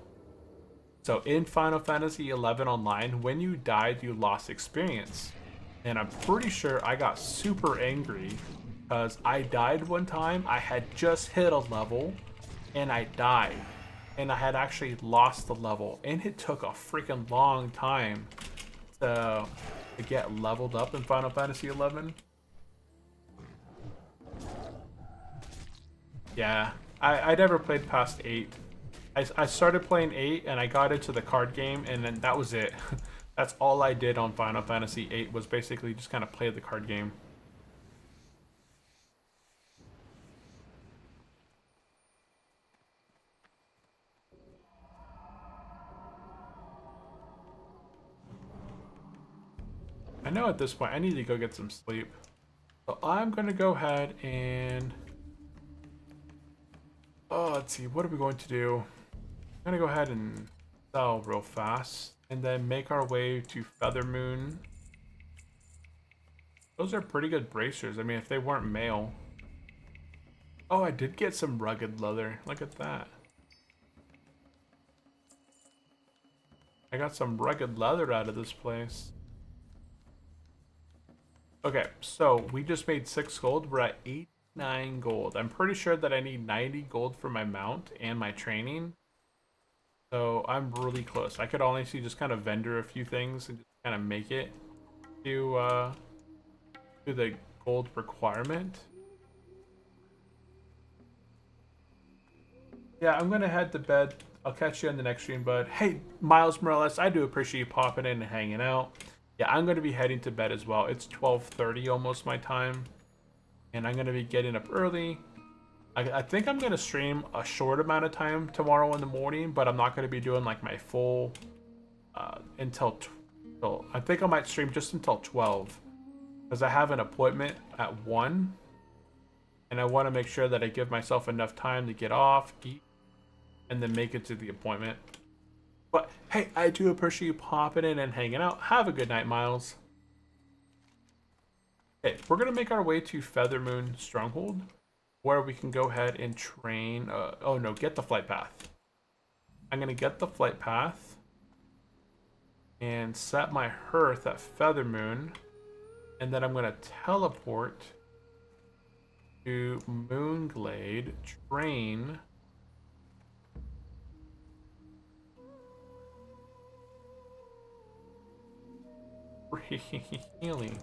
So in Final Fantasy XI online, when you died, you lost experience. And I'm pretty sure I got super angry because I died one time. I had just hit a level and I died. And I had actually lost the level. And it took a freaking long time to get leveled up in Final Fantasy XI. Yeah, I never played past 8. I started playing 8 and I got into the card game and then that was it. That's all I did on Final Fantasy VIII was basically just kind of play the card game. I know at this point I need to go get some sleep. So I'm going to go ahead and... Oh, let's see, what are we going to do? I'm going to go ahead and sell real fast. And then make our way to Feathermoon. Those are pretty good bracers. I mean, if they weren't mail. Oh, I did get some rugged leather. Look at that. I got some rugged leather out of this place. Okay, so we just made 6 gold. We're at 89 gold. I'm pretty sure that I need 90 gold for my mount and my training. So I'm really close. I could honestly just kind of vendor a few things and just kind of make it to the gold requirement. Yeah, I'm gonna head to bed. I'll catch you on the next stream, bud. Hey, Miles Morales, I do appreciate you popping in and hanging out. Yeah, I'm gonna be heading to bed as well. It's 12:30 almost my time, and I'm gonna be getting up early. I think I'm going to stream a short amount of time tomorrow in the morning, but I'm not going to be doing like my full until I think I might stream just until 12 because I have an appointment at 1 and I want to make sure that I give myself enough time to get off, eat, and then make it to the appointment. But hey, I do appreciate you popping in and hanging out. Have a good night, Miles. Okay, we're going to make our way to Feathermoon Stronghold, where we can go ahead and train. Oh no, get the flight path. I'm gonna get the flight path and set my hearth at Feathermoon, and then I'm gonna teleport to Moonglade, train. Really?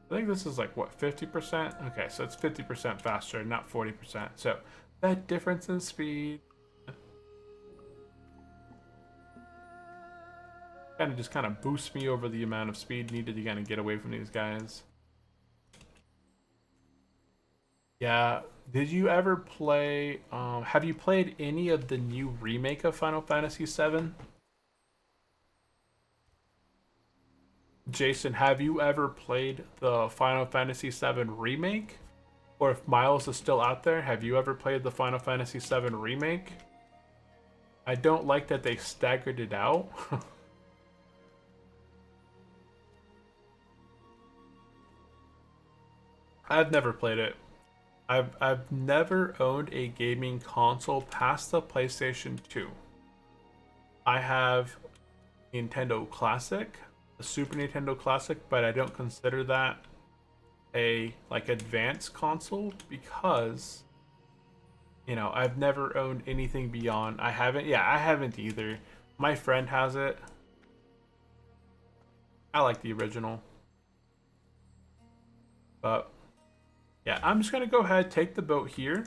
I think this is like, what, 50%? Okay, so it's 50% faster, not 40%. So that difference in speed kind of boosts me over the amount of speed needed to kind of get away from these guys. Yeah, did you ever play, have you played any of the new remake of Final Fantasy VII? Jason, have you ever played the Final Fantasy VII remake? Or if Miles is still out there, have you ever played the Final Fantasy VII remake? I don't like that they staggered it out. I've never played it. I've never owned a gaming console past the PlayStation 2. I have Nintendo Classic, the Super Nintendo Classic, but I don't consider that a like advanced console because I've never owned anything beyond. I haven't either. My friend has it. I like the original, but Yeah, I'm just gonna go ahead, take the boat here,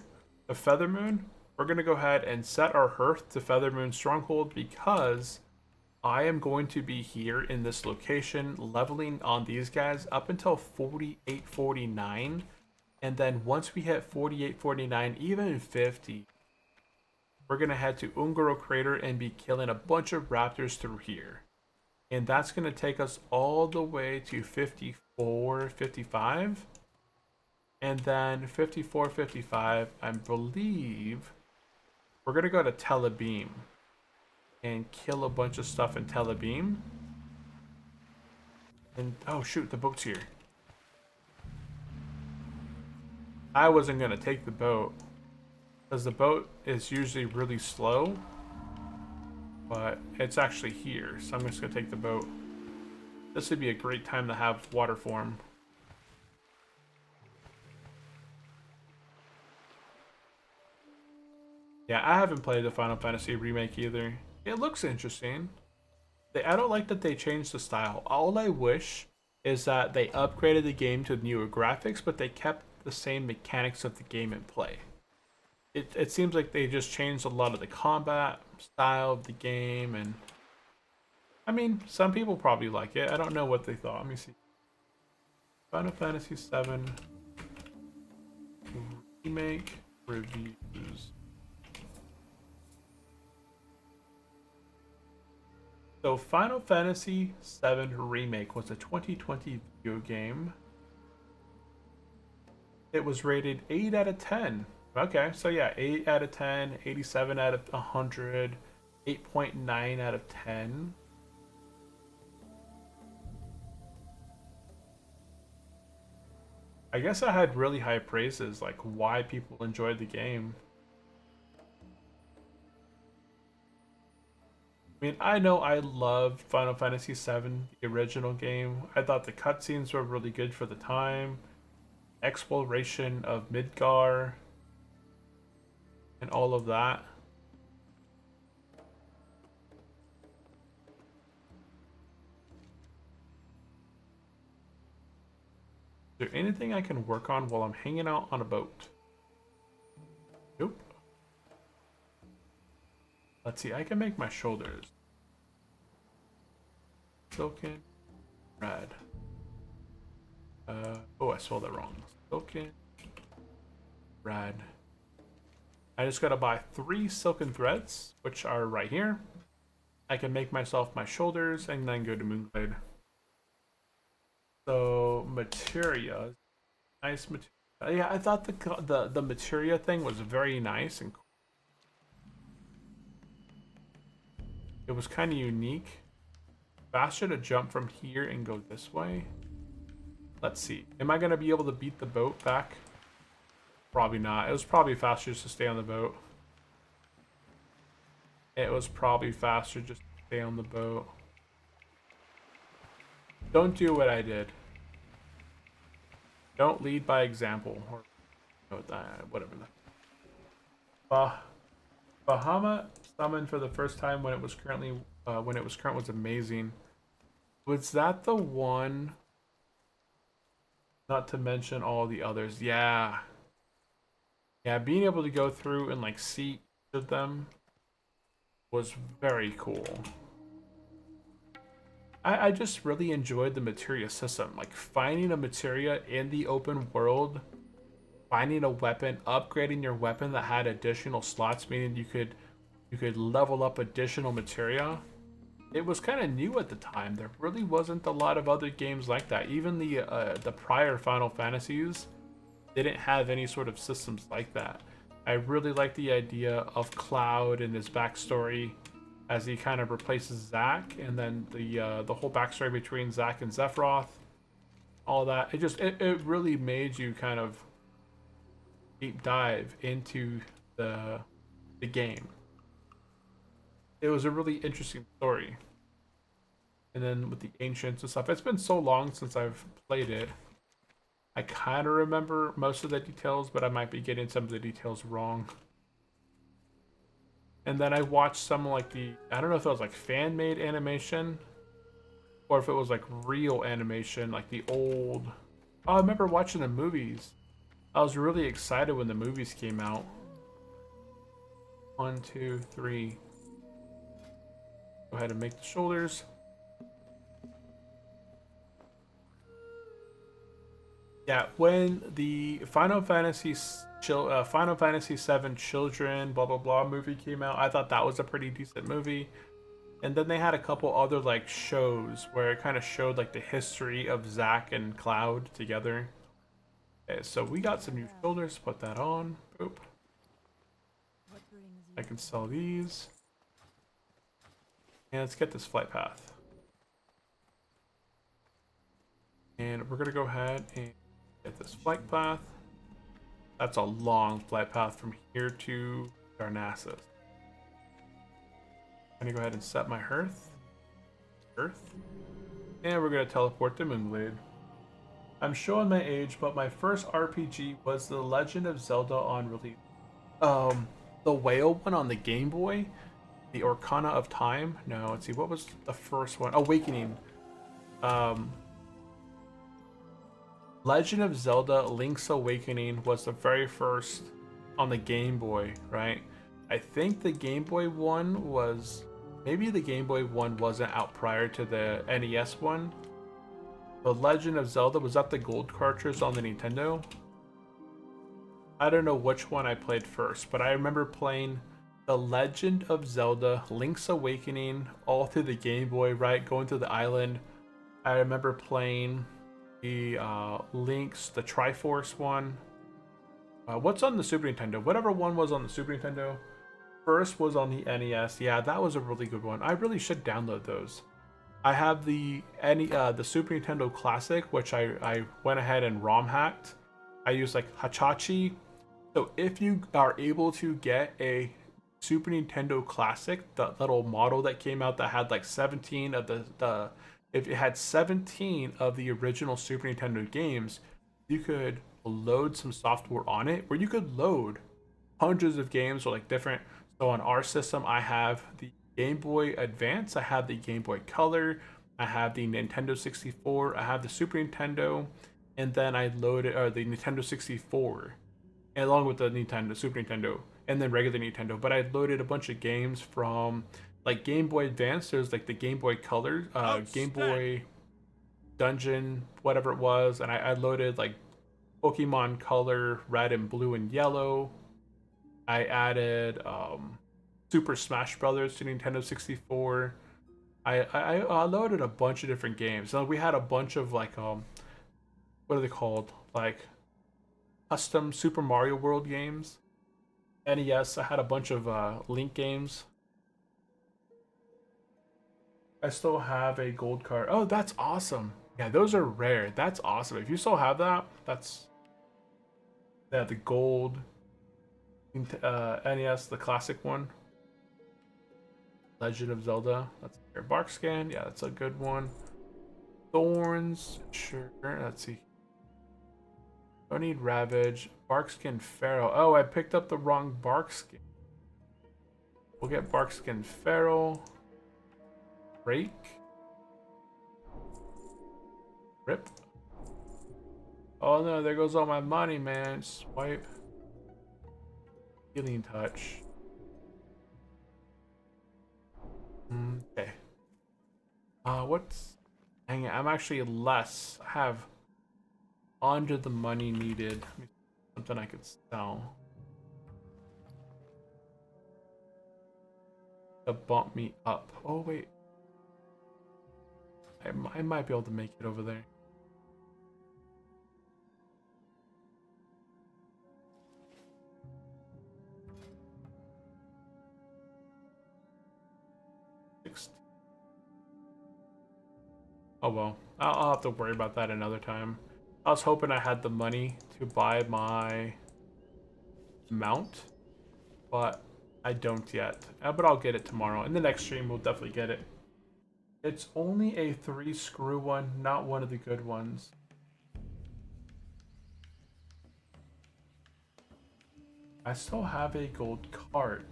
the Feather Moon. We're gonna go ahead and set our hearth to Feather Moon Stronghold because I am going to be here in this location leveling on these guys up until 48, 49. And then once we hit 48, 49, even 50, we're gonna head to Ungaro Crater and be killing a bunch of raptors through here. And that's gonna take us all the way to 54, 55. And then 54, 55, I believe we're going to go to Tel Aviv and kill a bunch of stuff in Tel Aviv. And, oh shoot, the boat's here. I wasn't going to take the boat because the boat is usually really slow. But it's actually here, so I'm just going to take the boat. This would be a great time to have water form. Yeah, I haven't played the Final Fantasy remake either. It looks interesting. I don't like that they changed the style. All I wish is that they upgraded the game to newer graphics, but they kept the same mechanics of the game in play. It seems like they just changed a lot of the combat style of the game, and I mean, some people probably like it. I don't know what they thought. Let me see. Final Fantasy VII remake reviews. So Final Fantasy VII Remake was a 2020 video game. It was rated 8 out of 10. Okay, so yeah, 8 out of 10, 87 out of 100, 8.9 out of 10. I guess I had really high praises, like why people enjoyed the game. I mean, I know I loved Final Fantasy VII, the original game. I thought the cutscenes were really good for the time. Exploration of Midgar. And all of that. Is there anything I can work on while I'm hanging out on a boat? Nope. Let's see, I can make my shoulders. Silken, red. Oh, I spelled that wrong. Silken, red. I just gotta buy 3 silken threads, which are right here. I can make myself my shoulders and then go to Moonglade. So, materia. Nice materia. Yeah, I thought the materia thing was very nice and cool. It was kind of unique. Faster to jump from here and go this way. Let's see. Am I going to be able to beat the boat back? Probably not. It was probably faster just to stay on the boat. It was probably faster just to stay on the boat. Don't do what I did. Don't lead by example. Or whatever. Bahamut summoned for the first time when it was current was amazing. Was that the one? Not to mention all the others. Yeah. Yeah, being able to go through and like see each of them was very cool. I just really enjoyed the materia system. Like finding a materia in the open world, finding a weapon, upgrading your weapon that had additional slots, meaning you could level up additional materia. It was kind of new at the time. There really wasn't a lot of other games like that. Even the prior Final Fantasies didn't have any sort of systems like that. I really like the idea of Cloud and his backstory as he kind of replaces Zack, and then the whole backstory between Zack and Sephiroth, all that. It really made you kind of deep dive into the game. It was a really interesting story. And then with the ancients and stuff, it's been so long since I've played it. I kind of remember most of the details, but I might be getting some of the details wrong. And then I watched some like I don't know if it was like fan-made animation or if it was like real animation, like the old. Oh, I remember watching the movies I was really excited when the movies came out. 1, 2, 3. Go ahead and make the shoulders. Yeah, when the Final Fantasy VII Children blah blah blah movie came out, I thought that was a pretty decent movie. And then they had a couple other like shows where it kind of showed like the history of Zack and Cloud together. Okay, so we got some new shoulders. Put that on. Boop. I can sell these. And let's get this flight path. And we're gonna go ahead and get this flight path. That's a long flight path from here to Darnassus. I'm gonna go ahead and set my Earth. And we're gonna teleport to Moonglade. I'm showing my age, but my first RPG was The Legend of Zelda on release. The whale one on the Game Boy? The Orcana of Time? No, let's see, what was the first one? Awakening. Legend of Zelda Link's Awakening was the very first on the Game Boy, right? I think the Game Boy one was... Maybe the Game Boy one wasn't out prior to the NES one. The Legend of Zelda, was that the gold cartridge on the Nintendo? I don't know which one I played first, but I remember playing The Legend of Zelda Link's Awakening all through the Game Boy, right? Going to the island. I remember playing the the Triforce one. What's on the Super Nintendo? Whatever one was on the Super Nintendo first was on the NES. Yeah, that was a really good one. I really should download those. I have the Super Nintendo Classic, which I went ahead and ROM hacked. I used like Hachachi. So if you are able to get a Super Nintendo Classic, the little model that came out that had like 17 of if it had 17 of the original Super Nintendo games, you could load some software on it where you could load hundreds of games or like different. So on our system, I have the Game Boy Advance, I have the Game Boy Color, I have the Nintendo 64, I have the Super Nintendo, and then I loaded the Nintendo 64, along with the Super Nintendo, and then regular Nintendo. But I loaded a bunch of games from like Game Boy Advance. There's like the Game Boy Color, Game Boy Dungeon, whatever it was, and I loaded like Pokemon Color, Red and Blue and Yellow. I added Super Smash Brothers to Nintendo 64. I loaded a bunch of different games. So we had a bunch of like what are they called? Like custom Super Mario World games. NES, I had a bunch of Link games. I still have a gold card. Oh, that's awesome. Yeah, those are rare. That's awesome. If you still have that, that's... Yeah, the gold NES, the classic one. Legend of Zelda. That's your bark scan. Yeah, that's a good one. Thorns. Sure. Let's see. Don't need Ravage. Barkskin Feral. Oh, I picked up the wrong Barkskin. We'll get Barkskin Feral. Rake. Rip. Oh no, there goes all my money, man. Swipe. Healing Touch. Okay. What's... Dang it, I'm actually less. I have under the money needed. Something I could sell. To bump me up. Oh, wait. I might be able to make it over there. Oh well, I'll have to worry about that another time. I was hoping I had the money to buy my mount, but I don't yet. But I'll get it tomorrow. In the next stream, we'll definitely get it. It's only a 3-screw one, not one of the good ones. I still have a gold cart.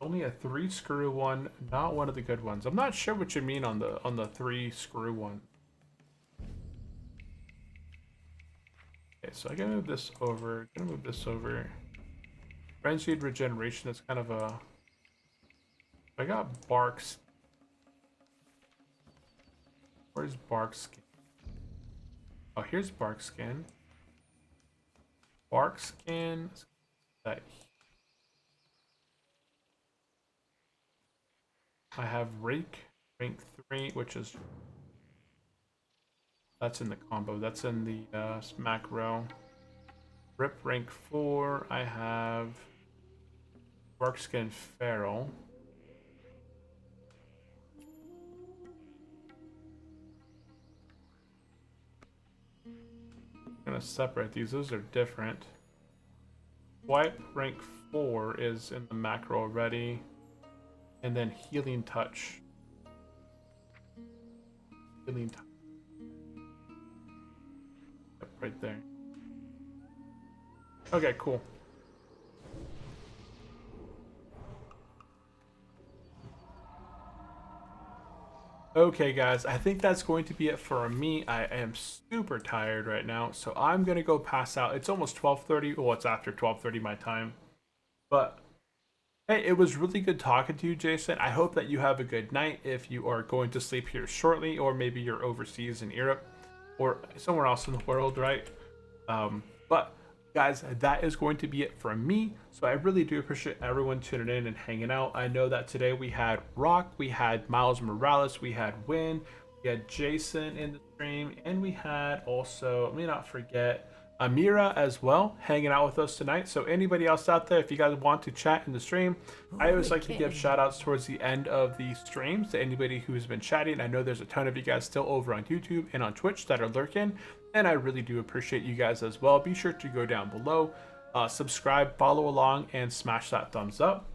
Only a 3-screw one, not one of the good ones. I'm not sure what you mean on the 3-screw one. Okay, so I gotta move this over. Gonna move this over. Frenzied regeneration. That's kind of a. I got Bark's. Where's Bark skin? Oh, here's Bark skin. Bark skin. That. I have rank 3, which is. That's in the combo. That's in the macro. Rip rank 4. I have Bark skin Feral. I'm gonna separate these. Those are different. Wipe rank 4 is in the macro already. And then Healing Touch. Healing Touch. Yep, right there. Okay, cool. Okay, guys, I think that's going to be it for me. I am super tired right now, so I'm gonna go pass out. It's almost 12:30. Well, it's after 12:30 my time. But hey, it was really good talking to you, Jason. I hope that you have a good night if you are going to sleep here shortly, or maybe you're overseas in Europe or somewhere else in the world, right? But guys, that is going to be it from me. So I really do appreciate everyone tuning in and hanging out. I know that today we had Rock, we had Miles Morales, we had Win, we had Jason in the stream, and we had also, let me not forget, Amira as well, hanging out with us tonight. So anybody else out there, if you guys want to chat in the stream, I always like to give shout outs towards the end of the streams to anybody who's been chatting. I know there's a ton of you guys still over on YouTube and on Twitch that are lurking, and I really do appreciate you guys as well. Be sure to go down below, subscribe, follow along, and smash that thumbs up.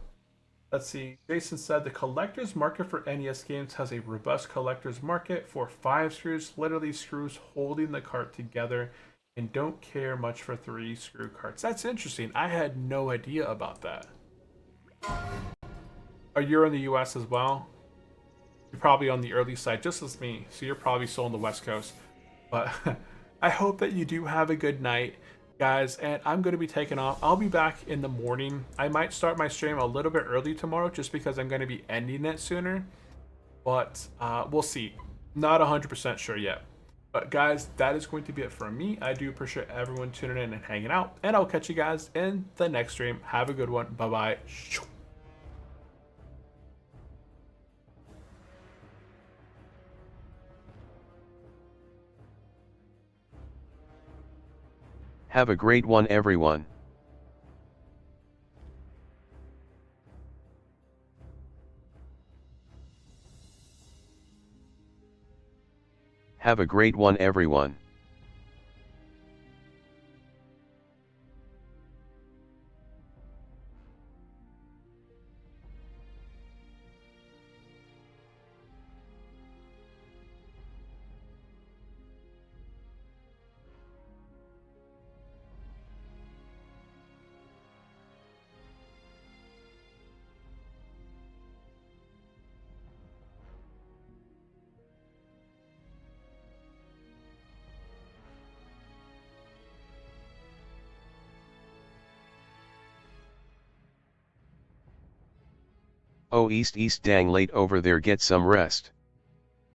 Let's see. Jason said the collector's market for NES games has a robust collector's market for 5 screws, literally screws holding the cart together, and don't care much for 3 screw carts. That's interesting. I had no idea about that. Oh, you're in the US as well? You're probably on the early side, just as me. So you're probably still on the West Coast. But I hope that you do have a good night, guys. And I'm going to be taking off. I'll be back in the morning. I might start my stream a little bit early tomorrow just because I'm going to be ending it sooner. But we'll see. Not 100% sure yet. But guys, that is going to be it from me. I do appreciate everyone tuning in and hanging out. And I'll catch you guys in the next stream. Have a good one. Bye-bye. Have a great one, everyone. Have a great one, everyone. Oh, East dang late over there, get some rest.